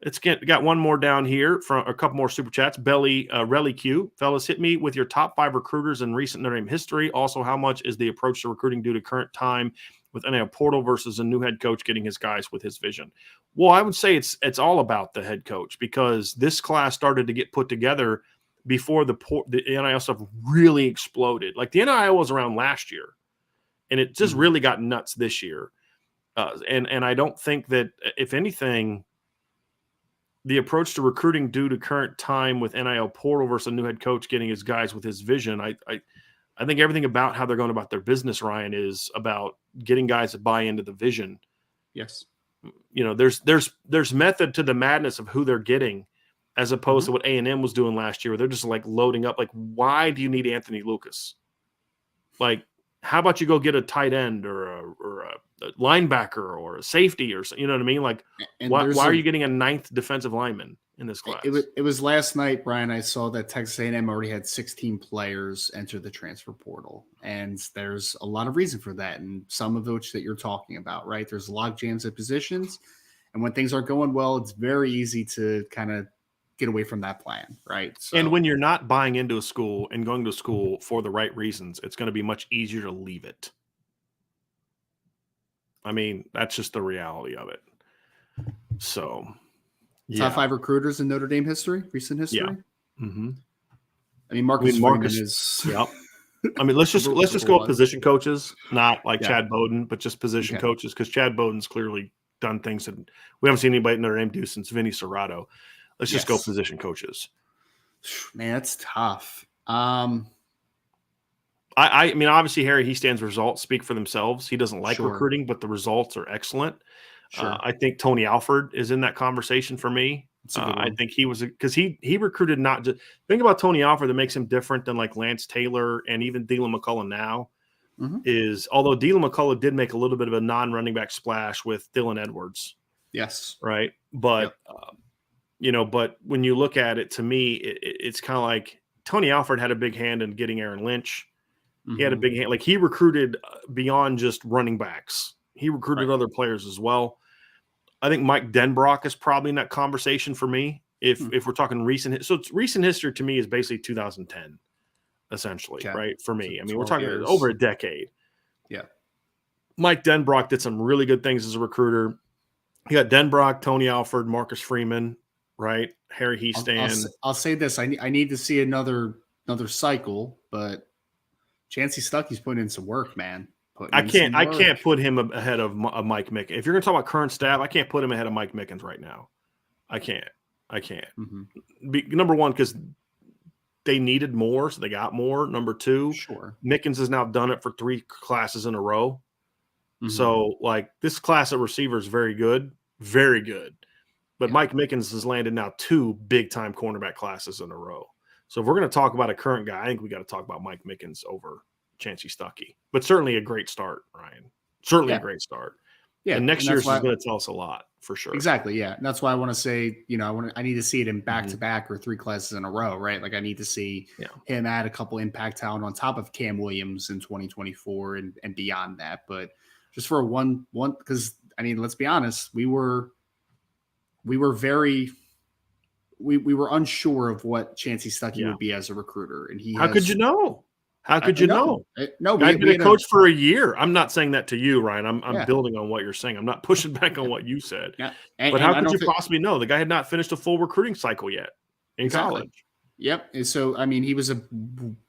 It's got one more down here from a couple more super chats. Relly Q. Fellas, hit me with your top 5 recruiters in recent Notre Dame history. Also, how much is the approach to recruiting due to current time with NIL portal versus a new head coach getting his guys with his vision? Well, I would say it's all about the head coach because this class started to get put together before the NIL stuff really exploded. Like the NIL was around last year, and it just really got nuts this year. And I don't think that, if anything, the approach to recruiting due to current time with NIL portal versus a new head coach getting his guys with his vision, I think everything about how they're going about their business, Ryan, is about getting guys to buy into the vision. Yes. There's method to the madness of who they're getting, as opposed to what A&M was doing last year, where they're just like loading up. Like, why do you need Anthony Lucas? Like, how about you go get a tight end or a linebacker or a safety or something? You know what I mean? Like, why are you getting a 9th defensive lineman in this class? It was last night, Brian, I saw that Texas A&M already had 16 players enter the transfer portal. And there's a lot of reason for that. And some of which that you're talking about, right? There's log jams at positions. And when things aren't going well, it's very easy to kind of get away from that plan, right? So, and when you're not buying into a school and going to school for the right reasons, it's going to be much easier to leave it. I mean, that's just the reality of it. So, top 5 recruiters in Notre Dame history, recent history. Yeah. Mm-hmm. I mean, Marcus is. Yep. I mean, let's just go with position coaches, not like Chad Bowden, but just position coaches, because Chad Bowden's clearly done things that we haven't seen anybody in Notre Dame do since Vinny Serrato. Let's just go position coaches. Man, that's tough. I mean, obviously, Harry Hiestan's results speak for themselves. He doesn't like Sure. recruiting, but the results are excellent. Sure. I think Tony Alford is in that conversation for me. I think he was because he recruited not just think about Tony Alford that makes him different than like Lance Taylor and even Dylan McCullough now is although Dylan McCullough did make a little bit of a non-running back splash with Dylan Edwards. Yes. Right. But, but when you look at it, to me, it's kind of like Tony Alford had a big hand in getting Aaron Lynch. He had a big hand. Like he recruited beyond just running backs. He recruited other players as well. I think Mike Denbrock is probably in that conversation for me. If we're talking recent, so it's recent history to me is basically 2010, essentially, right? For me, I mean, we're talking over a decade. Yeah. Mike Denbrock did some really good things as a recruiter. You got Denbrock, Tony Alford, Marcus Freeman, right? Harry Hiestan. I'll say this: I need to see another cycle, but Chancey Stuckey's putting in some work, man. I can't put him ahead of Mike Mickens. If you're going to talk about current staff, I can't put him ahead of Mike Mickens right now. I can't. Number one, because they needed more, so they got more. Number two, Mickens has now done it for 3 classes in a row. So, like, this class of receiver is very good. Very good. But Mike Mickens has landed now 2 big-time cornerback classes in a row. So if we're going to talk about a current guy, I think we got to talk about Mike Mickens over Chancey Stuckey. But certainly a great start, Ryan. Certainly a great start. Yeah. And next year's is going to tell us a lot, for sure. Exactly, yeah. And that's why I want to say, I need to see it in back-to-back or 3 classes in a row, right? Like I need to see him add a couple impact talent on top of Cam Williams in 2024 and beyond that. But just for one, because, I mean, let's be honest, we were unsure of what Chancey Stuckey would be as a recruiter, and How could you know? How could you know? No, I've been a coach for a year. I'm not saying that to you, Ryan. I'm building on what you're saying. I'm not pushing back on what you said. But how could you possibly know? The guy had not finished a full recruiting cycle yet in college. Yep. And so, I mean, he was a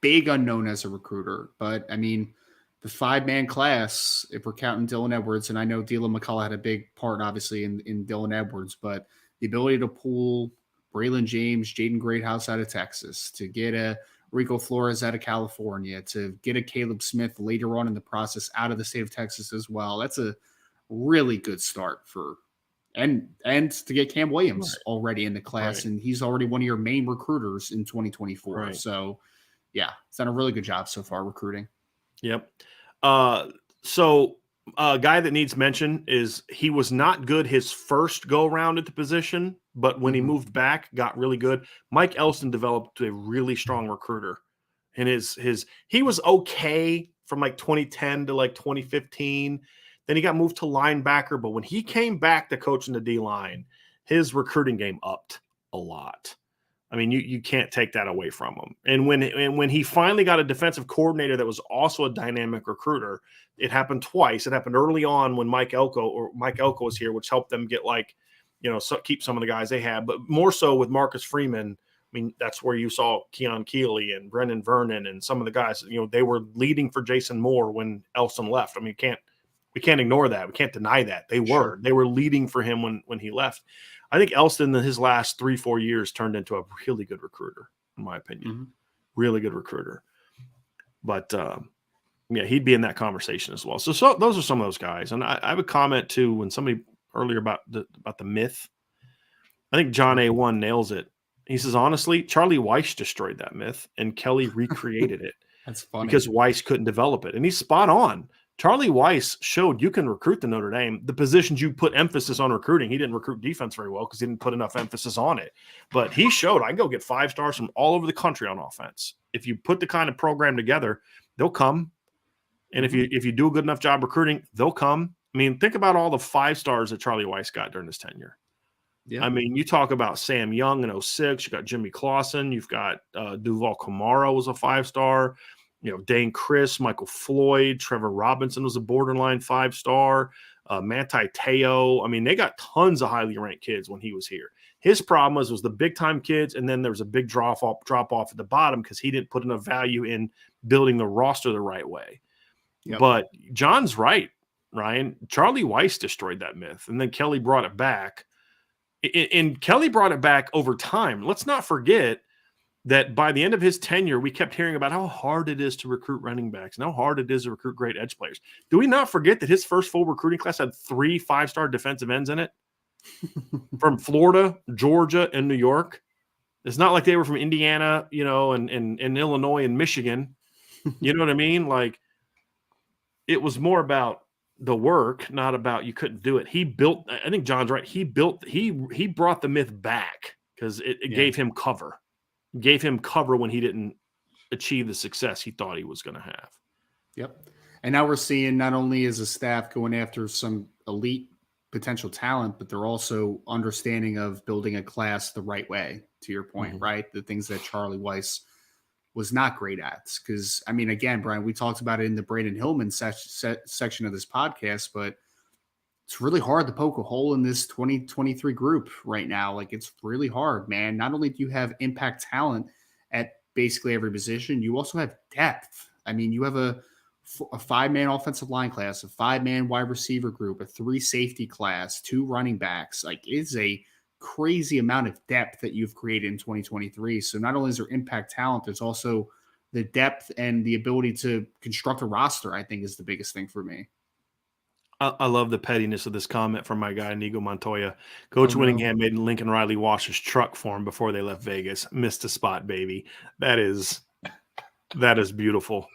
big unknown as a recruiter. But, I mean, the 5-man class, if we're counting Dylan Edwards, and I know Dylan McCullough had a big part, obviously, in Dylan Edwards, but the ability to pull Braylon James, Jaden Greathouse out of Texas, to get a Rico Flores out of California, to get a Caleb Smith later on in the process out of the state of Texas as well. That's a really good start for and to get Cam Williams already in the class, and he's already one of your main recruiters in 2024. So, yeah, it's done a really good job so far recruiting. Yep. So a guy that needs mention is he was not good his first go around at the position, but when he moved back, got really good. Mike Elston developed a really strong recruiter, and he was okay from like 2010 to like 2015. Then he got moved to linebacker, but when he came back to coaching the D line, his recruiting game upped a lot. I mean, you can't take that away from him. And when he finally got a defensive coordinator that was also a dynamic recruiter, it happened twice. It happened early on when Mike Elko was here, which helped them get keep some of the guys they had, but more so with Marcus Freeman. I mean, that's where you saw Keon Keeley and Brendan Vernon and some of the guys. They were leading for Jason Moore when Elston left. I mean, we can't ignore that. We can't deny that. They were leading for him when he left. I think Elston in his last 3-4 years turned into a really good recruiter, in my opinion. Really good recruiter. But he'd be in that conversation as well. So those are some of those guys. And I have a comment too when somebody earlier about the myth. I think John A1 nails it. He says, honestly, Charlie Weiss destroyed that myth and Kelly recreated it. That's funny. Because Weiss couldn't develop it. And he's spot on. Charlie Weiss showed you can recruit the Notre Dame. The positions you put emphasis on recruiting, he didn't recruit defense very well because he didn't put enough emphasis on it. But he showed I can go get 5 stars from all over the country on offense. If you put the kind of program together, they'll come. And if you do a good enough job recruiting, they'll come. I mean, think about all the 5 stars that Charlie Weiss got during his tenure. Yeah. I mean, you talk about Sam Young in 06. You got Jimmy Clausen. You've got Duval Kamara was a 5-star. Dane Chris, Michael Floyd, Trevor Robinson was a borderline 5-star. Manti Te'o. I mean, they got tons of highly ranked kids when he was here. His problem was the big time kids, and then there was a big drop off at the bottom because he didn't put enough value in building the roster the right way. Yep. But John's right. Ryan. Charlie Weiss destroyed that myth, and then Kelly brought it back. And Kelly brought it back over time. Let's not forget that by the end of his tenure, we kept hearing about how hard it is to recruit running backs and how hard it is to recruit great edge players. Do we not forget that his first full recruiting class had 3 5-star defensive ends in it from Florida, Georgia, and New York? It's not like they were from Indiana, and Illinois and Michigan. You know what I mean? Like, it was more about the work, not about you couldn't do it. I think John's right. He brought the myth back because it gave him cover. Gave him cover when he didn't achieve the success he thought he was going to have. Yep. And now we're seeing not only is a staff going after some elite potential talent, but they're also understanding of building a class the right way, to your point, right? The things that Charlie Weiss was not great at. Because, I mean, again, Brian, we talked about it in the Brandyn Hillman section of this podcast, but it's really hard to poke a hole in this 2023 group right now. Like, it's really hard, man. Not only do you have impact talent at basically every position, you also have depth. I mean, you have a 5-man offensive line class, a 5-man wide receiver group, a 3 safety class, 2 running backs. Like, it's a crazy amount of depth that you've created in 2023. So not only is there impact talent, there's also the depth and the ability to construct a roster, I think, is the biggest thing for me. I love the pettiness of this comment from my guy, Nigo Montoya. Coach Winningham made Lincoln Riley wash his truck for him before they left Vegas. Missed a spot, baby. That is beautiful.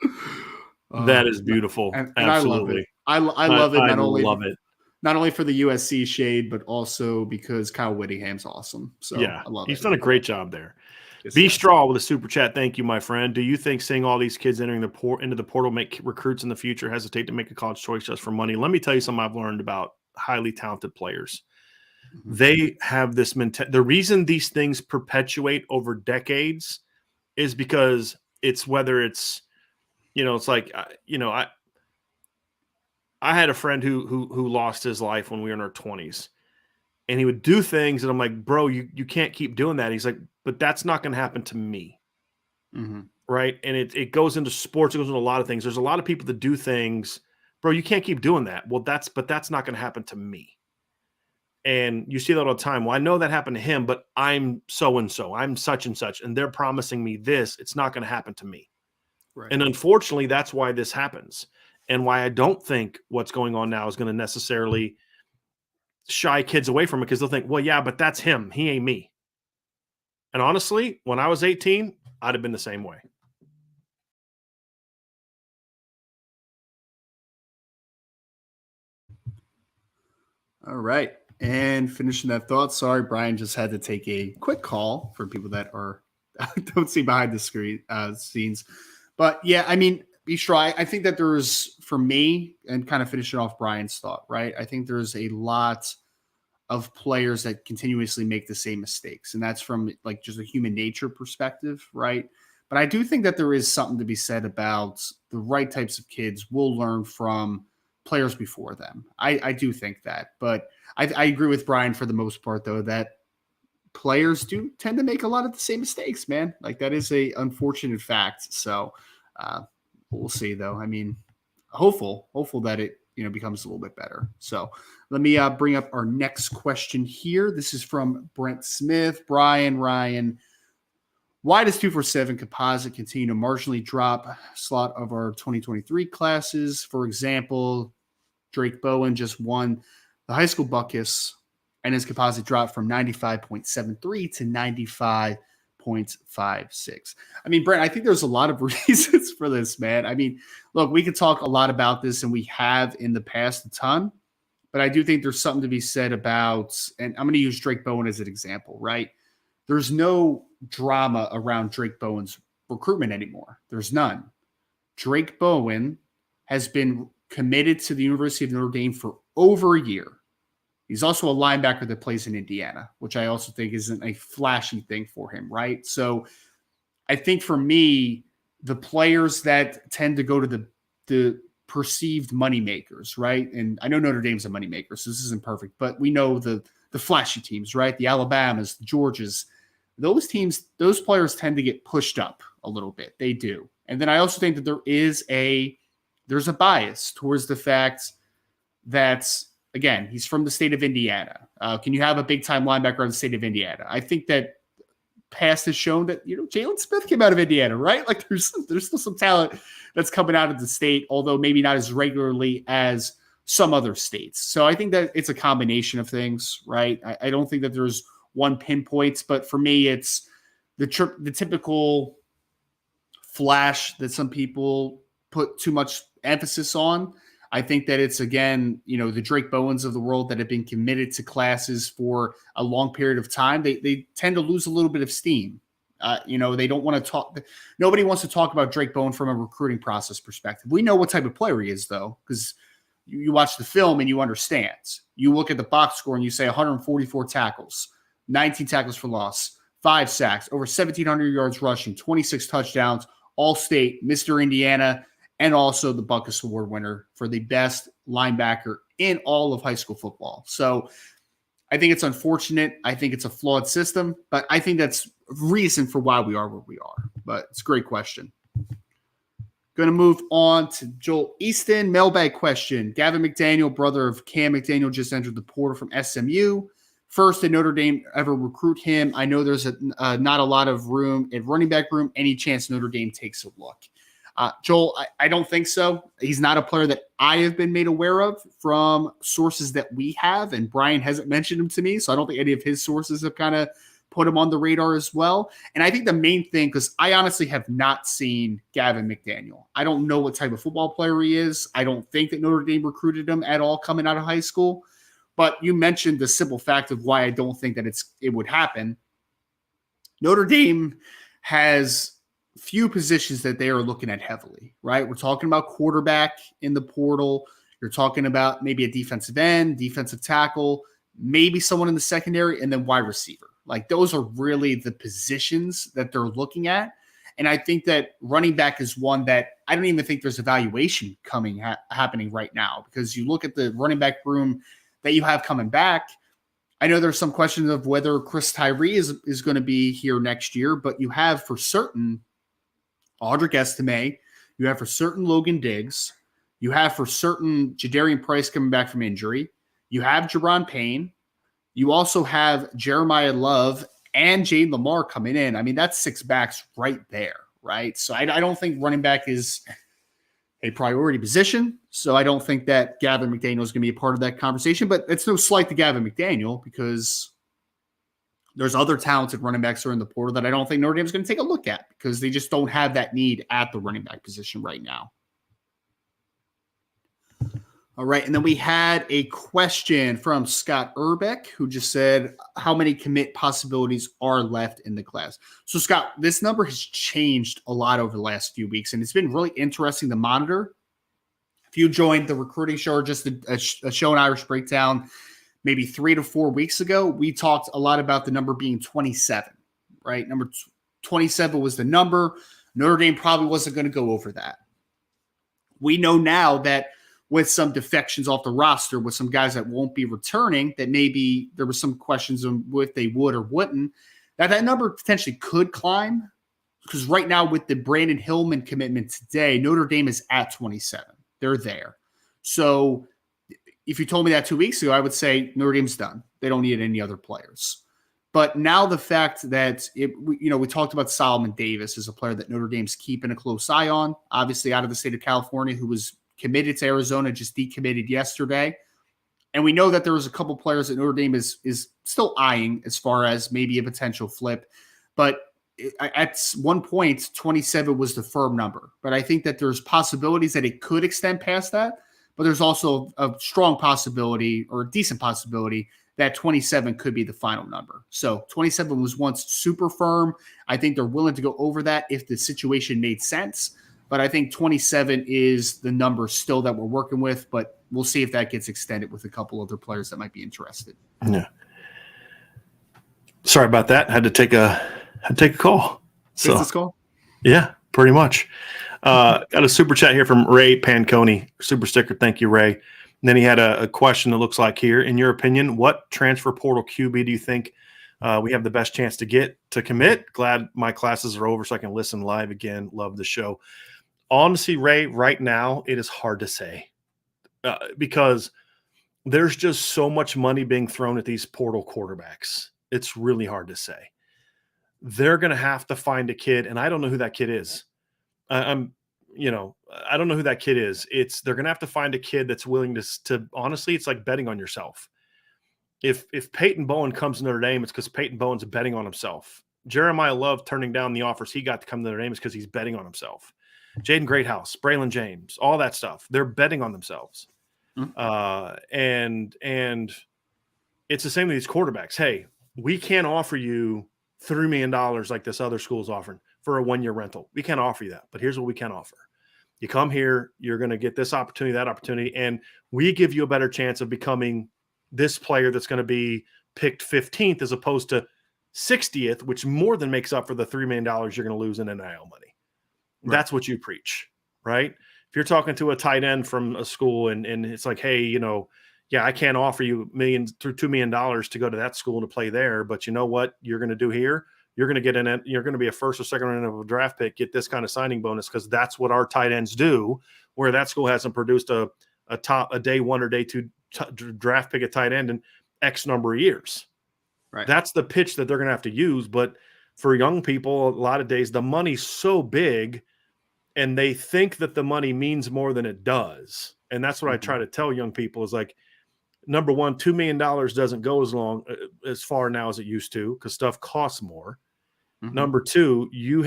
That is beautiful. And absolutely. I love it. Love it. Not only for the USC shade, but also because Kyle Whittingham's awesome. So yeah, I love he's done a great job there. Yes, B Straw with a super chat. Thank you, my friend. Do you think seeing all these kids entering into the portal make recruits in the future hesitate to make a college choice just for money? Let me tell you something I've learned about highly talented players. Mm-hmm. They have this mentality. The reason these things perpetuate over decades is because it's whether it's, it's like, I had a friend who lost his life when we were in our 20s. And he would do things, and I'm like, bro, you can't keep doing that. He's like, but that's not going to happen to me. Mm-hmm. Right? And it goes into sports. It goes into a lot of things. There's a lot of people that do things, bro, you can't keep doing that. Well, that's not going to happen to me. And you see that all the time. Well, I know that happened to him, but I'm so-and-so. I'm such and such. And they're promising me this. It's not going to happen to me. Right. And unfortunately, that's why this happens. And why I don't think what's going on now is going to necessarily shy kids away from it, because they'll think, well, yeah, but that's him. He ain't me. And honestly, when I was 18, I'd have been the same way. All right. And finishing that thought, sorry, Brian just had to take a quick call for people that don't see behind the scenes. But yeah, I mean, I think that there's, for me, and kind of finishing off Brian's thought, right? I think there's a lot of players that continuously make the same mistakes. And that's from like just a human nature perspective, right? But I do think that there is something to be said about the right types of kids will learn from players before them. I do think that. But I agree with Brian for the most part, though, that players do tend to make a lot of the same mistakes, man. Like, that is a unfortunate fact. So we'll see, though. I mean, hopeful that it becomes a little bit better. So let me bring up our next question here. This is from Brent Smith. Ryan, why does 247 composite continue to marginally drop slot of our 2023 classes? For example, Drake Bowen just won the high school Buckus, and his composite dropped from 95.73 to 95.56. I mean, Brent, I think there's a lot of reasons for this, man. I mean, look, we could talk a lot about this, and we have in the past a ton, but I do think there's something to be said about, and I'm going to use Drake Bowen as an example, right? There's no drama around Drake Bowen's recruitment anymore. There's none. Drake Bowen has been committed to the University of Notre Dame for over a year. He's also a linebacker that plays in Indiana, which I also think isn't a flashy thing for him, right? So I think for me, the players that tend to go to the perceived money makers, right? And I know Notre Dame's a money maker, so this isn't perfect, but we know the flashy teams, right? The Alabamas, the Georgias, those teams, those players tend to get pushed up a little bit. They do. And then I also think that there's a bias towards the fact that's, again, he's from the state of Indiana. Can you have a big-time linebacker in the state of Indiana? I think that past has shown that, Jalen Smith came out of Indiana, right? Like there's still some talent that's coming out of the state, although maybe not as regularly as some other states. So I think that it's a combination of things, right? I don't think that there's one pinpoint, but for me, it's the typical flash that some people put too much emphasis on. I think that it's, again, the Drake Bowens of the world that have been committed to classes for a long period of time. They tend to lose a little bit of steam. They don't want to talk. Nobody wants to talk about Drake Bowen from a recruiting process perspective. We know what type of player he is, though, because you watch the film and you understand. You look at the box score and you say 144 tackles, 19 tackles for loss, 5 sacks, over 1,700 yards rushing, 26 touchdowns, All-State, Mr. Indiana, and also the Buckus Award winner for the best linebacker in all of high school football. So I think it's unfortunate. I think it's a flawed system, but I think that's reason for why we are where we are. But it's a great question. Going to move on to Joel Easton. Mailbag question. Gavin McDaniel, brother of Cam McDaniel, just entered the portal from SMU. First, did Notre Dame ever recruit him? I know there's not a lot of room at running back room. Any chance Notre Dame takes a look? Joel, I don't think so. He's not a player that I have been made aware of from sources that we have, and Brian hasn't mentioned him to me, so I don't think any of his sources have kind of put him on the radar as well. And I think the main thing, because I honestly have not seen Gavin McDaniel. I don't know what type of football player he is. I don't think that Notre Dame recruited him at all coming out of high school. But you mentioned the simple fact of why I don't think that it would happen. Notre Dame has few positions that they are looking at heavily, right? We're talking about quarterback in the portal. You're talking about maybe a defensive end, defensive tackle, maybe someone in the secondary, and then wide receiver. Like those are really the positions that they're looking at. And I think that running back is one that I don't even think there's evaluation happening right now, because you look at the running back room that you have coming back. I know there's some questions of whether Chris Tyree is going to be here next year, but you have for certain Audric Estime, you have for certain Logan Diggs, you have for certain Jadarian Price coming back from injury, you have Jerron Payne, you also have Jeremiah Love and Jade Lamar coming in. I mean, that's 6 backs right there, right? So I don't think running back is a priority position, so I don't think that Gavin McDaniel is going to be a part of that conversation, but it's no slight to Gavin McDaniel because there's other talented running backs that are in the portal that I don't think Notre Dame is going to take a look at because they just don't have that need at the running back position right now. All right, and then we had a question from Scott Urbeck, who just said, how many commit possibilities are left in the class? So, Scott, this number has changed a lot over the last few weeks, and it's been really interesting to monitor. If you joined the recruiting show or just a show in Irish Breakdown maybe 3 to 4 weeks ago, we talked a lot about the number being 27, right? Number 27 was the number. Notre Dame probably wasn't going to go over that. We know now that with some defections off the roster, with some guys that won't be returning, that maybe there was some questions on if they would or wouldn't, that number potentially could climb. Because right now with the Brandyn Hillman commitment today, Notre Dame is at 27. They're there. So if you told me that 2 weeks ago, I would say Notre Dame's done. They don't need any other players. But now the fact that, we talked about Solomon Davis as a player that Notre Dame's keeping a close eye on, obviously out of the state of California, who was committed to Arizona, just decommitted yesterday. And we know that there was a couple players that Notre Dame is still eyeing as far as maybe a potential flip. But at one point, 27 was the firm number. But I think that there's possibilities that it could extend past that. But there's also a strong possibility or a decent possibility that 27 could be the final number. So 27 was once super firm. I think they're willing to go over that if the situation made sense. But I think 27 is the number still that we're working with, but we'll see if that gets extended with a couple other players that might be interested. Yeah. Sorry about that. Had to take a call. Business call? Yeah, pretty much. Got a super chat here from Ray Panconi, super sticker. Thank you, Ray. And then he had a question that looks like here. In your opinion, what transfer portal QB do you think we have the best chance to commit? Glad my classes are over so I can listen live again. Love the show. Honestly, Ray, right now, it is hard to say because there's just so much money being thrown at these portal quarterbacks. It's really hard to say. They're going to have to find a kid, and I don't know who that kid is. I'm, I don't know who that kid is. They're going to have to find a kid that's willing to honestly, it's like betting on yourself. If Peyton Bowen comes to Notre Dame, it's because Peyton Bowen's betting on himself. Jeremiah Love turning down the offers he got to come to Notre Dame is because he's betting on himself. Jaden Greathouse, Braylon James, all that stuff. They're betting on themselves. And it's the same with these quarterbacks. Hey, we can't offer you $3 million like this other school's offering for a 1-year rental. We can't offer you that, but here's what we can offer. You come here, you're going to get this opportunity, that opportunity, and we give you a better chance of becoming this player that's going to be picked 15th as opposed to 60th, which more than makes up for the $3 million you're going to lose in NIL money. Right. That's what you preach, right? If you're talking to a tight end from a school and it's like, hey, I can't offer you $2 million to go to that school to play there, but you know what you're going to do here? You're going to get you're going to be a first or second round of a draft pick, get this kind of signing bonus because that's what our tight ends do, where that school hasn't produced a day 1 or day 2 draft pick at tight end in X number of years. Right. That's the pitch that they're going to have to use. But for young people, a lot of days, the money's so big and they think that the money means more than it does. And that's what I try to tell young people is like, number one, $2 million doesn't go as far now as it used to because stuff costs more. Mm-hmm. Number two, you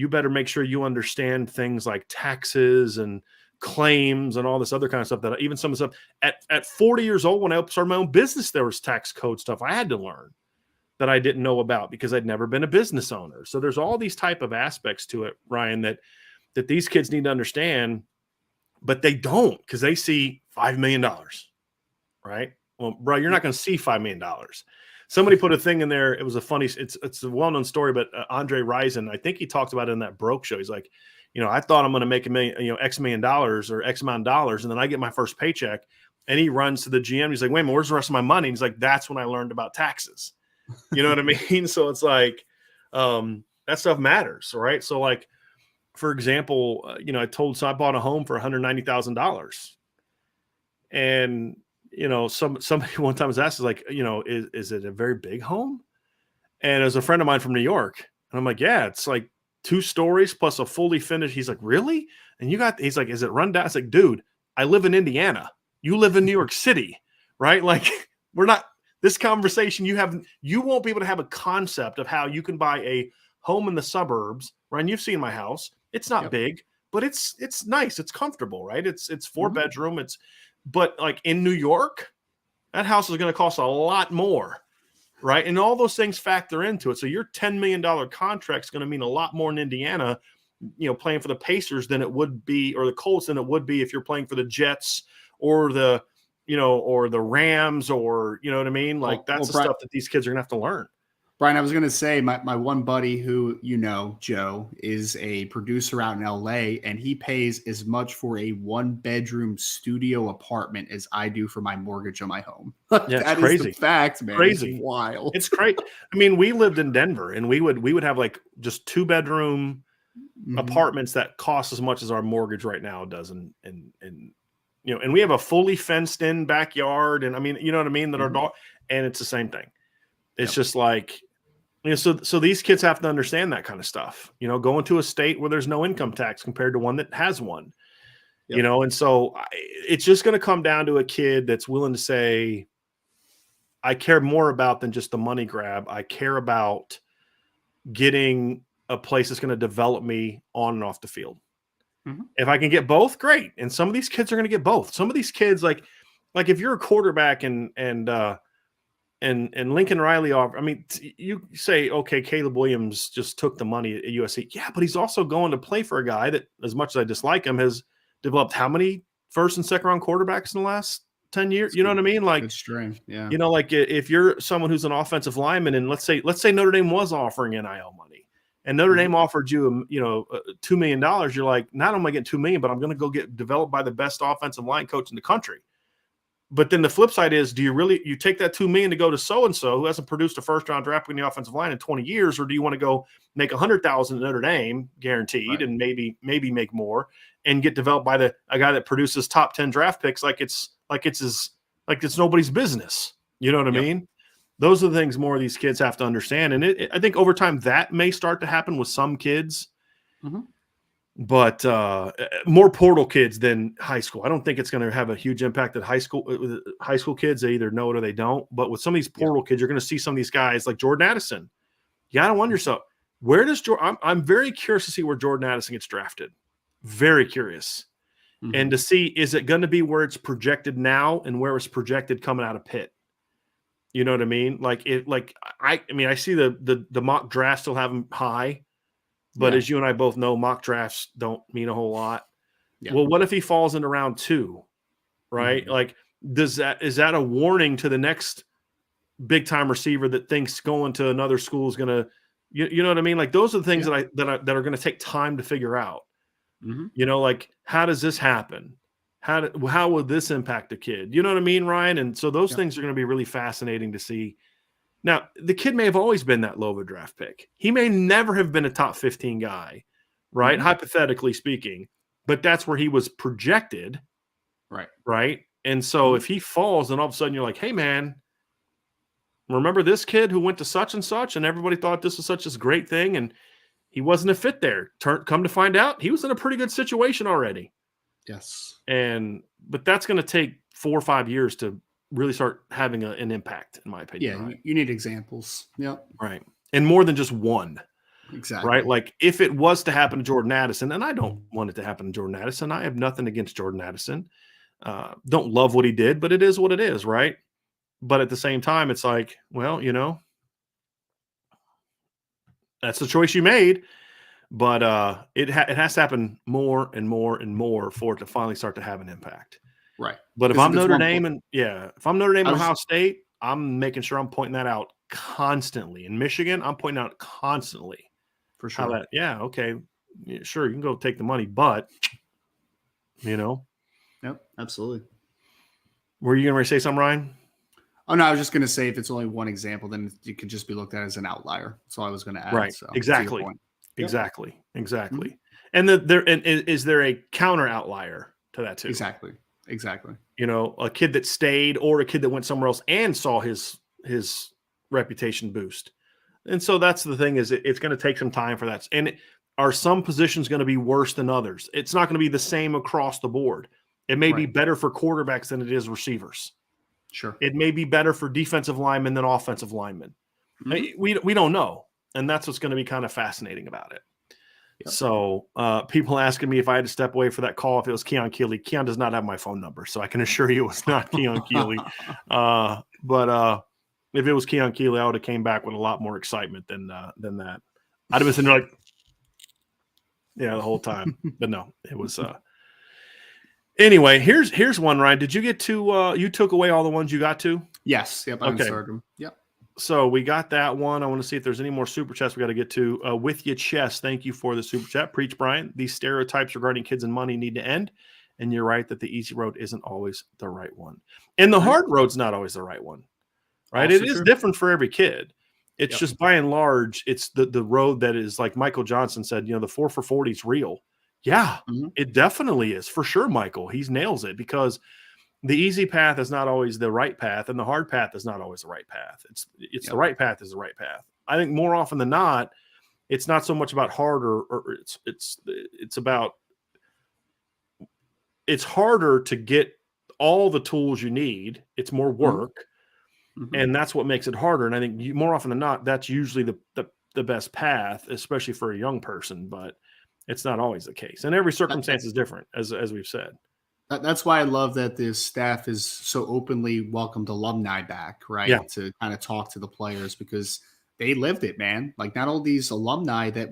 better make sure you understand things like taxes and claims and all this other kind of stuff that even some of the stuff at 40 years old, when I started my own business, there was tax code stuff I had to learn that I didn't know about because I'd never been a business owner. So there's all these type of aspects to it, Ryan, that these kids need to understand, but they don't because they see $5 million, right? Well, bro, you're not going to see $5 million. Somebody put a thing in there. It was it's a well-known story, but Andre Rison, I think he talked about it in that Broke show. He's like, I thought I'm going to make X million dollars or X amount of dollars. And then I get my first paycheck and he runs to the GM. He's like, wait a minute, where's the rest of my money? And he's like, that's when I learned about taxes. You know what I mean? So it's like, that stuff matters. Right. So like, for example, I bought a home for $190,000 and, somebody one time was asked, like, is it a very big home? And it was a friend of mine from New York. And I'm like, yeah, it's like 2 stories plus a fully finished. He's like, really? And he's like, is it run down? It's like, dude, I live in Indiana. You live in New York City, right? Like this conversation you won't be able to have a concept of how you can buy a home in the suburbs. Ryan, you've seen my house. It's not big, but it's nice. It's comfortable, right? It's 4-bedroom. But like in New York, that house is going to cost a lot more, right? And all those things factor into it. So your $10 million contract is going to mean a lot more in Indiana, playing for the Pacers than it would be, or the Colts than it would be if you're playing for the Jets or the Rams or, you know what I mean? Like that's the stuff that these kids are going to have to learn. Brian, I was going to say my one buddy who, Joe, is a producer out in LA, and he pays as much for a 1-bedroom studio apartment as I do for my mortgage on my home. Yeah, that crazy. Is the fact, man. Crazy. It's wild. It's crazy. I mean, we lived in Denver, and we would have like just 2-bedroom apartments that cost as much as our mortgage right now does, and we have a fully fenced in backyard, and I mean, you know what I mean, that our dog, and it's the same thing. It's just like, so these kids have to understand that kind of stuff, going to a state where there's no income tax compared to one that has one, and so it's just going to come down to a kid that's willing to say, I care more about than just the money grab. I care about getting a place that's going to develop me on and off the field. Mm-hmm. If I can get both, great. And some of these kids are going to get both. Some of these kids, like if you're a quarterback and Lincoln Riley you say, okay, Caleb Williams just took the money at USC. Yeah, but he's also going to play for a guy that, as much as I dislike him, has developed how many first and second round quarterbacks in the last 10 years? You know what I mean? Like, good string. Yeah. Like if you're someone who's an offensive lineman and let's say Notre Dame was offering NIL money and Notre Dame offered you, $2 million, you're like, not only am I getting $2 million, but I'm going to go get developed by the best offensive line coach in the country. But then the flip side is, do you take that $2 million to go to so-and-so who hasn't produced a first-round draft pick in the offensive line in 20 years, or do you want to go make $100,000 at Notre Dame guaranteed and maybe make more and get developed by a guy that produces top 10 draft picks like it's his like it's nobody's business. You know what I mean? Those are the things more of these kids have to understand. And I think over time that may start to happen with some kids, but more portal kids than high school. I don't think it's going to have a huge impact at high school. With high school kids, they either know it or they don't. But with some of these portal kids, you're going to see some of these guys like Jordan Addison. You got to wonder yourself, where does Jordan? I'm very curious to see where Jordan Addison gets drafted. Very curious. And to see, is it going to be where it's projected now and where it's projected coming out of Pitt? You know what I mean? I mean, I see the mock draft still have him high, but as you and I both know, mock drafts don't mean a whole lot. Well, what if he falls into round 2, right? Like, is that a warning to the next big time receiver that thinks going to another school is going to, you know what I mean? Like, those are the things that are going to take time to figure out. You know, like, how does this happen? How would this impact a kid? You know what I mean, Ryan? And so those things are going to be really fascinating to see. Now, the kid may have always been that low of a draft pick. He may never have been a top 15 guy, right? Hypothetically speaking, but that's where he was projected. Right. And so if he falls and all of a sudden you're like, hey, man, remember this kid who went to such and such and everybody thought this was such a great thing and he wasn't a fit there. Come to find out, he was in a pretty good situation already. Yes. But that's going to take 4 or 5 years to really start having an impact, in my opinion. Yeah, you need examples. Yep. Right. And more than just one. Exactly. Right. Like if it was to happen to Jordan Addison, and I don't want it to happen to Jordan Addison. I have nothing against Jordan Addison. Don't love what he did, but it is what it is. Right. But at the same time, it's like, well, you know, that's the choice you made. But it has to happen more and more and more for it to finally start to have an impact. Right. But if I'm Notre Dame and Ohio State, I'm making sure I'm pointing that out constantly. In Michigan, I'm pointing out constantly. For sure. Okay. Yeah, sure, you can go take the money, but you know. Yep, absolutely. Were you going to say something, Ryan? Oh, no, I was just going to say if it's only one example, then it could just be looked at as an outlier. That's all I was going to add. Right. So, exactly. Yep. Exactly. And is there a counter outlier to that too? Exactly. You know, a kid that stayed or a kid that went somewhere else and saw his reputation boost. And so that's the thing is it's going to take some time for that. And are some positions going to be worse than others? It's not going to be the same across the board. It may be better for quarterbacks than it is receivers. Sure. It may be better for defensive linemen than offensive linemen. We don't know. And that's what's going to be kind of fascinating about it. Yep. So people asking me if I had to step away for that call if it was Keon Keeley. Keon does not have my phone number, so I can assure you it was not Keon Keeley. But if it was Keon Keeley, I would have came back with a lot more excitement than that. I'd have been sitting there like, the whole time. But no, it was anyway, here's one, Ryan. Did you get to you took away all the ones you got to? Yes. Yep. I started them. Yep. So we got that one. I want to see if there's any more super chats we got to get to. With your chest, thank you for the super chat. Preach, Brian. These stereotypes regarding kids and money need to end. And you're right that the easy road isn't always the right one. And the hard road's not always the right one. Right? Also it is different for every kid. It's just by and large, it's the road that is like Michael Johnson said, the 4 for 40 is real. Yeah, it definitely is. For sure, Michael. He nails it because the easy path is not always the right path, and the hard path is not always the right path. It's the right path is the right path. I think more often than not, it's not so much about hard or it's about it's harder to get all the tools you need. It's more work, and that's what makes it harder. And I think more often than not, that's usually the best path, especially for a young person. But it's not always the case, and every circumstance is different, as we've said. That's why I love that this staff is so openly welcomed alumni back, right? Yeah. To kind of talk to the players because they lived it, man. Like not all these alumni that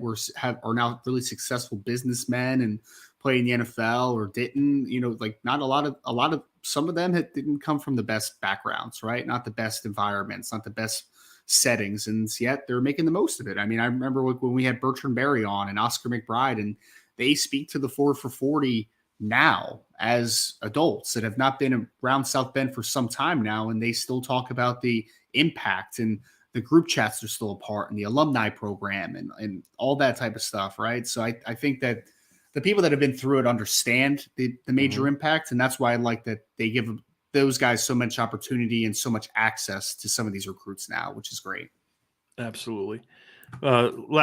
are now really successful businessmen and play in the NFL or didn't, like not a lot of some of them didn't come from the best backgrounds, right? Not the best environments, not the best settings, and yet they're making the most of it. I mean, I remember when we had Bertrand Berry on and Oscar McBride, and they speak to the 4 for 40 now as adults that have not been around South Bend for some time now, and they still talk about the impact and the group chats are still a part and the alumni program and all that type of stuff, right? So I think that the people that have been through it understand the major impact, and that's why I like that they give those guys so much opportunity and so much access to some of these recruits now, which is great. Absolutely.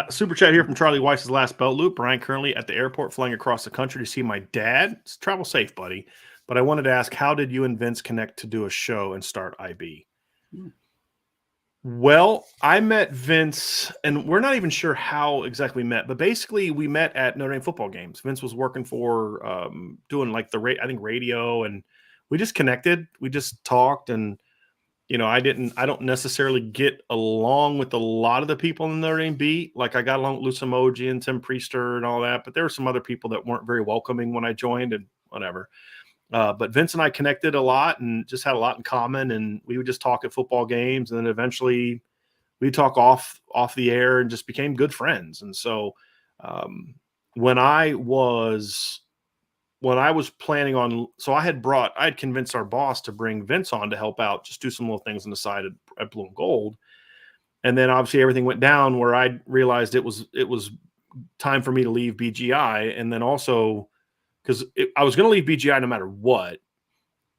Super chat here from Charlie Weiss's last belt loop. Brian, currently at the airport flying across the country to see my dad. Travel safe, buddy. But I wanted to ask, how did you and Vince connect to do a show and start IB? Well, I met Vince, and we're not even sure how exactly we met, but basically we met at Notre Dame football games. Vince was working for doing like I think radio, and we just connected. We just talked, and I don't necessarily get along with a lot of the people in the Notre Dame beat. Like I got along with Luce Emoji and Tim Priester and all that, but there were some other people that weren't very welcoming when I joined and whatever. But Vince and I connected a lot and just had a lot in common, and we would just talk at football games, and then eventually we'd talk off the air and just became good friends. And so when I was planning on, so I had convinced our boss to bring Vince on to help out, just do some little things on the side at Blue and Gold. And then obviously everything went down where I realized it was time for me to leave BGI. And then also because I was going to leave BGI no matter what,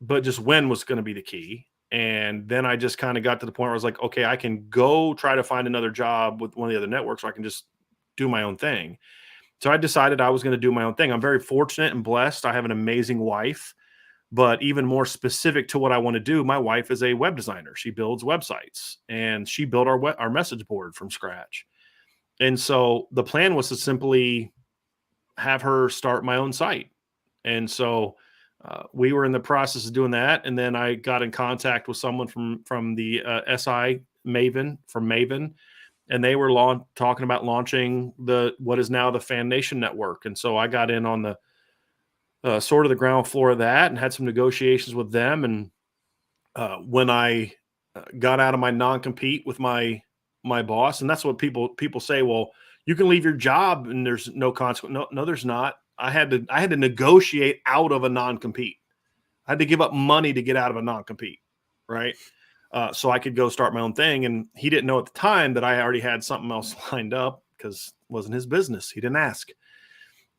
but just when was going to be the key. And then I just kind of got to the point where I was like, okay, I can go try to find another job with one of the other networks, or I can just do my own thing. So I decided I was going to do my own thing. I'm very fortunate and blessed. I have an amazing wife, but even more specific to what I want to do, my wife is a web designer. She builds websites, and she built our message board from scratch. And so the plan was to simply have her start my own site. And so we were in the process of doing that. And then I got in contact with someone from the SI Maven, from Maven, and they were talking about launching what is now the Fan Nation Network. And so I got in on the sort of the ground floor of that and had some negotiations with them. And when I got out of my non-compete with my boss, and that's what people say, well, you can leave your job and there's no consequence. No, there's not. I had to negotiate out of a non-compete. I had to give up money to get out of a non-compete, right? So I could go start my own thing. And he didn't know at the time that I already had something else lined up because it wasn't his business. He didn't ask.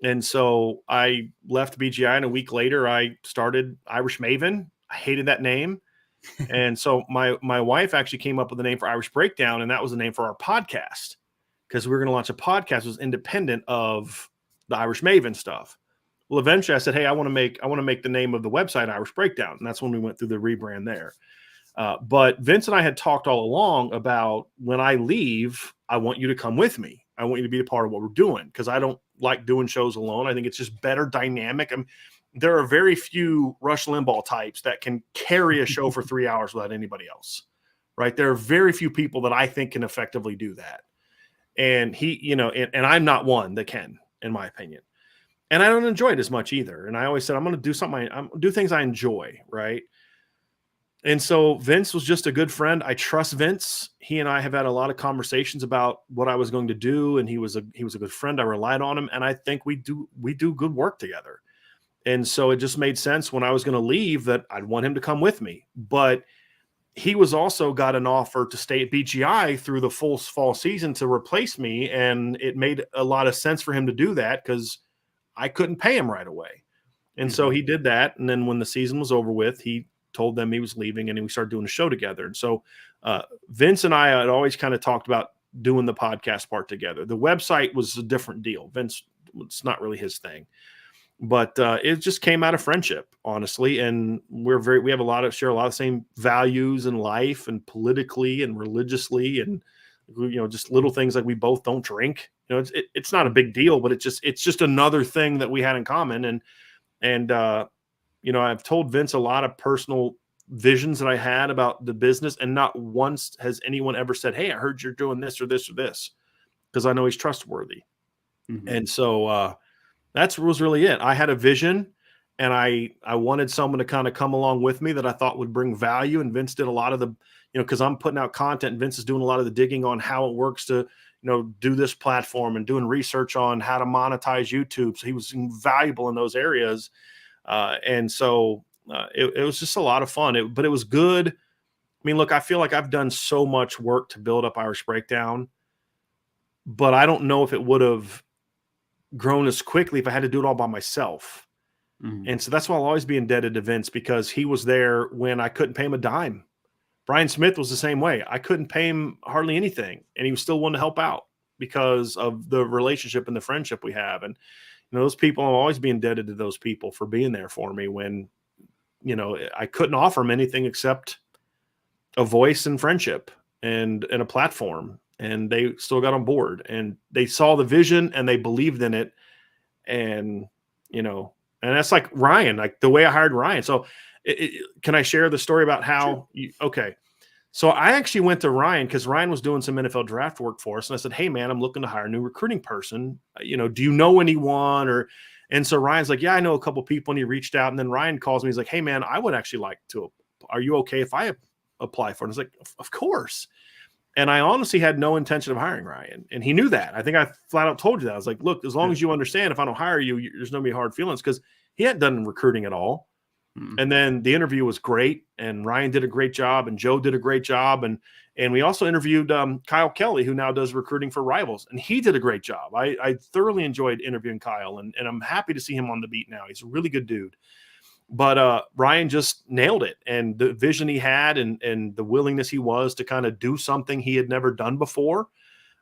And so I left BGI, and a week later I started Irish Maven. I hated that name. And so my wife actually came up with the name for Irish Breakdown, and that was the name for our podcast, because we were going to launch a podcast that was independent of the Irish Maven stuff. Well, eventually I said, hey, I want to make the name of the website Irish Breakdown. And that's when we went through the rebrand there. But Vince and I had talked all along about, when I leave, I want you to come with me. I want you to be a part of what we're doing, because I don't like doing shows alone. I think it's just better dynamic. There are very few Rush Limbaugh types that can carry a show for 3 hours without anybody else, right? There are very few people that I think can effectively do that. And he, and I'm not one that can, in my opinion. And I don't enjoy it as much either. And I always said, I'm going to do something. I'm do things I enjoy. Right. And so Vince was just a good friend. I trust Vince. He and I have had a lot of conversations about what I was going to do. And he was a good friend. I relied on him. And I think we do good work together. And so it just made sense when I was going to leave that I'd want him to come with me. But he was also got an offer to stay at BGI through the full fall season to replace me. And it made a lot of sense for him to do that because I couldn't pay him right away. And so he did that. And then when the season was over with, he told them he was leaving, and we started doing a show together. And so Vince and I had always kind of talked about doing the podcast part together. The website was a different deal. Vince, it's not really his thing. But it just came out of friendship, honestly. And we share a lot of the same values in life, and politically and religiously, and just little things like we both don't drink. It's not a big deal, but it's just another thing that we had in common. And I've told Vince a lot of personal visions that I had about the business, and not once has anyone ever said, "Hey, I heard you're doing this or this or this," because I know he's trustworthy. And so that was really it. I had a vision, and I wanted someone to kind of come along with me that I thought would bring value. And Vince did a lot of the, because I'm putting out content, and Vince is doing a lot of the digging on how it works to, do this platform, and doing research on how to monetize YouTube. So he was invaluable in those areas. And so it was just a lot of fun, but it was good. I mean, look, I feel like I've done so much work to build up Irish Breakdown, but I don't know if it would have grown as quickly if I had to do it all by myself. And so that's why I'll always be indebted to Vince, because he was there when I couldn't pay him a dime. Brian Smith was the same way. I couldn't pay him hardly anything, and he was still willing to help out because of the relationship and the friendship we have. And, those people, I'll always be indebted to those people for being there for me when, I couldn't offer them anything except a voice and friendship and a platform. And they still got on board, and they saw the vision and they believed in it. And, and that's like Ryan, like the way I hired Ryan. So can I share the story about how okay. So I actually went to Ryan because Ryan was doing some NFL draft work for us. And I said, hey man, I'm looking to hire a new recruiting person. Do you know anyone? And so Ryan's like, yeah, I know a couple people. And he reached out, and then Ryan calls me. He's like, hey man, I would actually like to, are you okay if I apply for it? And I was like, of course. And I honestly had no intention of hiring Ryan. And he knew that. I think I flat out told you that. I was like, look, as long as you understand, if I don't hire you, there's no be hard feelings, because he hadn't done recruiting at all. And then the interview was great, and Ryan did a great job, and Joe did a great job. And we also interviewed Kyle Kelly, who now does recruiting for Rivals, and he did a great job. I thoroughly enjoyed interviewing Kyle, and I'm happy to see him on the beat now. He's a really good dude. But Ryan just nailed it, and the vision he had and the willingness he was to kind of do something he had never done before.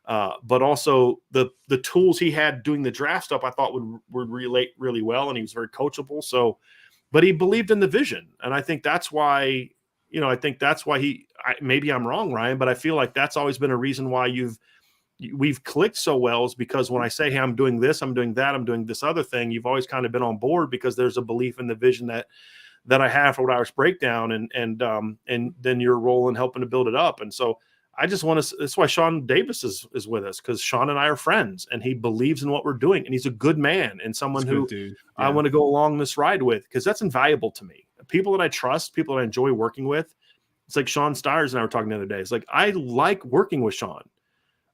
But also the tools he had doing the draft stuff, I thought would relate really well, and he was very coachable. So, but he believed in the vision, and I think that's why, maybe I'm wrong, Ryan, but I feel like that's always been a reason why we've clicked so well, is because when I say, hey, I'm doing this, I'm doing that, I'm doing this other thing, you've always kind of been on board, because there's a belief in the vision that I have for Irish Breakdown, and then your role in helping to build it up. And so I just want to, that's why Sean Davis is with us, because Sean and I are friends, and he believes in what we're doing, and he's a good man and someone who I want to go along this ride with, because that's invaluable to me. People that I trust, people that I enjoy working with. It's like Sean Stiers and I were talking the other day. It's like, I like working with Sean.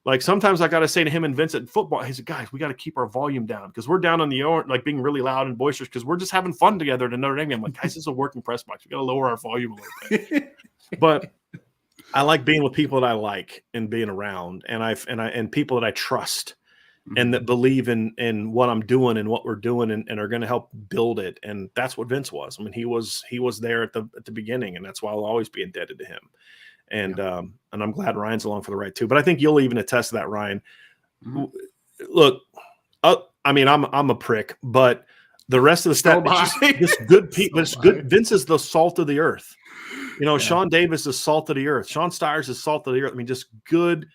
Like sometimes I got to say to him and Vincent, football, he said, guys, we got to keep our volume down, because we're down on the like being really loud and boisterous, because we're just having fun together at Notre Dame. I'm like, guys, this is a working press box. We got to lower our volume a little bit. But I like being with people that I like and being around, and people that I trust and that believe in what I'm doing and what we're doing, and are going to help build it. And that's what Vince was. I mean, he was there at the beginning, and that's why I'll always be indebted to him. And I'm glad Ryan's along for the ride too. But I think you'll even attest to that, Ryan. Look, I mean, I'm a prick, but the rest of the stuff, it's just good people. It's good. Vince is the salt of the earth. Sean Davis is salt of the earth. Sean Stiers is salt of the earth. I mean, just good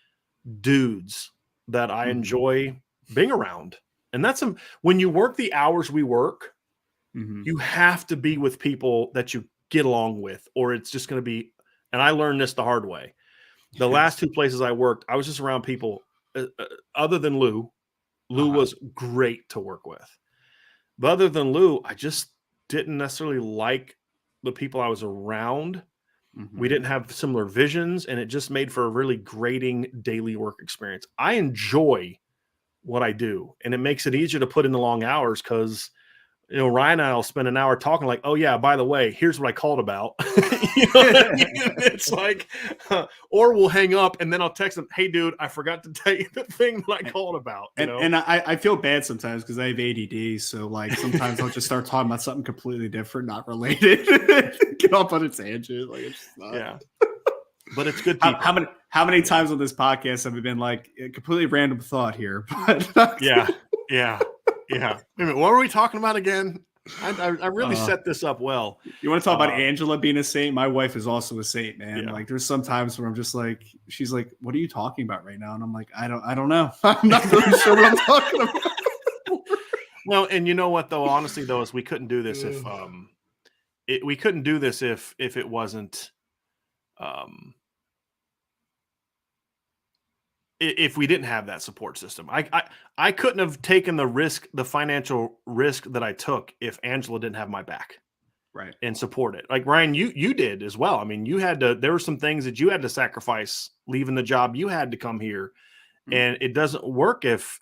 dudes that I enjoy being around. And that's when you work the hours we work, you have to be with people that you get along with, or it's just going to be. And I learned this the hard way. The last two places I worked, I was just around people other than Lou. Lou was great to work with. But other than Lou, I just didn't necessarily like the people I was around. We didn't have similar visions, and it just made for a really grating daily work experience. I enjoy what I do, and it makes it easier to put in the long hours, because Ryan and I will spend an hour talking like, oh yeah, by the way, here's what I called about. What I mean? It's like, or we'll hang up, and then I'll text him, hey dude, I forgot to tell you the thing that I called about. And I feel bad sometimes, because I have ADD. So like sometimes I'll just start talking about something completely different, not related. Get off on a tangent. Like, it's just not. Yeah. But it's good people. How many times on this podcast have we been like a completely random thought here? But Yeah. Wait a minute, what were we talking about again? I really set this up well. You want to talk about Angela being a saint? My wife is also a saint, man. Like there's some times where I'm just like, she's like, what are you talking about right now? And I'm like, I don't know. I'm not really sure what I'm talking about. Well, and you know what though, honestly though, is we couldn't do this if it wasn't if we didn't have that support system. I couldn't have taken the financial risk that I took if Angela didn't have my back, right, and support it. Like Ryan, you did as well. I mean, there were some things that you had to sacrifice, leaving the job you had to come here, and it doesn't work if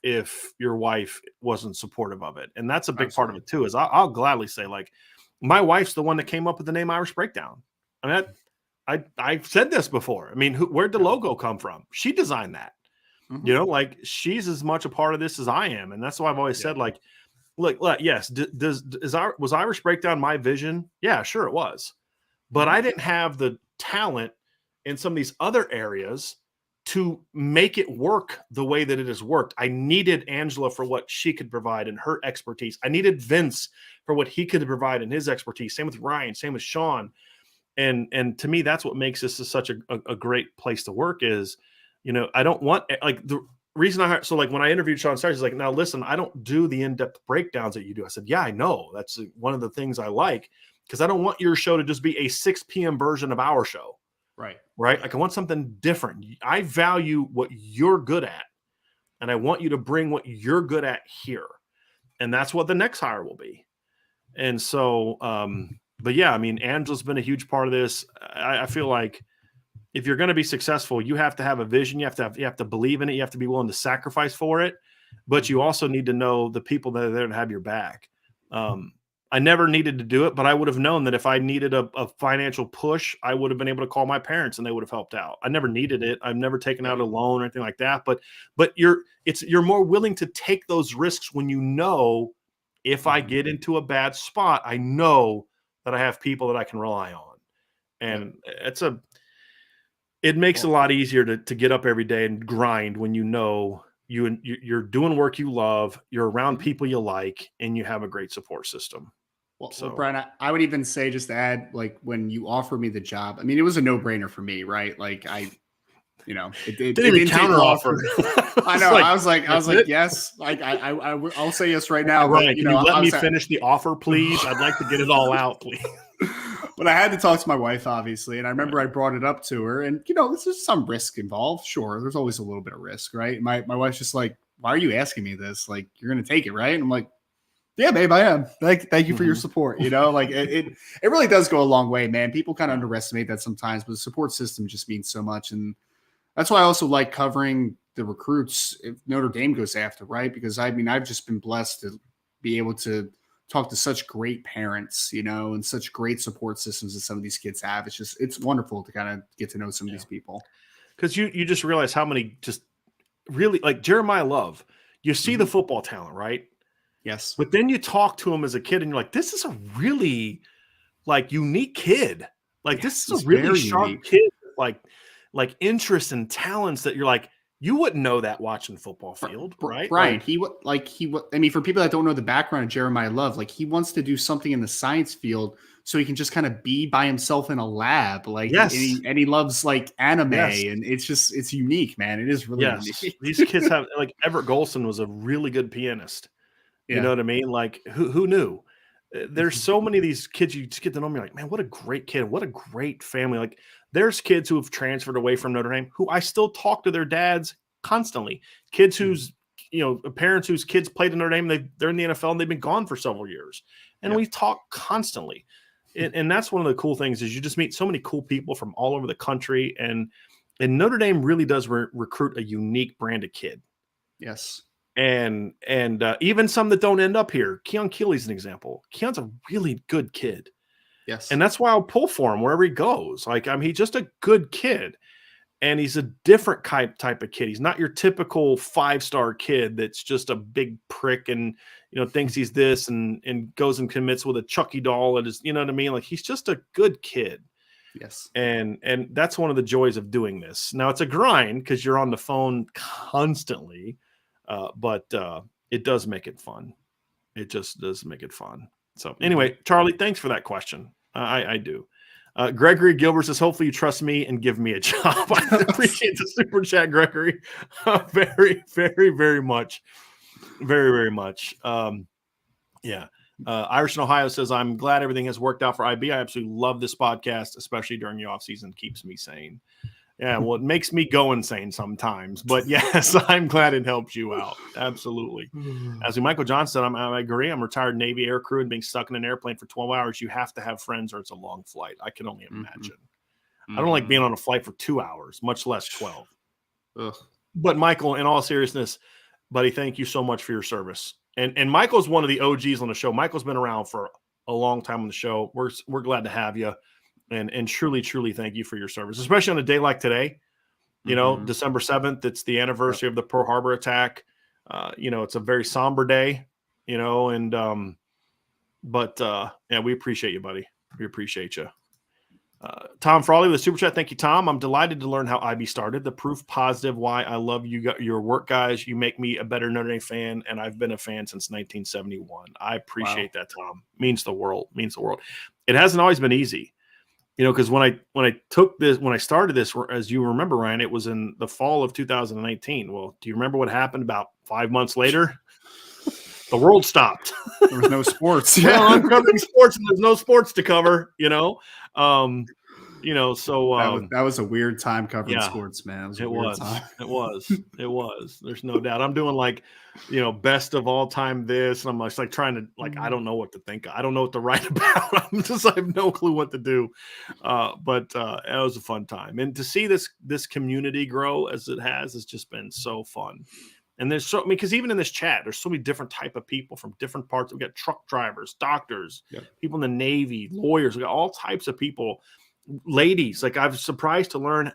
your wife wasn't supportive of it. And that's a big part of it too. Is I'll gladly say, like, my wife's the one that came up with the name Irish Breakdown. I mean, I've said this before. I mean, where'd the logo come from? She designed that. Like, she's as much a part of this as I am. And that's why I've always said, like, look, yes. Was Irish Breakdown my vision? Yeah, sure it was. But I didn't have the talent in some of these other areas to make it work the way that it has worked. I needed Angela for what she could provide and her expertise. I needed Vince for what he could provide and his expertise. Same with Ryan, same with Sean. And to me, that's what makes this such a great place to work is, I don't want like the reason when I interviewed Sean Starks, he's like, now listen, I don't do the in-depth breakdowns that you do. I said, yeah, I know. That's one of the things I like because I don't want your show to just be a 6 p.m. version of our show. Right. Like I want something different. I value what you're good at, and I want you to bring what you're good at here. And that's what the next hire will be. And so, but yeah, I mean, Angela's been a huge part of this. I feel like if you're going to be successful, you have to have a vision. You have to believe in it. You have to be willing to sacrifice for it. But you also need to know the people that are there to have your back. I never needed to do it, but I would have known that if I needed a financial push, I would have been able to call my parents and they would have helped out. I never needed it. I've never taken out a loan or anything like that. But you're more willing to take those risks when you know if I get into a bad spot, I know that I have people that I can rely on. And it makes it a lot easier to get up every day and grind when you know you're doing work you love, you're around people you like, and you have a great support system. Well, Brian, I would even say, just to add, like when you offered me the job, I mean, it was a no-brainer for me, right? Like it didn't even counter offer. I know. I was like, yes. Like I'll say yes right now. Right. But, let me finish the offer, please? I'd like to get it all out, please. But I had to talk to my wife, obviously. And I remember I brought it up to her, and, there's just some risk involved. Sure. There's always a little bit of risk, right? My wife's just like, why are you asking me this? Like, you're going to take it, right? And I'm like, yeah, babe, I am. Thank you for your support. Like it really does go a long way, man. People kind of underestimate that sometimes, but the support system just means so much. And that's why I also like covering the recruits if Notre Dame goes after, right? Because I mean, I've just been blessed to be able to talk to such great parents, and such great support systems that some of these kids have. It's wonderful to kind of get to know some of these people. Because you just realize how many just really, like Jeremiah Love, you see the football talent, right? Yes. But then you talk to him as a kid and you're like, this is a really unique kid. Like this is a really sharp kid, like interests and talents that you're like, you wouldn't know that watching football field, right? Right. I mean, for people that don't know the background of Jeremiah Love, like he wants to do something in the science field so he can just kind of be by himself in a lab. Like, yes. and he loves like anime, and it's unique, man. It is really unique. These kids have, like, Everett Golson was a really good pianist. You know what I mean? Like who knew? There's so many of these kids you just get to know. You're like, man, what a great kid. What a great family. Like there's kids who have transferred away from Notre Dame who I still talk to their dads constantly. Kids whose, parents whose kids played in Notre Dame, they're in the NFL and they've been gone for several years. And we talk constantly. And that's one of the cool things is you just meet so many cool people from all over the country. And Notre Dame really does recruit a unique brand of kid. Yes. And even some that don't end up here. Keon Keeley's an example. Keon's a really good kid. Yes. And that's why I'll pull for him wherever he goes. Like, I mean, he's just a good kid. And he's a different type of kid. He's not your typical 5-star kid that's just a big prick and, thinks he's this and goes and commits with a Chucky doll and is, you know what I mean? Like, he's just a good kid. Yes. And that's one of the joys of doing this. Now, it's a grind because you're on the phone constantly. But it does make it fun. It just does make it fun. So anyway, Charlie, thanks for that question. I do. Gregory Gilbert says, hopefully you trust me and give me a job. I appreciate the super chat, Gregory. Very, very, very much. Very, very much. Irish in Ohio says, I'm glad everything has worked out for IB. I absolutely love this podcast, especially during the off season. Keeps me sane. Yeah, well, it makes me go insane sometimes, but yes, I'm glad it helps you out. Absolutely. As Michael Johnson, I agree. I'm a retired Navy air crew, and being stuck in an airplane for 12 hours, you have to have friends or it's a long flight. I can only imagine. I don't like being on a flight for 2 hours, much less 12. Ugh. But Michael, in all seriousness, buddy, thank you so much for your service. And Michael's one of the OGs on the show. Michael's been around for a long time on the show. We're glad to have you. And truly, truly thank you for your service, especially on a day like today, December 7th. It's the anniversary of the Pearl Harbor attack. It's a very somber day. and yeah, we appreciate you, buddy. We appreciate you. Tom Frawley with a super chat. Thank you, Tom. I'm delighted to learn how IB started. The proof positive why I love your work, guys. You make me a better Notre Dame fan, and I've been a fan since 1971. I appreciate that, Tom. Means the world. Means the world. It hasn't always been easy, because when I started this, as you remember, Ryan, it was in the fall of 2019. Well, do you remember what happened about 5 months later? The world stopped. There was no sports. Well, I'm covering sports, and there's no sports to cover. So that was a weird time covering sports, man. It was. There's no doubt. I'm doing best of all time this, and I'm just trying to I don't know what to think. I don't know what to write about. I have no clue what to do. But it was a fun time, and to see this community grow as it has just been so fun. And there's because even in this chat, there's so many different type of people from different parts. We got truck drivers, doctors, people in the Navy, lawyers. We got all types of people, ladies. I was surprised to learn,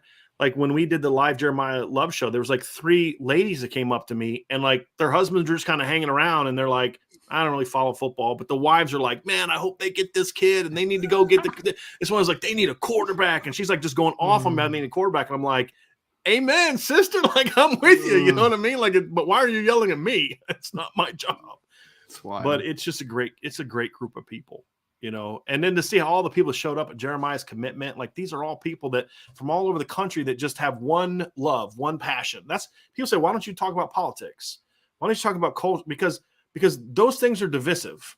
when we did the live Jeremiah Love show, there was 3 ladies that came up to me, and their husbands were just kind of hanging around, and they're like, I don't really follow football, but the wives are like, man, I hope they get this kid, and they need to go get this one was like, they need a quarterback, and she's just going off on about needing a quarterback, and I'm like, amen, sister. I'm with you. You know what I mean? But why are you yelling at me? It's not my job. That's why. But it's just a great group of people, and then to see how all the people showed up at Jeremiah's commitment, these are all people that from all over the country that just have one love, one passion. That's people say, why don't you talk about politics? Why don't you talk about culture? Because those things are divisive.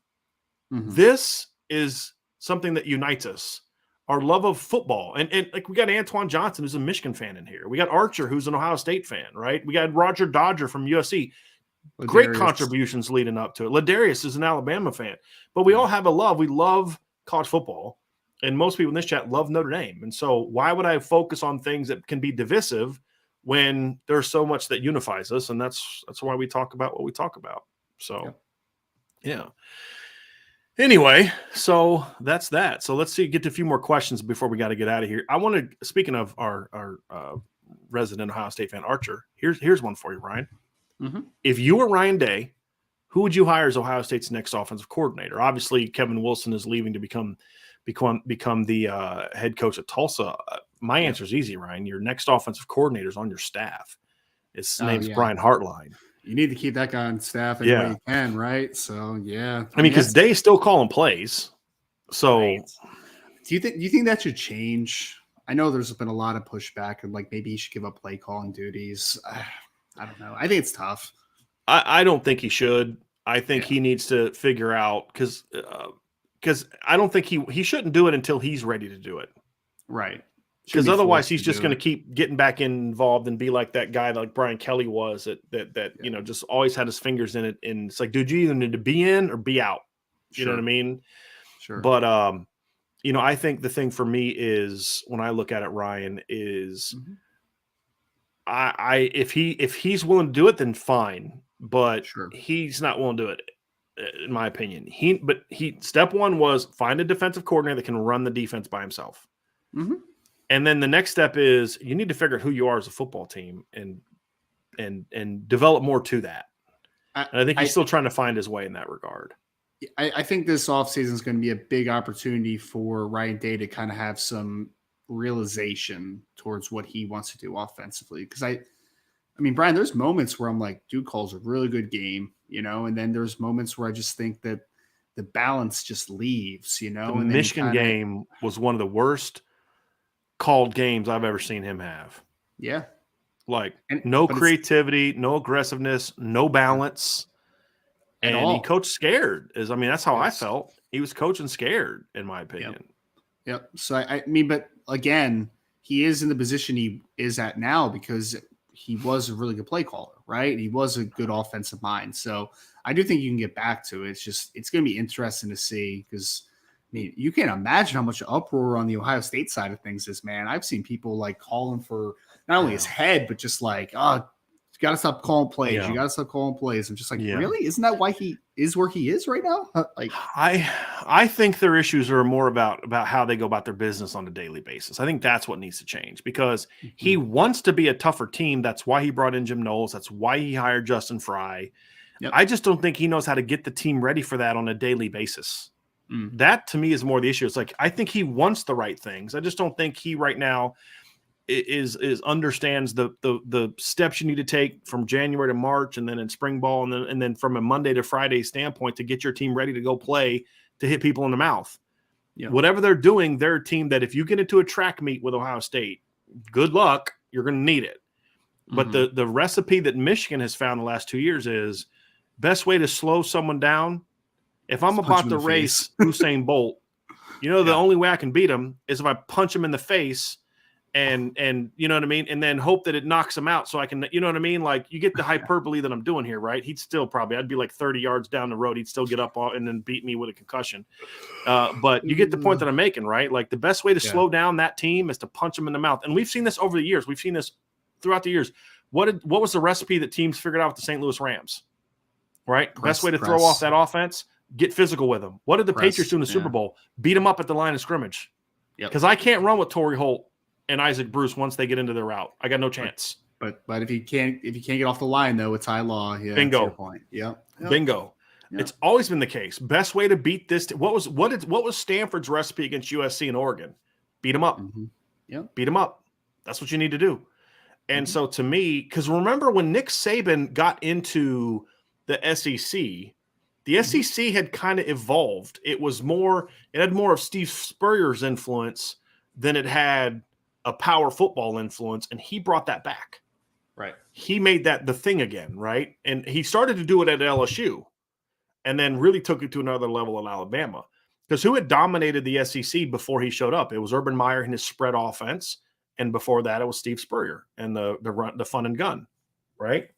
Mm-hmm. This is something that unites us. Our love of football. And we got Antoine Johnson, who's a Michigan fan in here. We got Archer, who's an Ohio State fan, right? We got Roger Dodger from USC. Ladarius. Great contributions leading up to it. Ladarius is an Alabama fan. But we all have a love. We love college football. And most people in this chat love Notre Dame. And so why would I focus on things that can be divisive when there's so much that unifies us? And that's why we talk about what we talk about. So, yeah. Anyway, so that's that. So let's get to a few more questions before we got to get out of here. I want to, speaking of our resident Ohio State fan, Archer, here's one for you, Ryan. Mm-hmm. If you were Ryan Day, who would you hire as Ohio State's next offensive coordinator? Obviously, Kevin Wilson is leaving to become the head coach at Tulsa. My answer is easy, Ryan. Your next offensive coordinator is on your staff. His name's Brian Hartline. You need to keep that guy on staff any way you can, right? So, yeah. I mean, because Day's still calling plays. So, right. Do you think that should change? I know there's been a lot of pushback and maybe he should give up play calling duties. I don't know. I think it's tough. I don't think he should. I think he needs to figure out because I don't think he shouldn't do it until he's ready to do it. Right. Because otherwise he's just going to keep getting back involved and be like that guy like Brian Kelly was that just always had his fingers in it. And it's dude, you either need to be in or be out. You know what I mean? Sure. But, I think the thing for me is when I look at it, Ryan, is if he's willing to do it, then fine. But he's not willing to do it, in my opinion. Step one was find a defensive coordinator that can run the defense by himself. Mm-hmm. And then the next step is you need to figure out who you are as a football team and develop more to that. And I think he's still trying to find his way in that regard. I think this offseason is going to be a big opportunity for Ryan Day to kind of have some realization towards what he wants to do offensively. Because I mean, Brian, there's moments where I'm like, dude calls a really good game, and then there's moments where I just think that the balance just leaves, The Michigan game was one of the worst called games I've ever seen him have. Yeah. No creativity, no aggressiveness, no balance. And he coached scared. That's how I felt. He was coaching scared, in my opinion. Yep. So, I mean, but again, he is in the position he is at now because he was a really good play caller, right? He was a good offensive mind. So I do think you can get back to it. It's going to be interesting to see because you can't imagine how much uproar on the Ohio State side of things is, man. I've seen people calling for not only his head, but just you got to stop calling plays. Yeah. You got to stop calling plays. I'm just really? Isn't that why he is where he is right now? I think their issues are more about how they go about their business on a daily basis. I think that's what needs to change because he wants to be a tougher team. That's why he brought in Jim Knowles. That's why he hired Justin Fry. Yep. I just don't think he knows how to get the team ready for that on a daily basis. That to me is more the issue. It's like, I think he wants the right things. I just don't think he right now is understands the steps you need to take from January to March, and then in spring ball, and then from a Monday to Friday standpoint to get your team ready to go play, to hit people in the mouth. Yep. Whatever they're doing, they're a team that if you get into a track meet with Ohio State, good luck. You're going to need it. But the recipe that Michigan has found the last 2 years is best way to slow someone down. If I'm about to race Usain Bolt, the only way I can beat him is if I punch him in the face and you know what I mean? And then hope that it knocks him out so I can, you know what I mean? Like, you get the hyperbole that I'm doing here, right? He'd still I'd be like 30 yards down the road. He'd still get up and then beat me with a concussion. But you get the point that I'm making, right? Like, the best way to slow down that team is to punch them in the mouth. And we've seen this over the years. We've seen this throughout the years. What was the recipe that teams figured out with the St. Louis Rams? Right? Best way to throw off that offense, get physical with them. What did the Patriots do in the Super Bowl? Beat them up at the line of scrimmage. Because I can't run with Torrey Holt and Isaac Bruce once they get into their route. I got no chance. But if you can't get off the line, though, it's high law. Yeah, bingo. That's your point. Yep. Bingo. Yep. It's always been the case. Best way to beat this. What was Stanford's recipe against USC and Oregon? Beat them up. Beat them up. That's what you need to do. And so to me, because remember when Nick Saban got into the SEC, the SEC had kind of evolved. It had more of Steve Spurrier's influence than it had a power football influence, and he brought that back. Right. He made that the thing again, right? And he started to do it at LSU and then really took it to another level at Alabama. Because who had dominated the SEC before he showed up? It was Urban Meyer and his spread offense. And before that, it was Steve Spurrier and the fun and gun, right?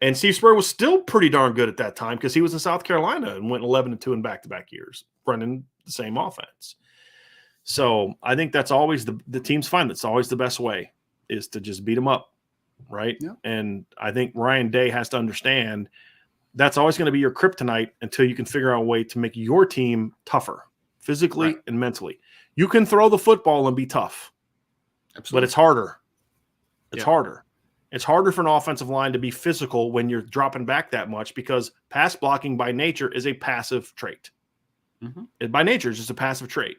And Steve Spurrier was still pretty darn good at that time because he was in South Carolina and went 11-2 in back-to-back years, running the same offense. So I think that's always the teams find that's always the best way is to just beat them up, right? Yeah. And I think Ryan Day has to understand that's always going to be your kryptonite until you can figure out a way to make your team tougher physically and mentally. You can throw the football and be tough. Absolutely. But it's harder. It's harder. It's harder for an offensive line to be physical when you're dropping back that much because pass blocking by nature is a passive trait. By nature, it's just a passive trait.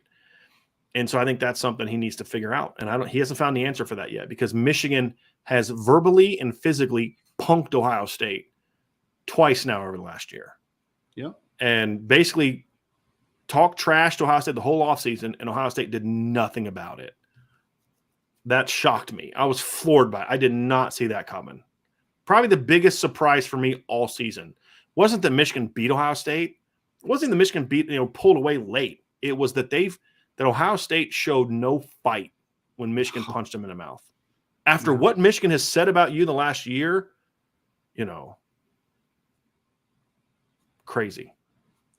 And so I think that's something he needs to figure out. And he hasn't found the answer for that yet because Michigan has verbally and physically punked Ohio State twice now over the last year. Yeah. And basically talked trash to Ohio State the whole offseason, and Ohio State did nothing about it. That shocked me. I was floored by it. I did not see that coming. Probably the biggest surprise for me all season wasn't that Michigan beat Ohio State. It wasn't that Michigan pulled away late. It was that Ohio State showed no fight when Michigan punched them in the mouth. After what Michigan has said about you the last year, crazy.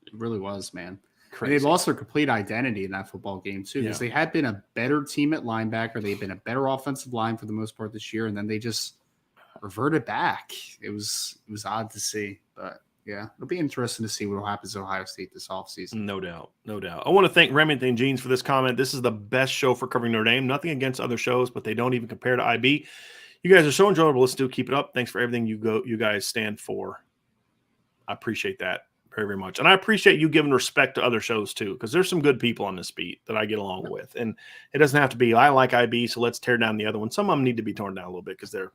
It really was, man. Crazy. And they've lost their complete identity in that football game, too, because they had been a better team at linebacker. They've been a better offensive line for the most part this year, and then they just reverted back. It was odd to see, but yeah, it'll be interesting to see what happens to Ohio State this offseason. No doubt. No doubt. I want to thank Remington Jeans for this comment. This is the best show for covering Notre Dame. Nothing against other shows, but they don't even compare to IB. You guys are so enjoyable to listen to. Keep it up. Thanks for everything you guys stand for. I appreciate that very, very much. And I appreciate you giving respect to other shows too, because there's some good people on this beat that I get along with. And it doesn't have to be, I like IB, so let's tear down the other one. Some of them need to be torn down a little bit because they're,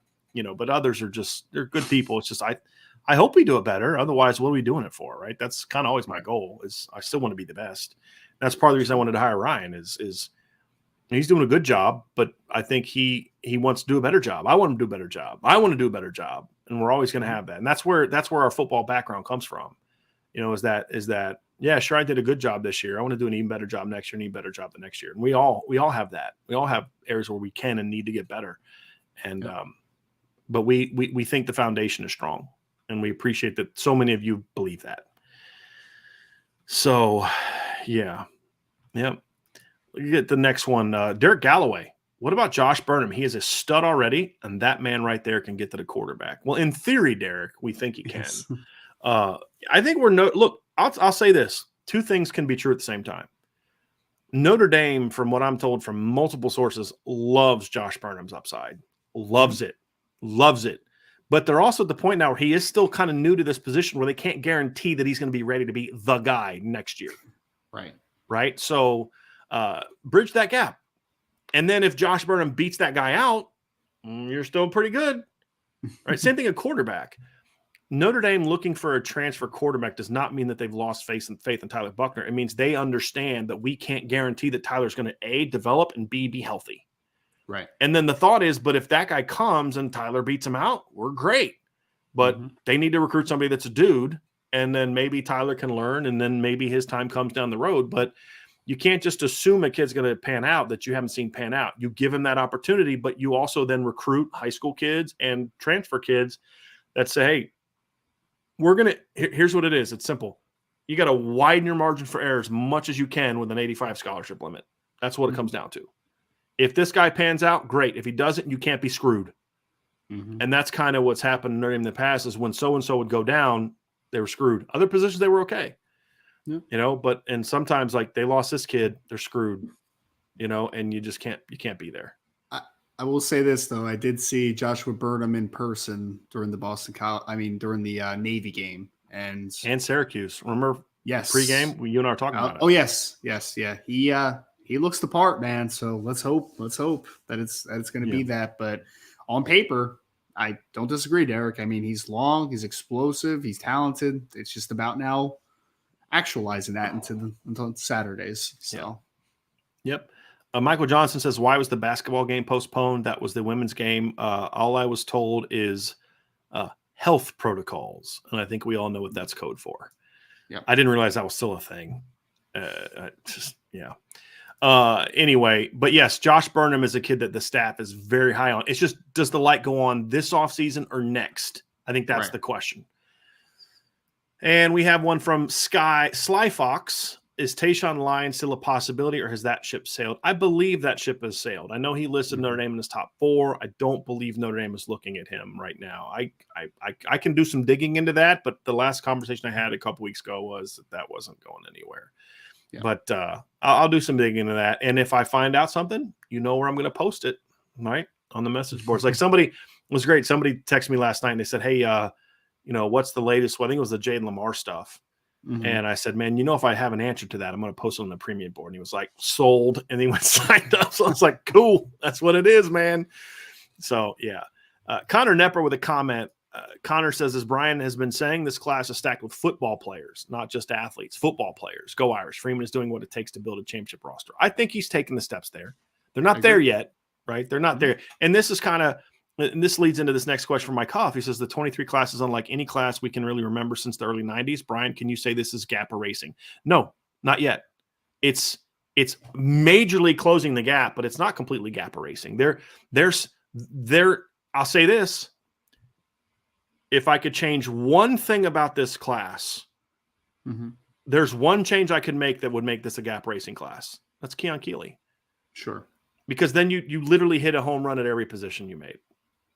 but others are they're good people. It's just, I hope we do it better. Otherwise, what are we doing it for? Right. That's kind of always my goal is I still want to be the best. That's part of the reason I wanted to hire Ryan is he's doing a good job, but I think he wants to do a better job. I want him to do a better job. I want to do a better job. And we're always going to have that. And that's where our football background comes from. Is that, yeah, sure, I did a good job this year. I want to do an even better job next year, an even better job the next year. And we all have that. We all have areas where we can and need to get better. And but we think the foundation is strong, and we appreciate that so many of you believe that. So, yeah. Yep. You get the next one. Derek Galloway. What about Josh Burnham? He is a stud already, and that man right there can get to the quarterback. Well, in theory, Derek, we think he can. Yes. I think look, I'll say this. Two things can be true at the same time. Notre Dame, from what I'm told from multiple sources, loves Josh Burnham's upside. Loves it. But they're also at the point now where he is still kind of new to this position where they can't guarantee that he's going to be ready to be the guy next year. Right. So bridge that gap. And then if Josh Burnham beats that guy out, you're still pretty good. Right. Same thing at quarterback. Notre Dame looking for a transfer quarterback does not mean that they've lost faith in Tyler Buchner. It means they understand that we can't guarantee that Tyler's going to A, develop, and B, be healthy. Right. And then the thought is, but if that guy comes and Tyler beats him out, we're great. But they need to recruit somebody that's a dude, and then maybe Tyler can learn, and then maybe his time comes down the road. But you can't just assume a kid's going to pan out that you haven't seen pan out. You give him that opportunity, but you also then recruit high school kids and transfer kids that say, hey, here's what it is. It's simple. You got to widen your margin for error as much as you can with an 85 scholarship limit. That's what it comes down to. If this guy pans out, great. If he doesn't, you can't be screwed. And that's kind of what's happened in Notre Dame in the past is when so-and-so would go down, they were screwed. Other positions, they were okay. You know, and sometimes like they lost this kid, they're screwed, you know, and you can't be there. I will say this though. I did see Joshua Burnham in person during the during the Navy game and Syracuse. Remember? Yes. Pre-game, you and I were talking about it. Oh yes. Yeah. He looks the part, man. So let's hope that it's going to be that. But on paper, I don't disagree, Derek. I mean, he's long, he's explosive, he's talented. It's just about now actualizing that until Saturdays. So, yep. Michael Johnson says, why was the basketball game postponed? That was the women's game. All I was told is health protocols. And I think we all know what that's code for. Yeah. I didn't realize that was still a thing. Anyway, but yes, Josh Burnham is a kid that the staff is very high on. It's just, does the light go on this offseason or next? I think that's the question. And we have one from Sly Fox. Is Tayshawn Lyon still a possibility, or has that ship sailed? I believe that ship has sailed. I know he listed Notre Dame in his top 4. I don't believe Notre Dame is looking at him right now. I can do some digging into that, but the last conversation I had a couple weeks ago was that wasn't going anywhere. Yeah. But I'll do some digging into that. And if I find out something, you know where I'm going to post it, right? On the message boards. Like somebody was great. Somebody texted me last night and they said, hey, what's the latest? Well, I think it was the Jaden Lamar stuff. And I said, man, if I have an answer to that, I'm going to post it on the premium board. And he was like, sold. And he went signed up. So I was like, cool. That's what it is, man. So, yeah. Connor Nepper with a comment. Connor says, as Brian has been saying, this class is stacked with football players, not just athletes, football players. Go Irish. Freeman is doing what it takes to build a championship roster. I think he's taking the steps there. They're not there yet, right? They're not there. And this is and this leads into this next question from Mike Hoff. He says, the 23 class is unlike any class we can really remember since the early 90s. Brian, can you say this is gap erasing? No, not yet. It's majorly closing the gap, but it's not completely gap erasing. I'll say this. If I could change one thing about this class, there's one change I could make that would make this a gap racing class. That's Keon Keeley. Sure. Because then you literally hit a home run at every position you made.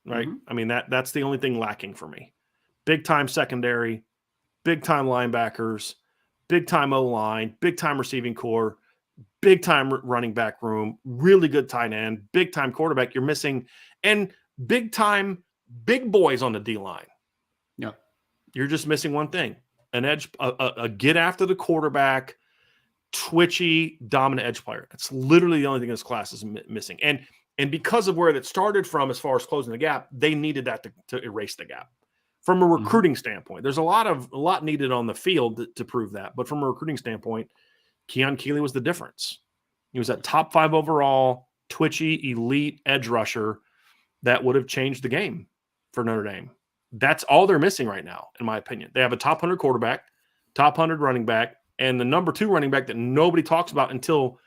Right. I mean, that's the only thing lacking for me. Big time secondary, big time linebackers, big time O-line, big time receiving core, big time running back room, really good tight end, big time quarterback you're missing, and big time big boys on the D-line. Yeah. You're just missing one thing, an edge, a get after the quarterback, twitchy, dominant edge player. That's literally the only thing this class is missing. And because of where it started from as far as closing the gap, they needed that to erase the gap. From a recruiting standpoint, there's a lot needed on the field to prove that. But from a recruiting standpoint, Keon Keeley was the difference. He was that top 5 overall, twitchy, elite edge rusher that would have changed the game for Notre Dame. That's all they're missing right now, in my opinion. They have a top 100 quarterback, top 100 running back, and the number 2 running back that nobody talks about until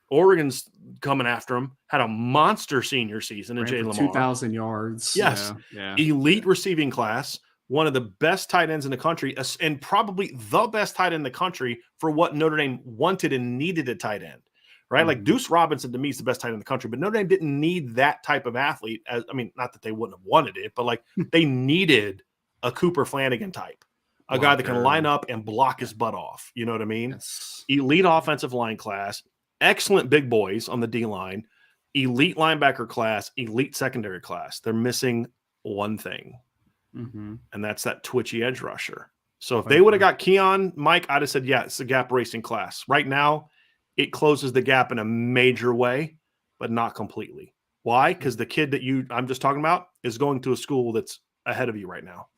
Oregon's coming after him, had a monster senior season in Jalen Lamar. 2,000 yards. Yes. Yeah. Elite receiving class, one of the best tight ends in the country, and probably the best tight end in the country for what Notre Dame wanted and needed a tight end, right? Like Deuce Robinson, to me, is the best tight end in the country, but Notre Dame didn't need that type of athlete. Not that they wouldn't have wanted it, but like they needed a Cooper Flanagan type, a guy that can line up and block his butt off. You know what I mean? Yes. Elite offensive line class. Excellent big boys on the D-line, elite linebacker class, elite secondary class. They're missing one thing. and that's that twitchy edge rusher. So if they would have got Keon, Mike, I'd have said, yeah, it's a gap racing class. Right now, it closes the gap in a major way, but not completely. Why? Because the kid that I'm just talking about is going to a school that's ahead of you right now.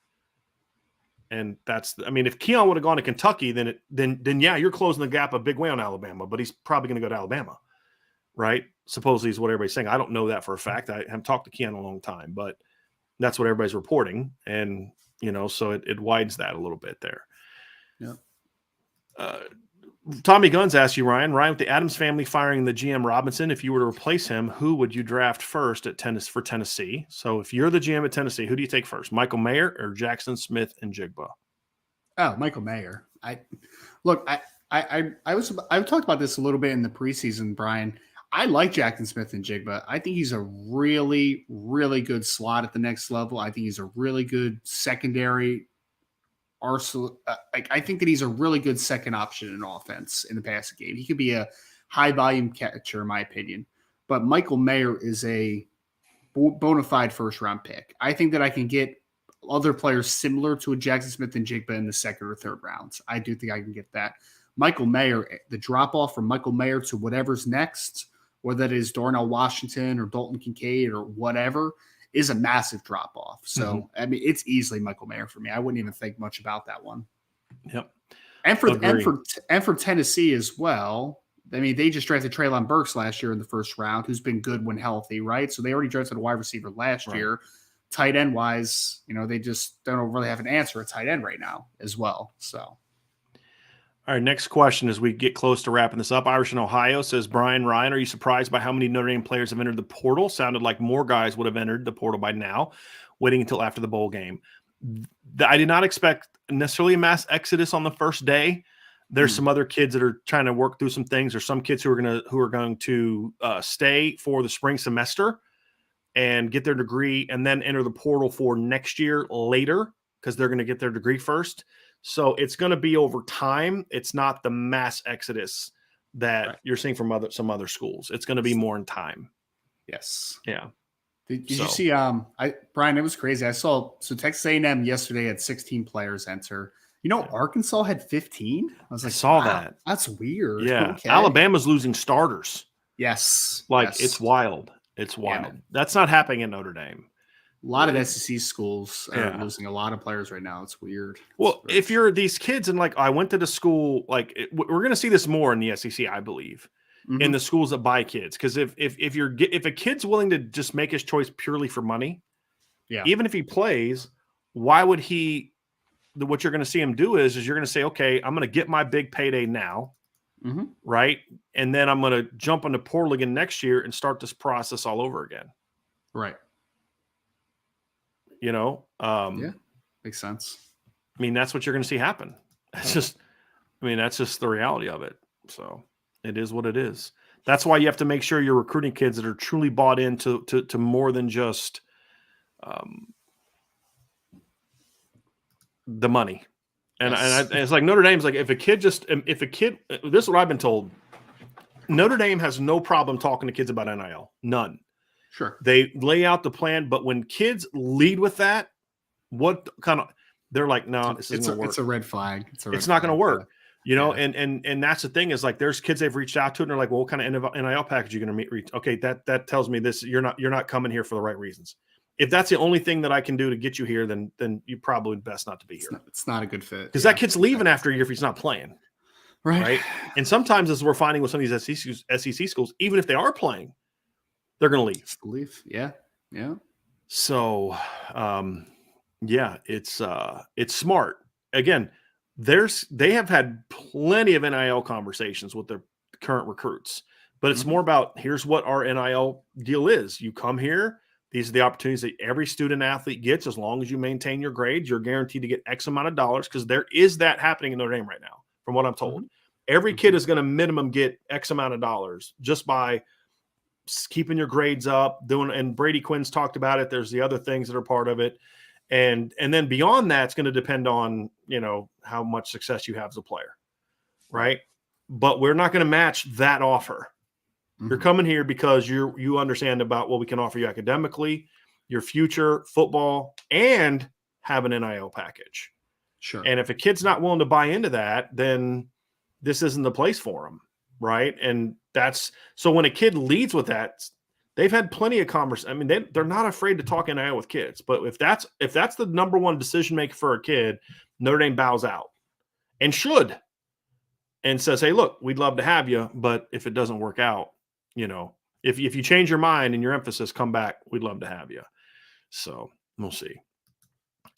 And if Keon would have gone to Kentucky, then yeah, you're closing the gap a big way on Alabama, but he's probably going to go to Alabama, right? Supposedly is what everybody's saying. I don't know that for a fact. I haven't talked to Keon in a long time, but that's what everybody's reporting. And, so it widens that a little bit there. Yeah. Tommy Guns asks you, Ryan, with the Adams family firing the GM Robinson, if you were to replace him, who would you draft first for Tennessee? So if you're the GM at Tennessee, who do you take first, Michael Mayer or Jackson Smith and Jigba? Oh, Michael Mayer. I talked about this a little bit in the preseason, Brian. I like Jackson Smith and Jigba. I think he's a really, really good slot at the next level. I think he's a really good secondary arsenal. I think that he's a really good second option in offense in the passing game. He could be a high volume catcher, in my opinion. But Michael Mayer is a bona fide first round pick. I think that I can get other players similar to a Jackson Smith and Jigba in the second or third rounds. I do think I can get that. Michael Mayer, the drop off from Michael Mayer to whatever's next, whether that is Darnell Washington or Dalton Kincaid or whatever, is a massive drop off. So, it's easily Michael Mayer for me. I wouldn't even think much about that one. Yep. And for Tennessee as well, they just drafted Treylon Burks last year in the first round, who's been good when healthy, right? So they already drafted a wide receiver last year. Tight end wise, they just don't really have an answer at tight end right now as well. So. All right, next question as we get close to wrapping this up. Irish in Ohio says, Ryan, are you surprised by how many Notre Dame players have entered the portal? Sounded like more guys would have entered the portal by now, waiting until after the bowl game. I did not expect necessarily a mass exodus on the first day. There's some other kids that are trying to work through some things. There's some kids who are going to stay for the spring semester and get their degree and then enter the portal for next year later because they're going to get their degree first. So it's going to be over time. It's not the mass exodus that you're seeing from some other schools. It's going to be more in time. Yes. Yeah. Did you see? Brian, it was crazy. I saw Texas A&M yesterday had 16 players enter. Arkansas had 15. I was like, saw that. That's weird. Yeah. Okay. Alabama's losing starters. Yes. It's wild. It's wild. Yeah. That's not happening in Notre Dame. A lot of SEC schools are losing a lot of players right now. It's weird. Well, if you're these kids and I went to the school, we're going to see this more in the SEC, I believe, in the schools that buy kids. Because if a kid's willing to just make his choice purely for money, even if he plays, why would he? What you're going to see him do is you're going to say, okay, I'm going to get my big payday now, right, and then I'm going to jump on the portal again next year and start this process all over again, right. Makes sense. That's what you're going to see happen. That's just the reality of it. So it is what it is. That's why you have to make sure you're recruiting kids that are truly bought into to more than just the money. And, and it's like Notre Dame's like, if a kid, this is what I've been told. Notre Dame has no problem talking to kids about NIL. None. Sure. They lay out the plan, but when kids lead with that, they're like, no, this isn't going to work. It's a red flag. It's not going to work. And that's the thing is there's kids they've reached out to and they're like, well, what kind of NIL package are you going to reach? Okay, that tells me this. You're not coming here for the right reasons. If that's the only thing that I can do to get you here, then you probably best not to be here. It's not a good fit. Because that kid's leaving after a year if he's not playing. Right. And sometimes as we're finding with some of these SEC schools, even if they are playing, they're going to leave. Yeah. So, it's smart. Again, they have had plenty of NIL conversations with their current recruits, but it's more about here's what our NIL deal is. You come here. These are the opportunities that every student athlete gets. As long as you maintain your grades, you're guaranteed to get X amount of dollars because there is that happening in Notre Dame right now, from what I'm told. Every kid is going to minimum get X amount of dollars just by keeping your grades up, and Brady Quinn's talked about it. There's the other things that are part of it. And then beyond that, it's going to depend on, how much success you have as a player. Right. But we're not going to match that offer. You're coming here because you understand about what we can offer you academically, your future, football, and have an NIL package. Sure. And if a kid's not willing to buy into that, then this isn't the place for them, right? And so when a kid leads with that, they've had plenty of conversations. I mean, they're not afraid to talk NIL with kids. But if that's the number one decision maker for a kid, Notre Dame bows out and should, and says, hey, look, we'd love to have you, but if it doesn't work out, if you change your mind and your emphasis, come back, we'd love to have you. So we'll see.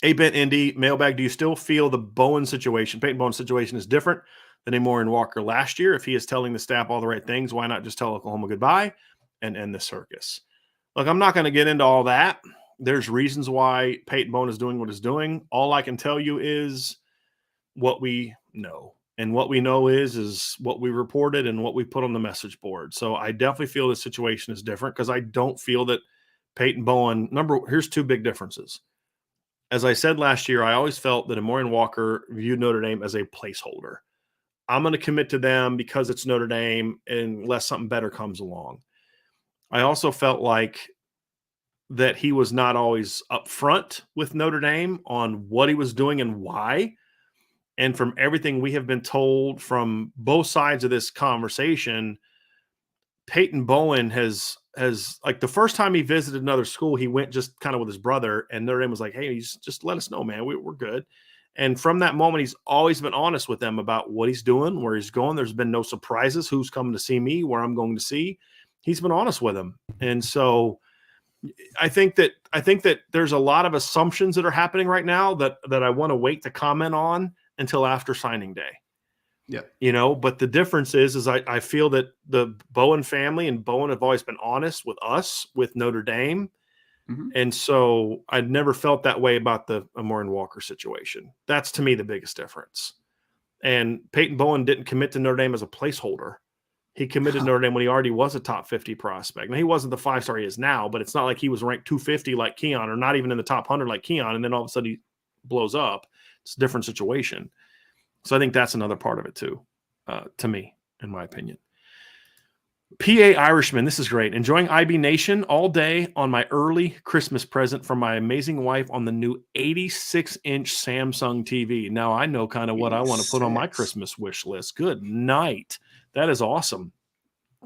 8-Bit Indy Mailbag, do you still feel the Peyton Bowen situation is different than Amorian Walker last year? If he is telling the staff all the right things, why not just tell Oklahoma goodbye and end the circus? Look, I'm not going to get into all that. There's reasons why Peyton Bowen is doing what he's doing. All I can tell you is what we know. And what we know is what we reported and what we put on the message board. So I definitely feel the situation is different because I don't feel that Peyton Bowen – here's two big differences. As I said last year, I always felt that Amorian Walker viewed Notre Dame as a placeholder. I'm going to commit to them because it's Notre Dame unless something better comes along. I also felt like that he was not always upfront with Notre Dame on what he was doing and why. And from everything we have been told from both sides of this conversation, Peyton Bowen has like the first time he visited another school, he went just kind of with his brother, and Notre Dame was like, hey, just let us know, man. We're good. And from that moment, he's always been honest with them about what he's doing, where he's going. There's been no surprises, who's coming to see me, where I'm going to see. He's been honest with them. And so I think that there's a lot of assumptions that are happening right now that I want to wait to comment on until after signing day. Yeah. But the difference is I feel that the Bowen family and Bowen have always been honest with us, with Notre Dame. Mm-hmm. And so I'd never felt that way about the Amorian Walker situation. That's to me the biggest difference. And Peyton Bowen didn't commit to Notre Dame as a placeholder. He committed Notre Dame when he already was a top 50 prospect. Now, he wasn't the 5-star he is now, but it's not like he was ranked 250 like Keon, or not even in the top 100 like Keon, and then all of a sudden he blows up. It's a different situation. So I think that's another part of it too, to me, in my opinion. PA Irishman, this is great. Enjoying IB Nation all day on my early Christmas present from my amazing wife on the new 86-inch Samsung TV. Now I know kind of what I want to put on my Christmas wish list. Good night. That is awesome.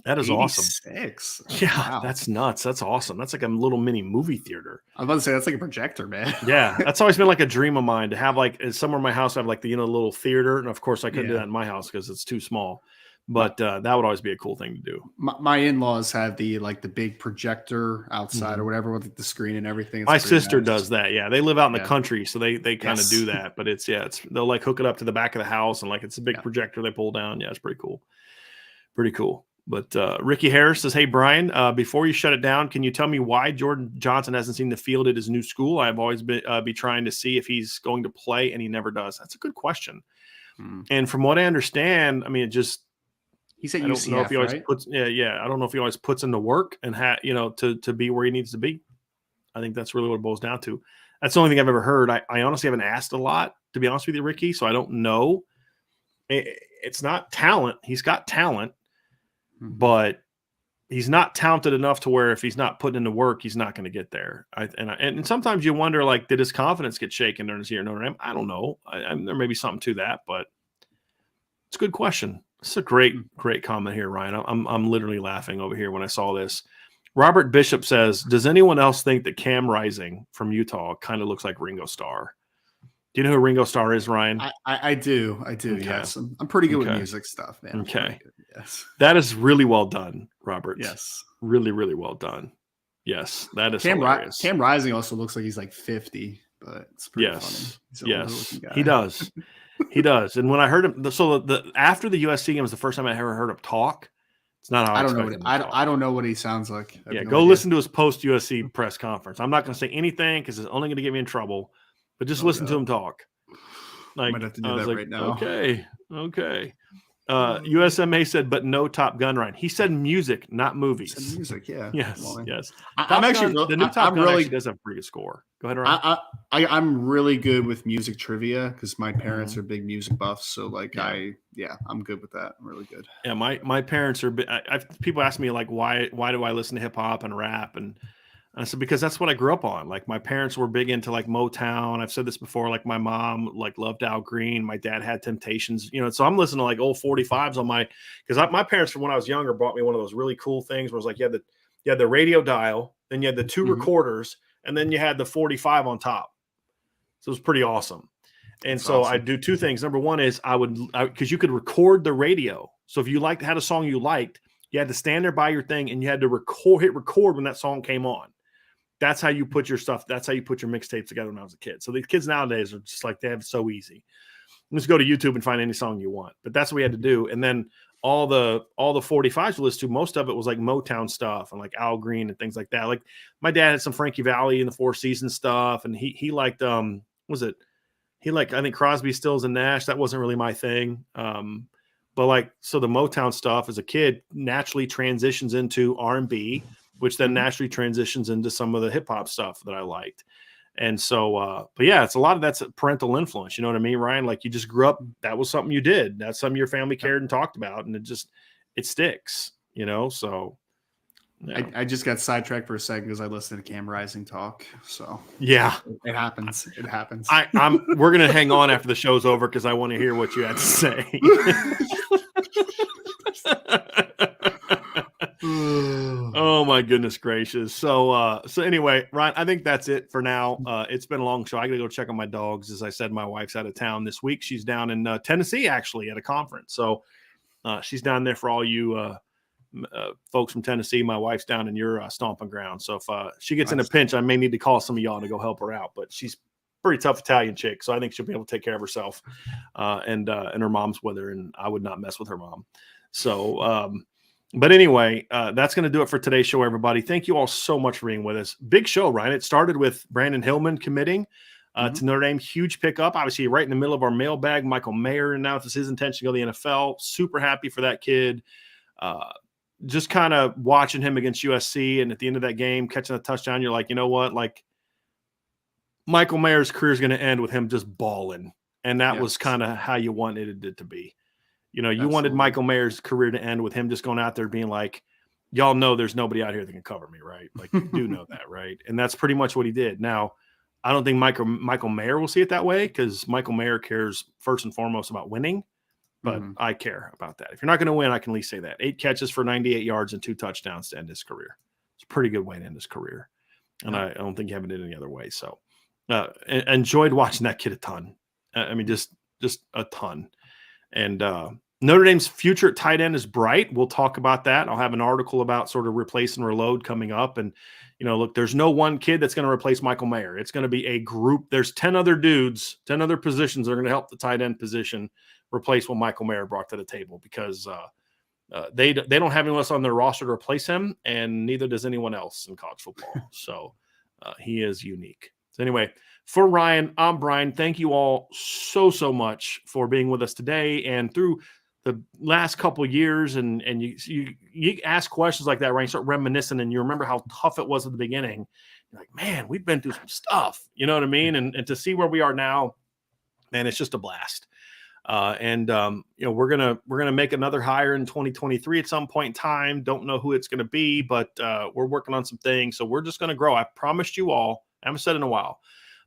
That is 86. Awesome. Yeah, wow. That's nuts. That's awesome. That's like a little mini movie theater. I was about to say that's like a projector, man. Yeah, that's always been like a dream of mine to have like somewhere in my house. I have like the little theater, and of course I couldn't do that in my house because it's too small. But that would always be a cool thing to do. My in-laws have the big projector outside or whatever with the screen and everything. It's my sister does that. Yeah, they live out in the country, so they kind of do that. But they'll like hook it up to the back of the house, and like it's a big projector they pull down. Yeah, it's pretty cool. Pretty cool. But Ricky Harris says, hey, Brian, before you shut it down, can you tell me why Jordan Johnson hasn't seen the field at his new school? I've always been trying to see if he's going to play, and he never does. That's a good question. And from what I understand, I mean, he's at UCF, I don't know if he always right? puts, I don't know if he always puts in the work and to be where he needs to be. I think that's really what it boils down to. That's the only thing I've ever heard. I honestly haven't asked a lot, to be honest with you, Ricky, so I don't know. It's not talent. He's got talent. But he's not talented enough to where if he's not putting in the work, he's not going to get there. And sometimes you wonder, like, did his confidence get shaken during his year at Notre Dame? I don't know. There may be something to that, but it's a good question. It's a great comment here, Ryan. I'm literally laughing over here when I saw this. Robert Bishop says, does anyone else think that Cam Rising from Utah kind of looks like Ringo Starr? Do you know who Ringo Starr is, Ryan? I do. Okay. Yes. I'm pretty good with music stuff, man. Okay. Yes. That is really well done, Robert. Yes. Really, really well done. Yes. That is hilarious. Cam Rising also looks like he's like 50, but it's pretty funny. Yes. He does. He does. And when I heard him, after the USC game was the first time I ever heard him talk. It's not how I don't know. I don't know what he sounds like. Go listen to his post USC press conference. I'm not going to say anything because it's only going to get me in trouble. But just listen to him talk. Like, I might have to do that right now. Okay. USMA said, but no Top Gun, Ryan. He said music, not movies. He said music, yeah. Yes. The new Top Gun actually does have a pretty good score. Go ahead, Ryan. I'm really good with music trivia because my parents are big music buffs. So I'm good with that. I'm really good. Yeah, my parents are. People ask me like why do I listen to hip hop and rap, and And I said, because that's what I grew up on. Like my parents were big into like Motown. I've said this before, like my mom like loved Al Green. My dad had Temptations, so I'm listening to like old 45s on because my parents from when I was younger bought me one of those really cool things where it was like, you had the radio dial, then you had the two recorders, and then you had the 45 on top. So it was pretty awesome. And That's so awesome. I'd do two things. Number one is because you could record the radio. So if you had a song you liked, you had to stand there by your thing and you had to hit record when that song came on. That's how you put your stuff. That's how you put your mixtapes together when I was a kid. So the kids nowadays are just like, they have it so easy. Just go to YouTube and find any song you want. But that's what we had to do. And then all the 45s we listened to, most of it was like Motown stuff and like Al Green and things like that. Like my dad had some Frankie Valli and the Four Seasons stuff, and he liked I think Crosby, Stills, and Nash. That wasn't really my thing. But like, so the Motown stuff as a kid naturally transitions into R&B, which then naturally transitions into some of the hip hop stuff that I liked. And so, but yeah, it's a lot of that's parental influence. You know what I mean, Ryan? Like you just grew up, that was something you did. That's something your family cared and talked about. And it sticks, So. Yeah. I just got sidetracked for a second because I listened to Cam Rising talk. So yeah, it happens. It happens. We're going to hang on after the show's over because I want to hear what you had to say. Oh my goodness gracious. So anyway, Ryan, I think that's it for now. It's been a long show. I gotta go check on my dogs. As I said, my wife's out of town this week. She's down in Tennessee, actually, at a conference. So she's down there for all you folks from Tennessee. My wife's down in your stomping ground. So if she gets in a pinch, I may need to call some of y'all to go help her out. But she's pretty tough Italian chick, so I think she'll be able to take care of herself. And her mom's with her, and I would not mess with her mom. So but anyway, that's going to do it for today's show, everybody. Thank you all so much for being with us. Big show, Ryan. It started with Brandyn Hillman committing to Notre Dame. Huge pickup. Obviously, right in the middle of our mailbag. Michael Mayer announced his intention to go to the NFL. Super happy for that kid. Just kind of watching him against USC, and at the end of that game, catching a touchdown, you're like, you know what? Like, Michael Mayer's career is going to end with him just balling. And that was kind of how you wanted it to be. You wanted Michael Mayer's career to end with him just going out there being like, y'all know there's nobody out here that can cover me, right? Like, you do know that, right? And that's pretty much what he did. Now, I don't think Michael Mayer will see it that way because Michael Mayer cares first and foremost about winning, but I care about that. If you're not going to win, I can at least say that. 8 catches for 98 yards and 2 touchdowns to end his career. It's a pretty good way to end his career. And I don't think you have it any other way. So enjoyed watching that kid a ton. I mean, just a ton. And Notre Dame's future at tight end is bright. We'll talk about that. I'll have an article about sort of replace and reload coming up. And, look, there's no one kid that's going to replace Michael Mayer. It's going to be a group. There's 10 other dudes, 10 other positions that are going to help the tight end position replace what Michael Mayer brought to the table because they don't have anyone else on their roster to replace him, and neither does anyone else in college football. So he is unique. So anyway, for Ryan, I'm Brian. Thank you all so much for being with us today and through the last couple of years. And you ask questions like that, right? You start reminiscing and you remember how tough it was at the beginning. You're like, man, we've been through some stuff. You know what I mean? And to see where we are now, man, it's just a blast. We're gonna make another hire in 2023 at some point in time. Don't know who it's gonna be, but we're working on some things. So we're just gonna grow. I promised you all. I haven't said it in a while,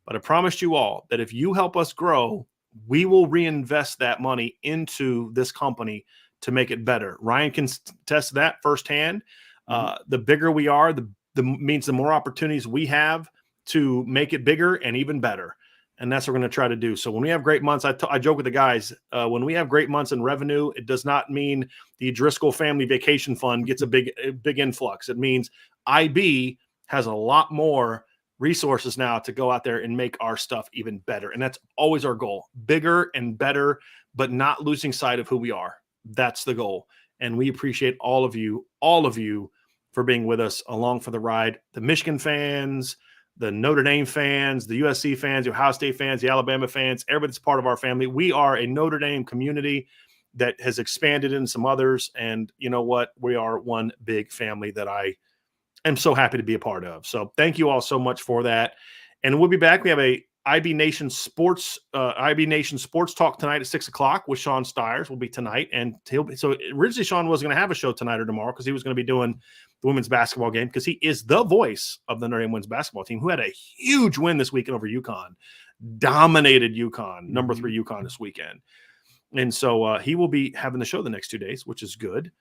but I promised you all that if you help us grow, we will reinvest that money into this company to make it better. Ryan can test that firsthand. The bigger we are, the means the more opportunities we have to make it bigger and even better. And that's what we're going to try to do. So when we have great months, I joke with the guys, when we have great months in revenue, it does not mean the Driscoll Family Vacation Fund gets a big influx. It means IB has a lot more resources now to go out there and make our stuff even better. And that's always our goal. Bigger and better, but not losing sight of who we are. That's the goal. And we appreciate all of you for being with us along for the ride. The Michigan fans, the Notre Dame fans, the USC fans, the Ohio State fans, the Alabama fans, everybody's part of our family. We are a Notre Dame community that has expanded into some others. And you know what? We are one big family that I am so happy to be a part of. So thank you all so much for that. And we'll be back. We have a IB Nation Sports Talk tonight at 6:00 with Sean Stiers. Will be tonight. And so originally Sean wasn't going to have a show tonight or tomorrow because he was going to be doing the women's basketball game, because he is the voice of the Notre Dame women's basketball team, who had a huge win this weekend over UConn, dominated UConn, number 3 UConn this weekend. And so he will be having the show the next 2 days, which is good.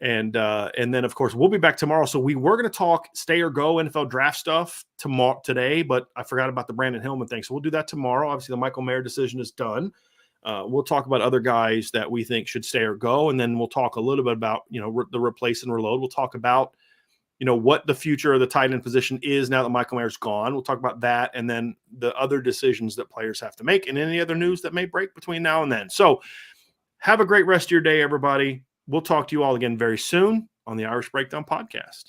And then, of course, we'll be back tomorrow. So we were going to talk stay or go NFL draft stuff today, but I forgot about the Brandyn Hillman thing. So we'll do that tomorrow. Obviously, the Michael Mayer decision is done. We'll talk about other guys that we think should stay or go, and then we'll talk a little bit about, the replace and reload. We'll talk about, what the future of the tight end position is now that Michael Mayer's gone. We'll talk about that, and then the other decisions that players have to make, and any other news that may break between now and then. So have a great rest of your day, everybody. We'll talk to you all again very soon on the Irish Breakdown podcast.